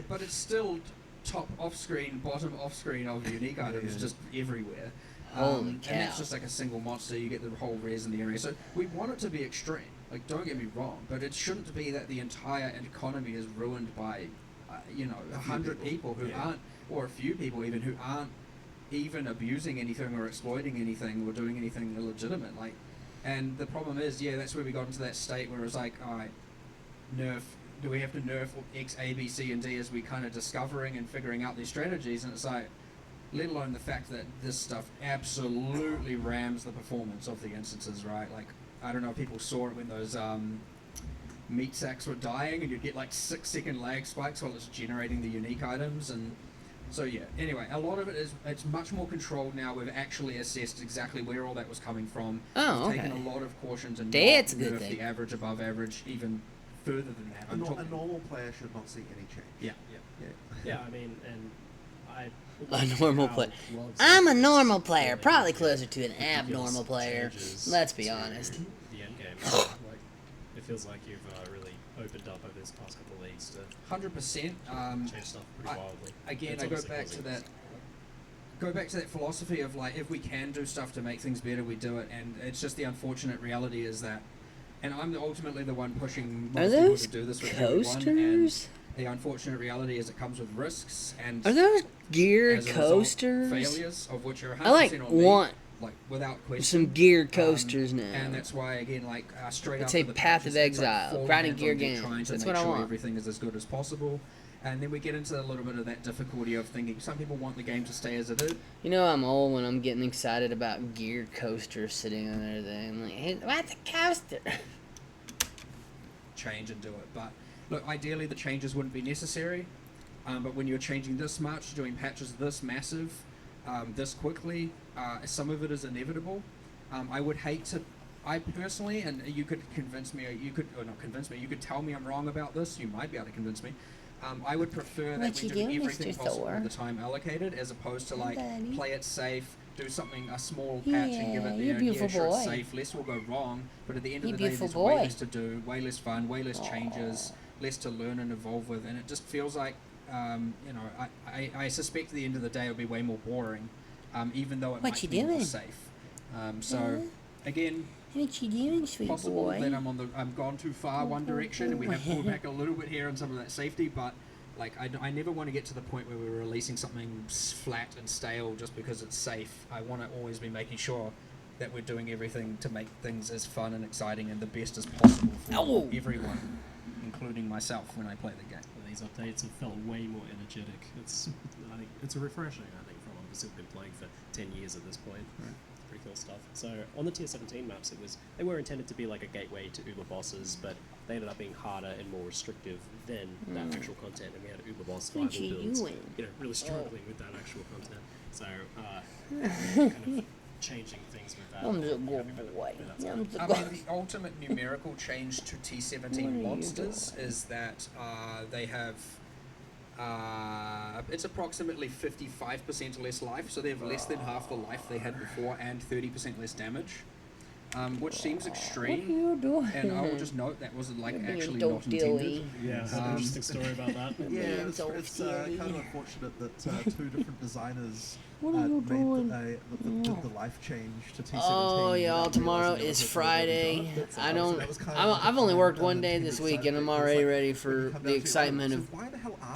But it's still top off screen, bottom off screen of unique items just everywhere. Holy cow! And it's just like a single monster. You get the whole res in the area. So we want it to be extreme. Like, don't get me wrong, but it shouldn't be that the entire economy is ruined by, 100 people who aren't, or a few people even, who aren't even abusing anything or exploiting anything or doing anything illegitimate. Like, and the problem is, that's where we got into that state where it's like, all right, do we have to nerf X, A, B, C, and D as we kind of discovering and figuring out these strategies? And it's like, let alone the fact that this stuff absolutely rams the performance of the instances, right? Like, I don't know if people saw it when those meat sacks were dying and you'd get like 6-second lag spikes while it's generating the unique items. And so anyway, a lot of it it's much more controlled now. We've actually assessed exactly where all that was coming from. We've taken a lot of caution to not nerf the average above average even further than that. A normal player should not see any change. Yeah, I mean, and a normal player. I'm a normal player, probably closer to an abnormal player. Let's be honest. The end game, like, it feels like you've really opened up over this past couple of leagues to 100%. change stuff pretty wildly. Again, I go back to that philosophy of like, if we can do stuff to make things better, we do it. And it's just the unfortunate reality is that, and I'm ultimately the one pushing most people to do this with coasters? The unfortunate reality is it comes with risks and are those geared as a coasters? Result, failures of which are 100% I on want me, without question. some geared coasters now. And that's why again, straight I'd up. say Path of Exile, grinding gear games. Trying to that's make what I sure want. everything is as good as possible. And then we get into a little bit of that difficulty of thinking some people want the game to stay as it is. You know I'm old when I'm getting excited about gear coasters sitting on there. I'm like, hey, what's a coaster? Change and do it. But look, ideally the changes wouldn't be necessary. But when you're changing this much, doing patches this massive, this quickly, some of it is inevitable. I would hate to. I personally, and you could convince me, or not convince me, you could tell me I'm wrong about this. You might be able to convince me. I would prefer that we do everything possible with the time allocated, as opposed to like play it safe, do something, a small patch, and give it, sure it's safe, less will go wrong, but at the end of the day there's way less to do, way less fun, way less changes, less to learn and evolve with, and it just feels like, I suspect at the end of the day it'll be way more boring, even though it might be more safe. Again, what you doing, sweet possible boy? that I'm gone too far one direction, and we have pulled back a little bit here on some of that safety, but like I never want to get to the point where we're releasing something flat and stale just because it's safe. I want to always be making sure that we're doing everything to make things as fun and exciting and the best as possible for everyone, including myself when I play the game. These updates have felt way more energetic. I think it's refreshing. I think from obviously we've been playing for 10 years at this point. Right. Pretty cool stuff. So on the tier 17 maps, they were intended to be like a gateway to Uber bosses, but they ended up being harder and more restrictive than that actual content. And we had Uber boss survival builds, really struggling with that actual content. So kind of changing things with that. I'm the good boy. The ultimate numerical change to T17 monsters is that they have it's approximately 55% less life, so they have less than half the life they had before and 30% less damage, which seems extreme. What are you doing? And I will just note that was like You're being actually a not intended. Yeah, there's an interesting story about that. Yeah, it's kind of unfortunate that two different designers made the life change to T17. Oh, y'all, tomorrow is Friday. I've only worked one day this week, and I'm already ready for the excitement of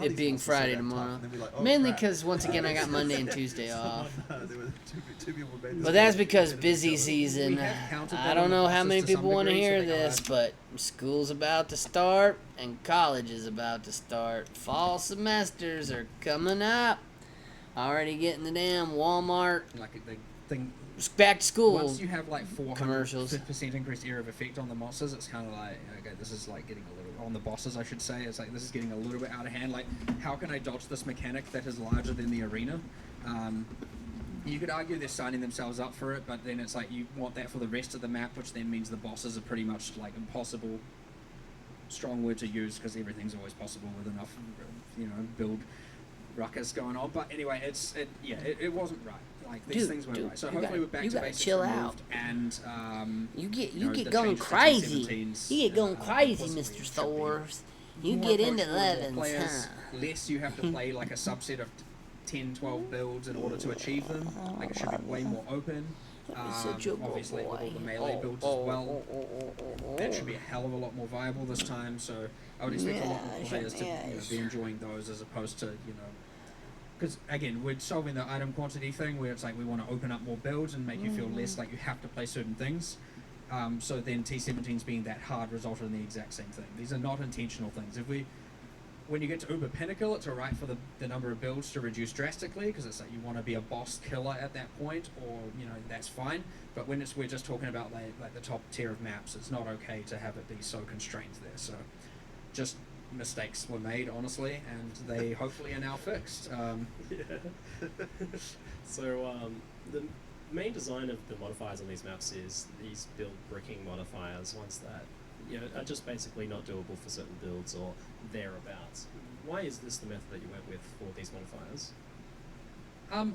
it being Friday tomorrow. Mainly because, once again, I got Monday and Tuesday off. But that's because busy season. I don't know how many people want to hear this, but school's about to start, and college is about to start. Fall semesters are coming up. Already getting the damn Walmart Like the thing. back to school. Once you have like 400% commercials. increased area of effect on the monsters, it's kind of like, okay, this is like getting a little, on the bosses I should say, it's like this is getting a little bit out of hand. Like, how can I dodge this mechanic that is larger than the arena? You could argue they're signing themselves up for it, but then it's like you want that for the rest of the map, which then means the bosses are pretty much like impossible. Strong word to use because everything's always possible with enough, build ruckus going on. But anyway, it wasn't right. Like these things weren't right. So hopefully we're back to basics removed, and you get going crazy. You get going crazy, Mr. Thors. You get into 11s, huh? Less you have to play like a subset of 10, 12 builds in order to achieve them. Like it should be way more open. Obviously with all the melee builds as well. That should be a hell of a lot more viable this time. So I would expect a lot more players to be enjoying those as opposed to because again we're solving the item quantity thing where it's like we want to open up more builds and make you feel less like you have to play certain things. So then T17's being that hard resulted in the exact same thing. These are not intentional things. When you get to Uber Pinnacle, it's alright for the number of builds to reduce drastically because it's like you want to be a boss killer at that point, or that's fine. But when we're just talking about like the top tier of maps, it's not okay to have it be so constrained there. So just mistakes were made, honestly, and they hopefully are now fixed. So the main design of the modifiers on these maps is these build bricking modifiers, ones that are just basically not doable for certain builds or thereabouts. Why is this the method that you went with for these modifiers?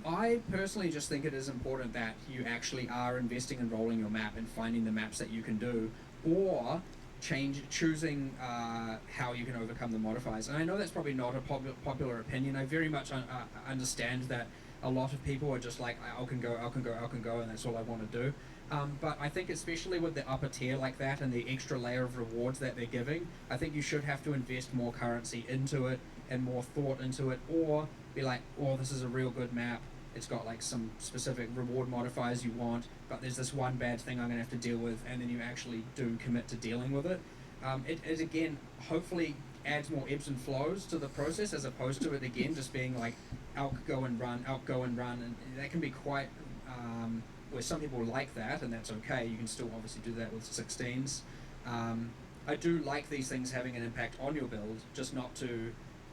I personally just think it is important that you actually are investing in rolling your map and finding the maps that you can do, or choosing how you can overcome the modifiers. And I know that's probably not a popular opinion. I very much understand that a lot of people are just like, I can go, and that's all I want to do. But I think especially with the upper tier like that and the extra layer of rewards that they're giving, I think you should have to invest more currency into it and more thought into it, or be like, oh, this is a real good map. It's got like some specific reward modifiers you want, but there's this one bad thing I'm going to have to deal with, and then you actually do commit to dealing with it. It again, hopefully adds more ebbs and flows to the process as opposed to it again just being like Alk go and run, and that can be quite where some people like that, and that's okay. You can still obviously do that with 16s. I do like these things having an impact on your build, just not to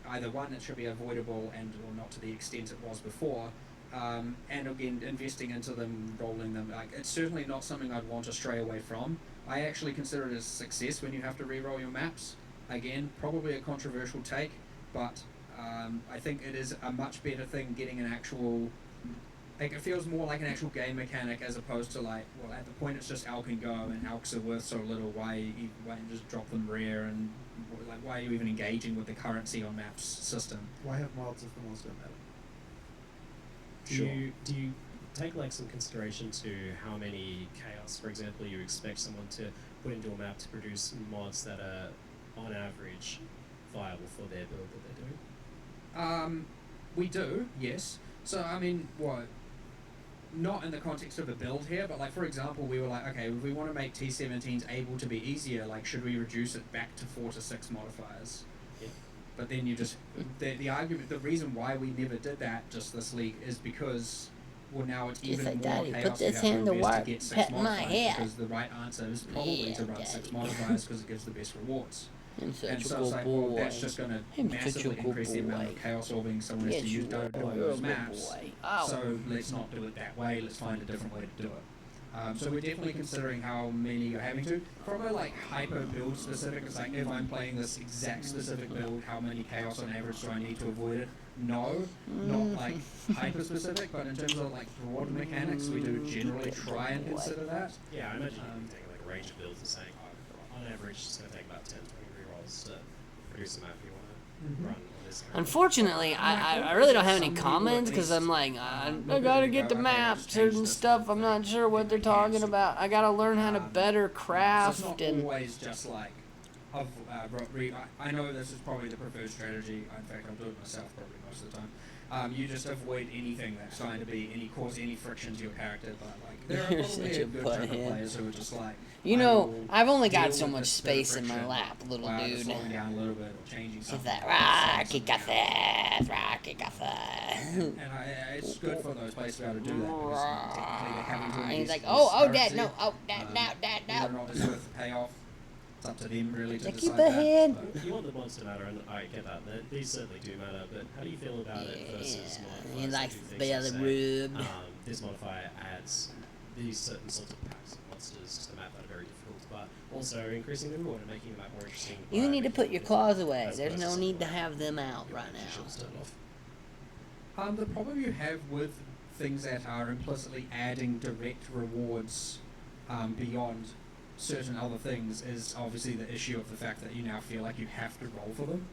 either one, it should be avoidable and or not to the extent it was before. And again, investing into them, rolling them, like it's certainly not something I'd want to stray away from. I actually consider it a success when you have to re-roll your maps. Again, probably a controversial take, but I think it is a much better thing getting an actual, like it feels more like an actual game mechanic as opposed to like, well, at the point it's just Alk and go, and Alks are worth so little, why you just drop them rare, and like why are you even engaging with the currency on maps system? Why have mods if the mods don't matter? Do you take like some consideration to how many chaos, for example, you expect someone to put into a map to produce mods that are on average viable for their build that they're doing? We do, yes. So I mean, what? Not in the context of a build here, but like for example, we were like, okay, if we want to make T17s able to be easier, like should we reduce it back to 4 to 6 modifiers? Yeah. But then you just the argument, the reason why we never did that just this league is because well now it's even like, more Daddy, chaos put this you have hand to to invest work, to get 6 pet my modifiers head. because the right answer is probably to run 6 Daddy. modifiers because it gives the best rewards. I'm And such a so good it's like, boy. well, that's just going to I'm such a massively good increase the amount boy. of chaos solving someone has Yes, to use you to are. build You're a those good maps. boy. Ow. So let's not do it that way. Let's find a different way to do it. So we're definitely considering how many you're having to. From a like hyper build specific, it's like if I'm playing this exact specific build, how many chaos on average do I need to avoid it? No, not like hyper specific, but in terms of like broad mechanics, we do generally try and consider that. Yeah, I imagine you can take like a range of builds and saying, oh, on average, it's going to take about 10, 20 rerolls to produce a map you want to run on this. Unfortunately, I really don't have any comments because I'm like, I gotta get the maps and stuff. I'm not sure what they're talking about. I gotta learn how to better So it's craft not and. always just like, I know this is probably the preferred strategy. In fact, I'll do it myself probably most of the time. You just avoid anything that's trying to cause any friction to your character. But like, there are You're probably such a a good chunk of butthead. players who are just like, You I know, will I've only deal got so with much this bit of space in my friction lap, little while dude. slowing down a little bit or changing It's something. that rocky And it's good for those players to be able to do that because technically they're having to And invest he's like, this oh, dad, currency. no, oh, dad, Whether or not it's worth the payoff, it's up to them really to Like, decide keep ahead. that. But You want the mods to matter, and I get that. These certainly do matter, but how do you feel about it versus modifiers? He that likes do to things be that the say, rub. This modifier adds these certain sorts of packs of monsters to the map that are very difficult, but also increasing the reward and making the map more interesting. You by need to making put it your difficult claws away. as There's opposed no to need to something have them out your right now. shields turned off. The problem you have with things that are implicitly adding direct rewards beyond certain other things is obviously the issue of the fact that you now feel like you have to roll for them.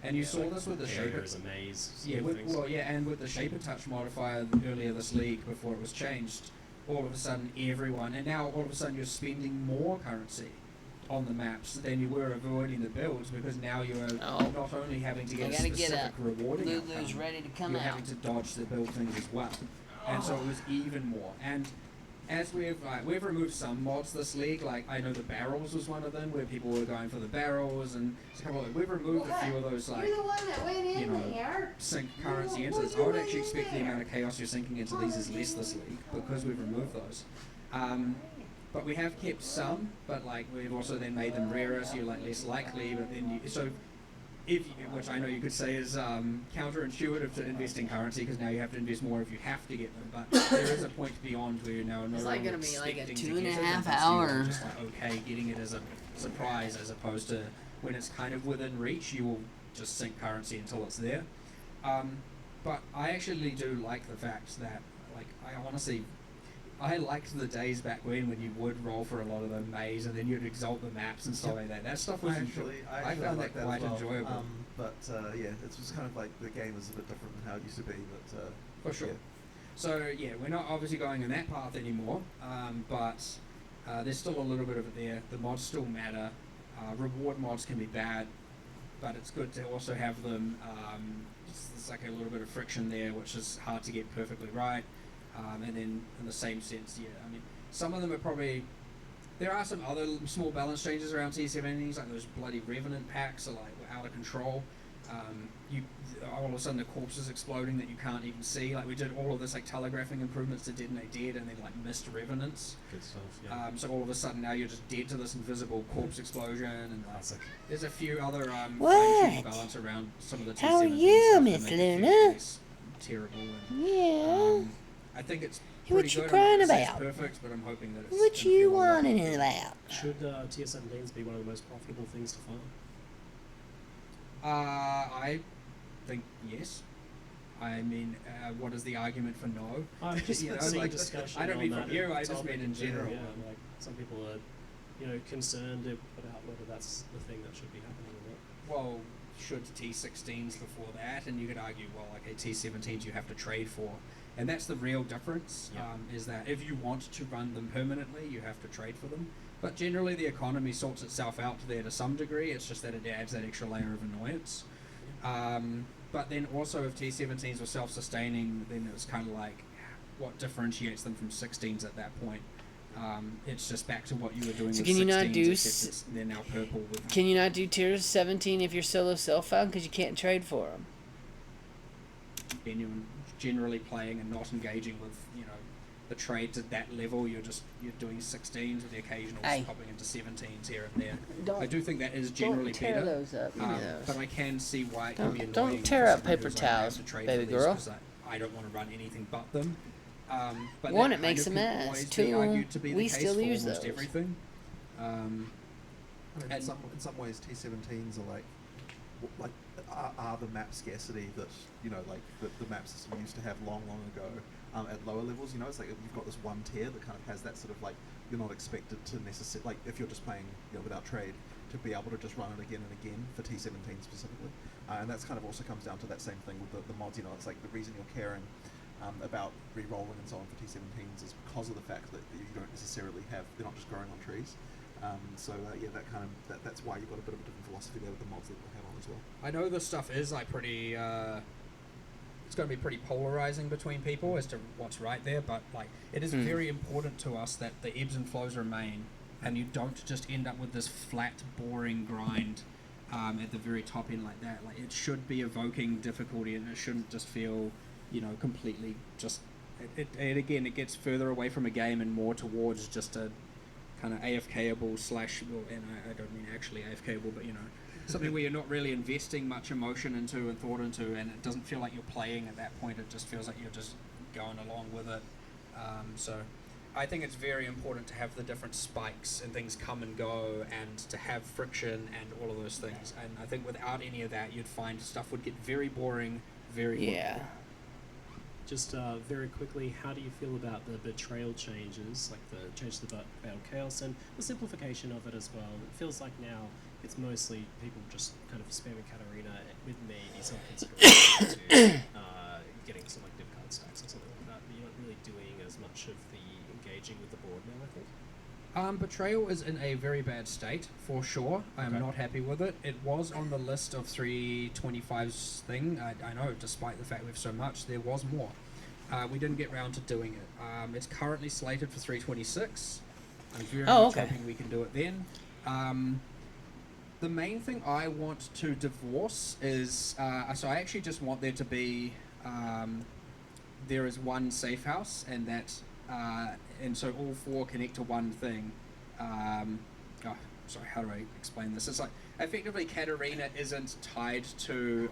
And you saw like this with the area Shaper. is a maze. sort Yeah, of things. and with the Shaper Touch modifier earlier this league before it was changed, all of a sudden everyone, and now all of a sudden you're spending more currency on the maps than you were avoiding the builds because now you're Oh. not only having to I get a gotta get specific rewarding Lulu's outcome, ready to come you're out. having to dodge the build things as well. And so it was even more. And as we've removed some mods this league, like I know the barrels was one of them where people were going for the barrels, and a couple of, we've removed a few of those like You're the one that went in you know, there. sink currency into this. I would actually expect the amount of chaos you're sinking into these is less this league because we've removed those. But we have kept some, but like we've also then made them rarer, so you're like less likely. But then which I know you could say is counterintuitive to investing currency because now you have to invest more if you have to get them. But there is a point beyond where you're now no It's longer like gonna be like a expecting to 2.5 get it, and hour. you're just like okay, getting it as a surprise as opposed to when it's kind of within reach, you will just sink currency until it's there. But I actually do like the fact that like I liked the days back when you would roll for a lot of the maze and then you'd exalt the maps and stuff like that. That stuff was I found like that quite as well. enjoyable. Yeah, it was kind of like the game is a bit different than how it used to be. But For sure. yeah. So yeah, we're not obviously going in that path anymore, but there's still a little bit of it there. The mods still matter. Reward mods can be bad, but it's good to also have them. There's like a little bit of friction there, which is hard to get perfectly right. And then in the same sense, yeah, I mean, some of them are probably There are some other small balance changes around T17s, like those bloody Revenant packs are like out of control. You all of a sudden the corpses exploding that you can't even see. Like we did all of this like telegraphing improvements to Detonate Dead, and then like missed Revenants. Good stuff. Yeah. So all of a sudden now you're just dead to this invisible corpse explosion, and like, Classic. there's a few other What? balance around some of the T17 How are stuff you, that Miss make it Luna? feel less terrible. And, Yeah. I think it's What pretty you good. crying I'm not gonna say it's about? perfect, but I'm hoping that it's What gonna you feel a lot wanting better. about? Should TS17s be one of the most profitable things to farm? I think yes. I mean, what is the argument for no? I'm just You know, seeing like, discussion. I don't on mean that from you, I just topic mean in general. Yeah, like some people are, concerned about whether that's the thing that should be happening or not. Well, should T16s before that? And you could argue, well, okay, T17s you have to trade for. And that's the real difference, Yeah. is that if you want to run them permanently, you have to trade for them. But generally the economy sorts itself out there to some degree, it's just that it adds that extra layer of annoyance. But then also if T17s were self-sustaining, then it was kind of like, what differentiates them from 16s at that point? It's just back to what you were doing So with can you 16s, not do except they're now purple with Can you not do tier 17 if you're solo self-found because you can't trade for them? generally playing and not engaging with the trades at that level. You're doing 16s with the occasional Aye. popping into 17s here and there. Don't- I do think that is generally tear better. those up. Give me those. But I can see why it can be Don't annoying. tear for up someone paper who's like, I have towels, to trade baby for these girl. 'cause I don't want to run anything but them. But One, that it makes kind a of can mess. always be Two, argued to be the we case still for use almost those. everything. I mean, in And- some ways, T17s are like are the map scarcity that like the map system used to have long ago at lower levels. It's like you've got this one tier that kind of has that sort of like you're not expected to necessarily like if you're just playing without trade to be able to just run it again and again for T17 specifically, and that's kind of also comes down to that same thing with the mods. It's like the reason you're caring about re-rolling and so on for T17s is because of the fact that you don't necessarily they're not just growing on trees. That's why you've got a bit of a different philosophy there with the mods that we'll have on as well. I know this stuff is like pretty. It's going to be pretty polarizing between people as to what's right there, but like it is very important to us that the ebbs and flows remain, and you don't just end up with this flat, boring grind at the very top end like that. Like it should be evoking difficulty, and it shouldn't just feel, completely just. It gets further away from a game and more towards just a kind of AFKable / and I don't mean actually AFKable, but something where you're not really investing much emotion into and thought into, and it doesn't feel like you're playing at that point. It just feels like you're just going along with it. So I think it's very important to have the different spikes and things come and go, and to have friction and all of those things. And I think without any of that, you'd find stuff would get very boring very quickly. Yeah. Just very quickly, how do you feel about the betrayal changes, like the change to the Battle Chaos and the simplification of it as well? It feels like now it's mostly people just kind of spamming Katarina with maybe some consideration to getting selective card stacks or something like that. But you're not really doing as much of the engaging with the board now, I think. Betrayal is in a very bad state, for sure. I am Okay. not happy with it. It was on the list of 325's thing. I know, despite the fact we have so much, there was more. We didn't get round to doing it. It's currently slated for 326. I'm very much hoping we can do it then. The main thing I want to divorce is... so I actually just want there to be... there is one safe house, and that... and so all four connect to one thing. Sorry, how do I explain this? It's like, effectively, Katarina isn't tied to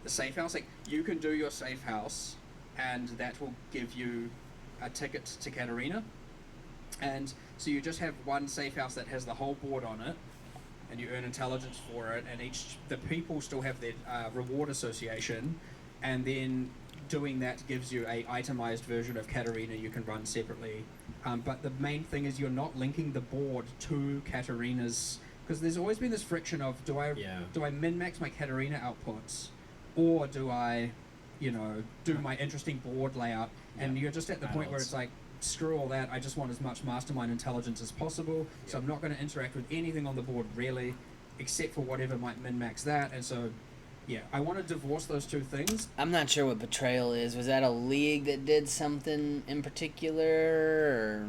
the safe house. Like, you can do your safe house, and that will give you a ticket to Katarina. And so you just have one safe house that has the whole board on it, and you earn intelligence for it, and the people still have their reward association, and then doing that gives you a itemized version of Katarina you can run separately. But the main thing is you're not linking the board to Katarina's, because there's always been this friction of do I min-max my Katarina outputs, or do I, do my interesting board layout? And you're just at the point where it's like, screw all that, I just want as much mastermind intelligence as possible, so I'm not going to interact with anything on the board really, except for whatever might min-max that. And so I want to divorce those two things. I'm not sure what betrayal is. Was that a league that did something in particular? Or?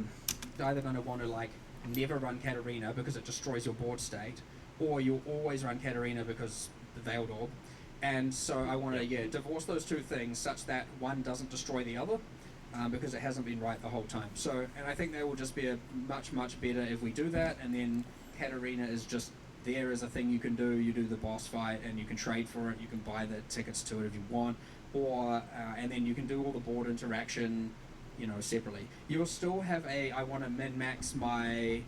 either going to want to like never run Katarina because it destroys your board state, or you'll always run Katarina because the Veiled Orb. And so I want to divorce those two things such that one doesn't destroy the other, because it hasn't been right the whole time. So, and I think that will just be a much better if we do that. And then Katarina is just there as a thing you can do. You do the boss fight and you can trade for it. You can buy the tickets to it if you want, or and then you can do all the board interaction, separately. You'll still have I want to min-max my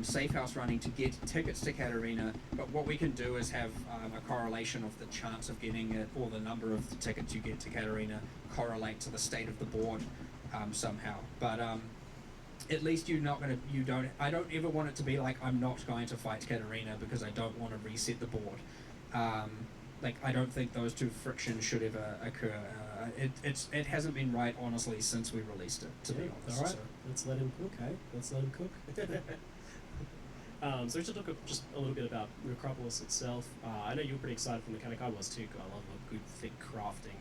safe house running to get tickets to Katarina, but what we can do is have a correlation of the chance of getting it, or the number of the tickets you get to Katarina correlate to the state of the board somehow. But at least I don't ever want it to be like I'm not going to fight Katarina because I don't want to reset the board. I don't think those two frictions should ever occur. It hasn't been right, honestly, since we released it, to be honest. Alright, So. let's let him cook, hey? Let's let him cook. So we should talk just a little bit about Necropolis itself. I know you were pretty excited for the mechanic. I was too. I love a good, thick crafting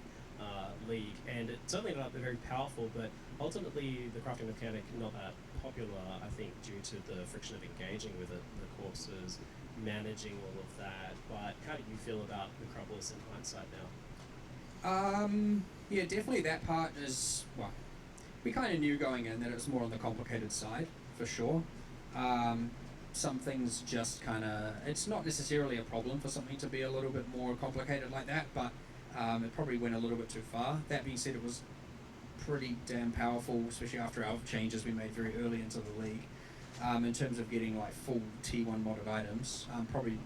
league. And it certainly ended up very powerful, but ultimately the crafting mechanic not that popular, I think, due to the friction of engaging with it, the corpses, managing all of that. But how do you feel about Necropolis in hindsight now? Yeah, definitely that part is, well, we kind of knew going in that it was more on the complicated side, for sure. Some things just kind of, it's not necessarily a problem for something to be a little bit more complicated like that, but it probably went a little bit too far. That being said, it was pretty damn powerful, especially after our changes we made very early into the league. In terms of getting like full T1 modded items, probably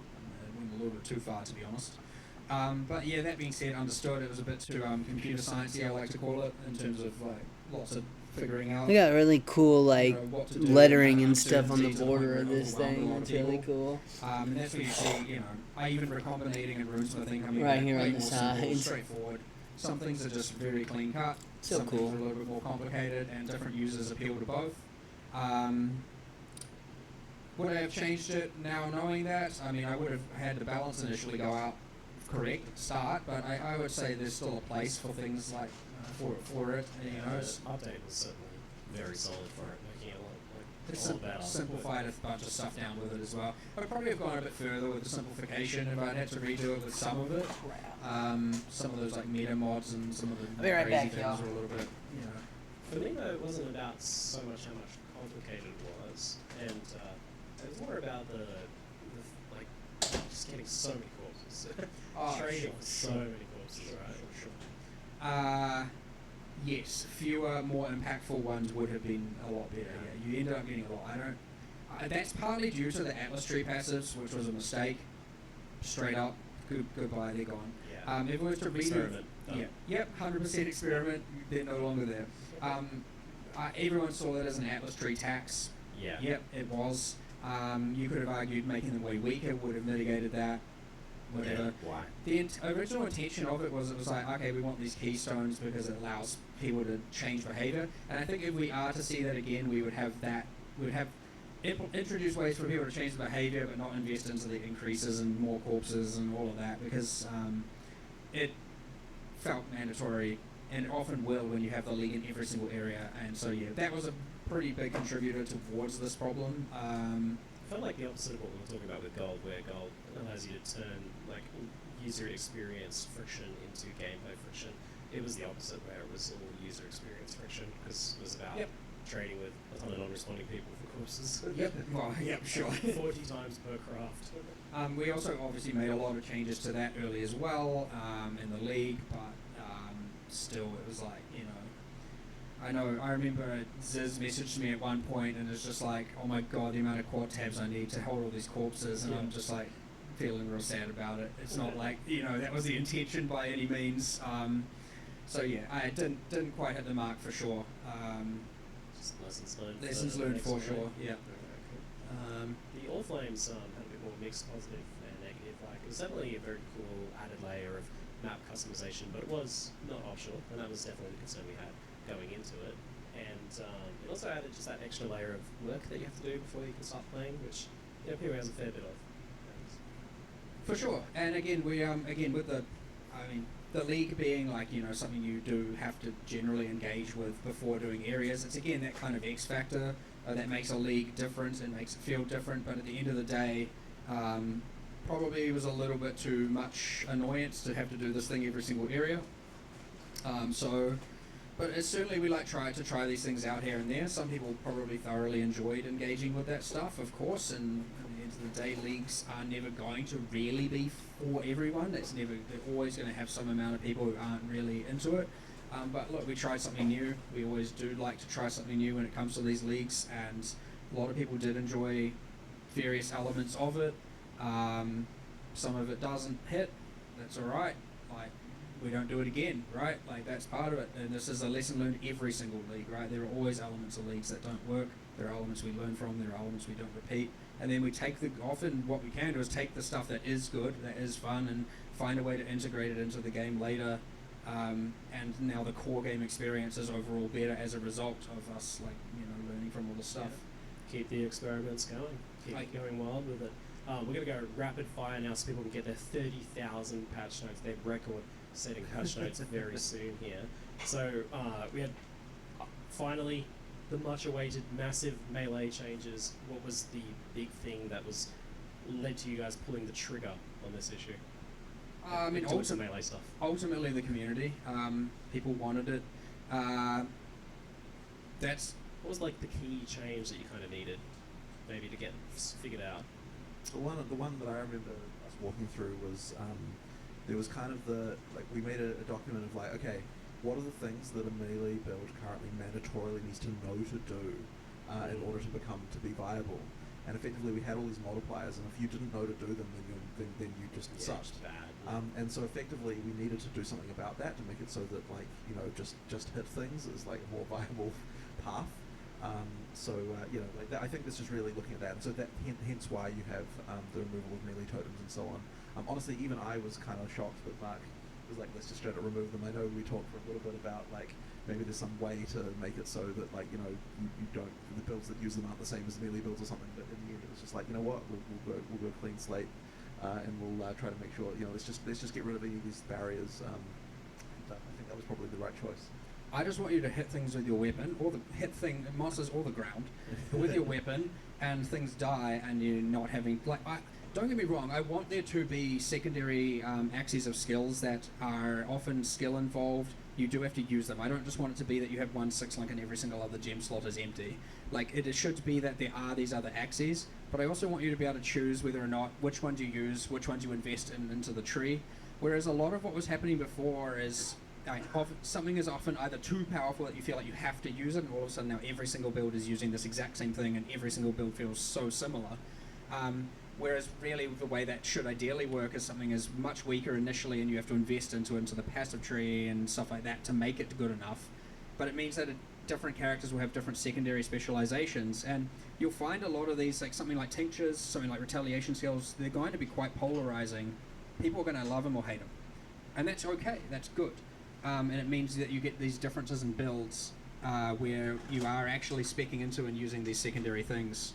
went a little bit too far, to be honest. But yeah, that being said, understood it was a bit too computer sciencey, I like to call it, in terms of like lots of figuring out. We got really cool what to do, lettering and stuff on the uncertainty to border point of where it this overwhelmed a thing. lot of That's really people. cool. And that's where you see, I even recombinating and runesmithing, I mean, Right here way on the more simple, sides. straightforward. Some things are just very clean cut. So some cool. things are a little bit more complicated, and different users appeal to both. Would I have changed it now knowing that? I mean, I would have had the balance initially go out correct at the start, but I would say there's still a place for things like for it. And, it's, Update was certainly very solid for it, making it it's all better. simplified a bunch of stuff down with it as well. I'd probably have gone a bit further with the simplification if I'd had to redo it with some of it. Some of those like meta mods and some of the I'll be right crazy back, things y'all. are a little bit, For me, though, it wasn't about so much how much complicated it was, and it was more about the just getting so many corpses. Trading so many corpses, right? Yes, fewer, more impactful ones would have been a lot better. Yeah, you ended up getting a lot. That's partly due to the Atlas tree passives, which was a mistake. Straight up, goodbye, they're gone. Yeah. If it was to redo, Experiment. yep, 100% experiment. They're no longer there. Everyone saw that as an Atlas tree tax. Yeah. Yep, it was. You could have argued making them way weaker would have mitigated that. Whatever. Yeah. Why? The original intention of it was like, okay, we want these keystones because it allows people to change behavior. And I think if we are to see that again, we would have that. We'd have introduce ways for people to change the behavior, but not invest into the increases and more corpses and all of that, because it felt mandatory, and it often will when you have the league in every single area. And so yeah, that was a pretty big contributor towards this problem. I felt like the opposite of what we were talking about with Gold, where Gold allows you to turn like user experience friction into gameplay friction. It was the opposite, where it was all user experience friction, because it was about trading with a ton of non-responding people for corpses. Yep. Well, yep, sure. 40 times per craft. We also obviously made a lot of changes to that early as well in the league, but still it was like, I remember Ziz messaged me at one point and it's just like, oh my god, the amount of quad tabs I need to hold all these corpses, and I'm just like feeling real sad about it. It's not like, that was the intention by any means. So yeah, I didn't quite hit the mark for sure. Just lessons learned. Lessons for learned next for one, sure, right? yeah. Okay, cool. The All Flames had a bit more mixed positive and negative. Like, it was definitely a very cool added layer of map customization, but it was not optional, and that was definitely the concern we had going into it. And it also added just that extra layer of work that you have to do before you can start playing, which PoE has a fair bit of. For sure, and again, we with the league being like something you do have to generally engage with before doing areas. It's again that kind of X factor that makes a league different and makes it feel different. But at the end of the day, probably was a little bit too much annoyance to have to do this thing every single area. But it's certainly we try these things out here and there. Some people probably thoroughly enjoyed engaging with that stuff, of course, and at the end of the day, leagues are never going to really be for everyone. They're always going to have some amount of people who aren't really into it. But look, we tried something new. We always do like to try something new when it comes to these leagues, and a lot of people did enjoy various elements of it. Some of it doesn't hit. That's all right. We don't do it again, right? That's part of it. And this is a lesson learned every single league, right? There are always elements of leagues that don't work. There are elements we learn from. There are elements we don't repeat. And then we often what we can do is take the stuff that is good, that is fun, and find a way to integrate it into the game later. And now the core game experience is overall better as a result of us, learning from all the stuff. Yeah. Keep the experiments going. Keep going wild with it. We're going to go rapid fire now so people can get their 30,000 patch notes, their record-setting patch notes very soon here. So we had finally the much-awaited massive melee changes. What was the big thing that led to you guys pulling the trigger on this issue? Doing some melee stuff. Ultimately, the community. People wanted it. What was the key change that you kind of needed, maybe to get figured out? The one that I remember us walking through was there was kind of we made a document of okay, what are the things that a melee build currently mandatorily needs to know to do in order to be viable, and effectively we had all these multipliers, and if you didn't know to do them, then you just sucked. Bad. And so effectively we needed to do something about that to make it so that just hit things is a more viable path. I think this is really looking at that, and so that hence why you have the removal of melee totems and so on. Honestly, even I was kind of shocked that Mark was let's just straight up remove them. I know we talked for a little bit about maybe there's some way to make it so that you don't, the builds that use them aren't the same as the melee builds or something. But in the end, it was just you know what, we'll go clean slate, and we'll try to make sure let's just get rid of any of these barriers. And I think that was probably the right choice. I just want you to hit things with your weapon, or monsters or the ground, with your weapon, and things die, and you're not having don't get me wrong. I want there to be secondary axes of skills that are often skill involved. You do have to use them. I don't just want it to be that you have 1 6-link and every single other gem slot is empty. It should be that there are these other axes, but I also want you to be able to choose whether or not which ones you use, which ones you invest into the tree. Whereas a lot of what was happening before is something is often either too powerful that you feel like you have to use it, and all of a sudden now every single build is using this exact same thing, and every single build feels so similar. Whereas really the way that should ideally work is something is much weaker initially, and you have to invest into the passive tree and stuff like that to make it good enough. But it means that different characters will have different secondary specializations, and you'll find a lot of these, something like tinctures, something like retaliation skills, they're going to be quite polarizing. People are going to love them or hate them. And that's okay, that's good. And it means that you get these differences in builds where you are actually speccing into and using these secondary things.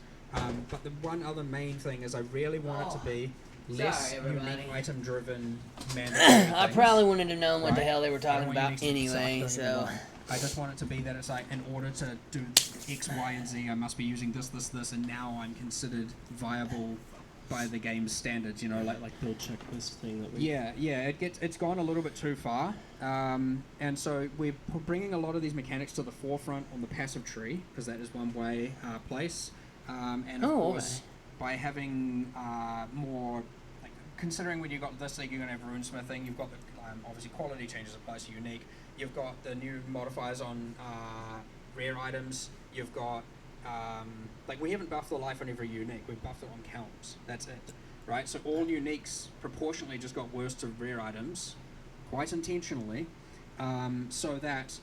But the one other main thing is I really want it to be less unique item-driven mandatory I things. probably wouldn't have known what the Right. hell they were I talking don't want about unique stuff, anyway, don't get me so... wrong. I just want it to be that it's in order to do X, Y, and Z, I must be using this, and now I'm considered viable by the game's standards, like build checklist thing that we... Yeah, it's gone a little bit too far, and so we're bringing a lot of these mechanics to the forefront on the passive tree, because that is one way place, and of course, by having more, considering when you've got this league, you're going to have runesmithing, you've got the, obviously quality changes applies to unique, you've got the new modifiers on rare items, you've got we haven't buffed the life on every unique, we've buffed it on counts. That's it, right? So all uniques proportionally just got worse to rare items, quite intentionally, so that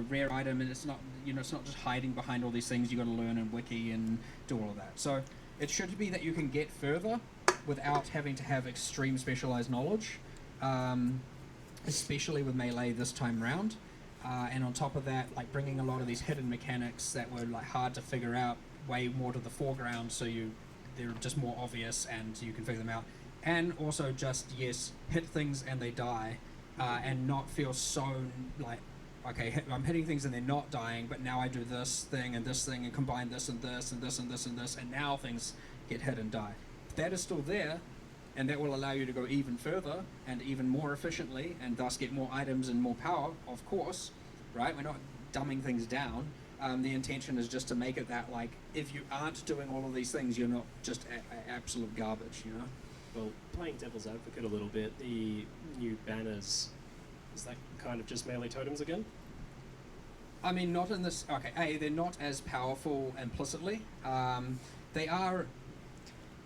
rare item, and it's not it's not just hiding behind all these things you got to learn and wiki and do all of that. So it should be that you can get further without having to have extreme specialized knowledge, especially with melee this time round. And on top of that, bringing a lot of these hidden mechanics that were hard to figure out way more to the foreground, so they're just more obvious and you can figure them out. And also just hit things and they die, and not feel so okay, I'm hitting things and they're not dying, but now I do this thing and combine this and this and this and this and this, and now things get hit and die. That is still there, and that will allow you to go even further and even more efficiently, and thus get more items and more power, of course, right? We're not dumbing things down. The intention is just to make it that, like, if you aren't doing all of these things, you're not just absolute garbage, you know? Well, playing devil's advocate a little bit, the new banners, is that kind of just melee totems again? I mean, not in this... Okay, they're not as powerful implicitly. They are...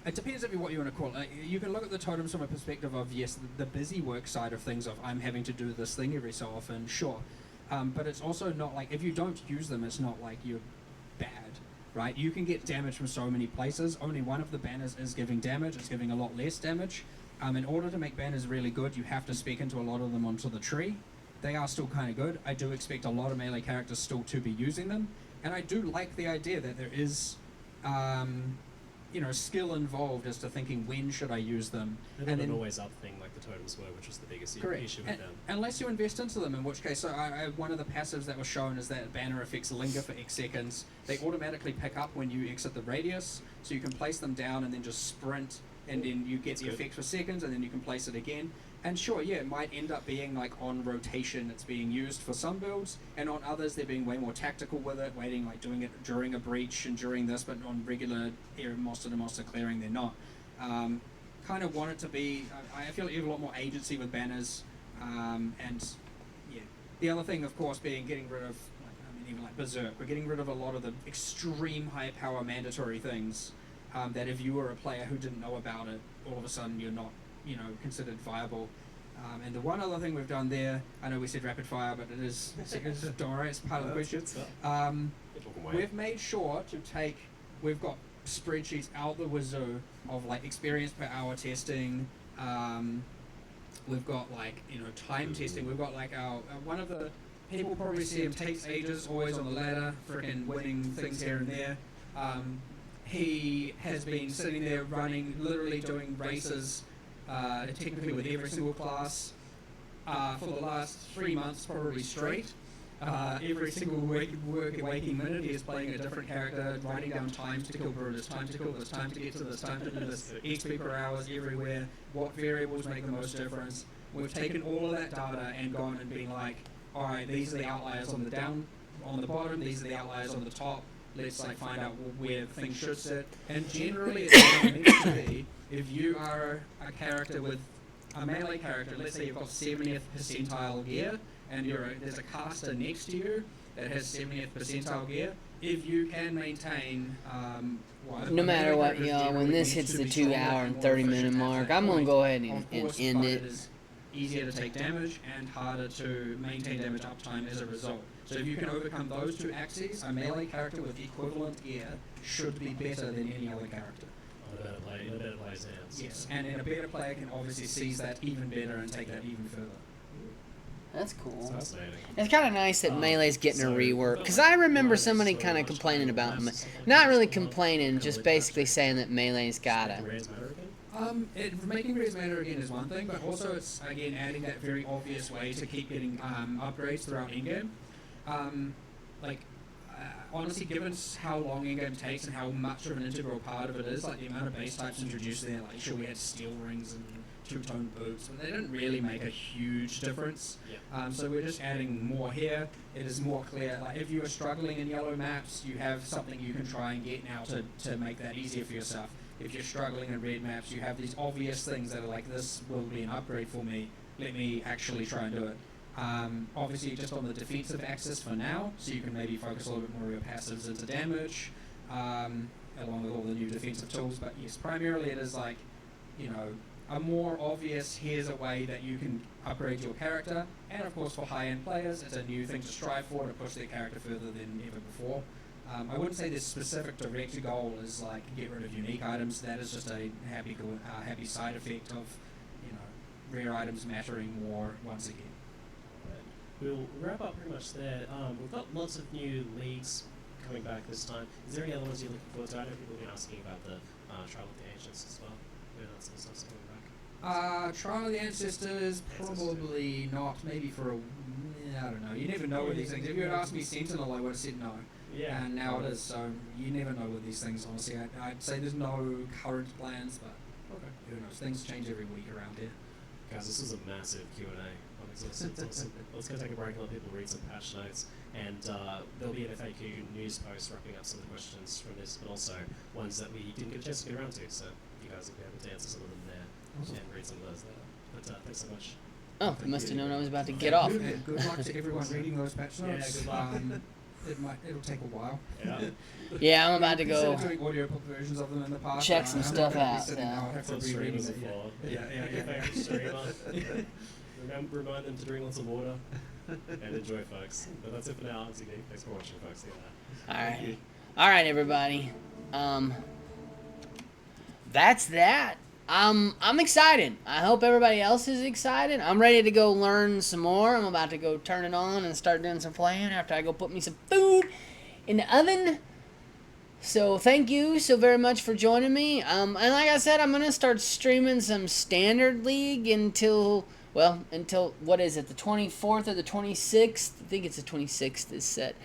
It depends on what you want to call it. You can look at the totems from a perspective of, yes, the busy work side of things, of I'm having to do this thing every so often, sure. But it's also not like, if you don't use them, it's not like you're bad, right? You can get damage from so many places. Only one of the banners is giving damage. It's giving a lot less damage. In order to make banners really good, you have to spec into a lot of them onto the tree. They are still kind of good. I do expect a lot of melee characters still to be using them. And I do like the idea that there is... skill involved as to thinking when should I use them. They're not an always up thing like the totems were, which was the biggest issue with them. Unless you invest into them, in which case, so one of the passives that was shown is that banner effects linger for X seconds. They automatically pick up when you exit the radius, so you can place them down and then just sprint, and then you get the effect for seconds, and then you can place it again. And sure, yeah, it might end up being like on rotation it's being used for some builds, and on others they're being way more tactical with it, doing it during a breach and during this, but on regular monster to monster clearing they're not. Kind of want it to be, I feel like you have a lot more agency with banners, and yeah. The other thing, of course, being getting rid of, even like Berserk, we're getting rid of a lot of the extreme high power mandatory things that if you were a player who didn't know about it, all of a sudden you're not considered viable. And the one other thing we've done there, I know we said rapid fire, but it's Dora, it's part of the question. We've made sure to we've got spreadsheets out the wazoo of like experience per hour testing. We've got time testing. We've got like our one of the people probably see him takes ages, always on the ladder, freaking winning things here and there. He has been sitting there running, literally doing races. Technically with every single class for the last 3 months probably straight. Every single waking minute he is playing a different character, writing down times to kill Brutus, time to kill this, time to get to this, time to do this, XP per hours everywhere, what variables make the most difference. We've taken all of that data and gone and been like, alright, these are the outliers on the bottom, these are the outliers on the top, let's find out where things should sit. And generally it's meant to be, if you are a character with a melee character, let's say you've got 70th percentile gear, and there's a caster next to you that has 70th percentile gear, if you can maintain... no matter what, y'all, when this hits the 2 hour and 30 minute mark, I'm going to go ahead and end it. It is easier to take damage and harder to maintain damage uptime as a result. So if you can overcome those two axes, a melee character with equivalent gear should be better than any other character. In a better player's hands. Yes, and a better player can obviously seize that even better and take that even further. That's cool. That's fascinating. It's kind of nice that Melee's getting a rework, because I remember somebody kind of complaining about not really complaining, just basically saying that Melee's got it. Making rares matter again is one thing, but also it's again adding that very obvious way to keep getting upgrades throughout in-game. Honestly, given how long in-game takes and how much of an integral part of it is, like the amount of base types introduced there, like sure we had steel rings and two-tone boots, but they didn't really make a huge difference. So we're just adding more here. It is more clear, like if you are struggling in yellow maps, you have something you can try and get now to make that easier for yourself. If you're struggling in red maps, you have these obvious things that are like, this will be an upgrade for me, let me actually try and do it. Obviously just on the defensive axis for now, so you can maybe focus a little bit more of your passives into damage, along with all the new defensive tools, but yes, primarily it is like, a more obvious, here's a way that you can upgrade your character, and of course for high-end players, it's a new thing to strive for, to push their character further than ever before. I wouldn't say this specific direct goal is like get rid of unique items, that is just a happy side effect of, rare items mattering more once again. We'll wrap up pretty much there. We've got lots of new leagues coming back this time. Is there any other ones you're looking forward to? I know people have been asking about the Trial of the Ancients as well. When that's stuff's coming back. Trial of the Ancestors, probably not. Maybe for I don't know. You never know with these things. If you had asked me Sentinel, I would have said no. Yeah. And now it is, so you never know with these things, honestly. I'd say there's no current plans, but Okay. who knows? Things change every week around here. Guys, this is a massive Q&A. I'm exhausted. It's awesome. Let's go take a break and let people read some patch notes. And there'll be an FAQ news post wrapping up some of the questions from this, but also ones that we didn't get a chance to get around to. So you guys will be able to answer some of them there and read some of those there. But thanks so much. Oh, you must have known I was about to get off. And good luck to everyone reading those patch Yeah, notes. good luck. It'll take a while. Yeah. Yeah, I'm about to go Consider doing audio versions of them in the past. check some stuff out. Sitting now, So. I'd have to Some reread streamers it. before. Yeah. Favorite streamer. Remind them to drink lots of water and enjoy, folks. But that's it for now. It's Iggy. Thanks for watching, folks. See you later. All right, everybody. That's that. I'm excited. I hope everybody else is excited. I'm ready to go learn some more. I'm about to go turn it on and start doing some playing after I go put me some food in the oven. So thank you so very much for joining me. And like I said, I'm gonna start streaming some Standard League until what is it, the 24th or the 26th? I think it's the 26th is set,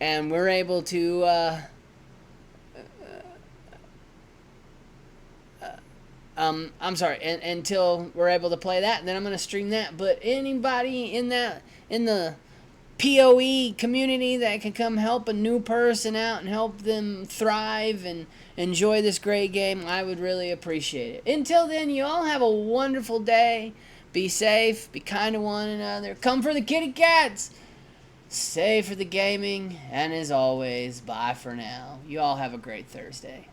and we're able to. I'm sorry, until we're able to play that, and then I'm gonna stream that. But anybody in the PoE community that can come help a new person out and help them thrive and enjoy this great game, I would really appreciate it. Until then, you all have a wonderful day. Be safe, be kind to one another. Come for the kitty cats. Stay for the gaming, and as always, bye for now. You all have a great Thursday.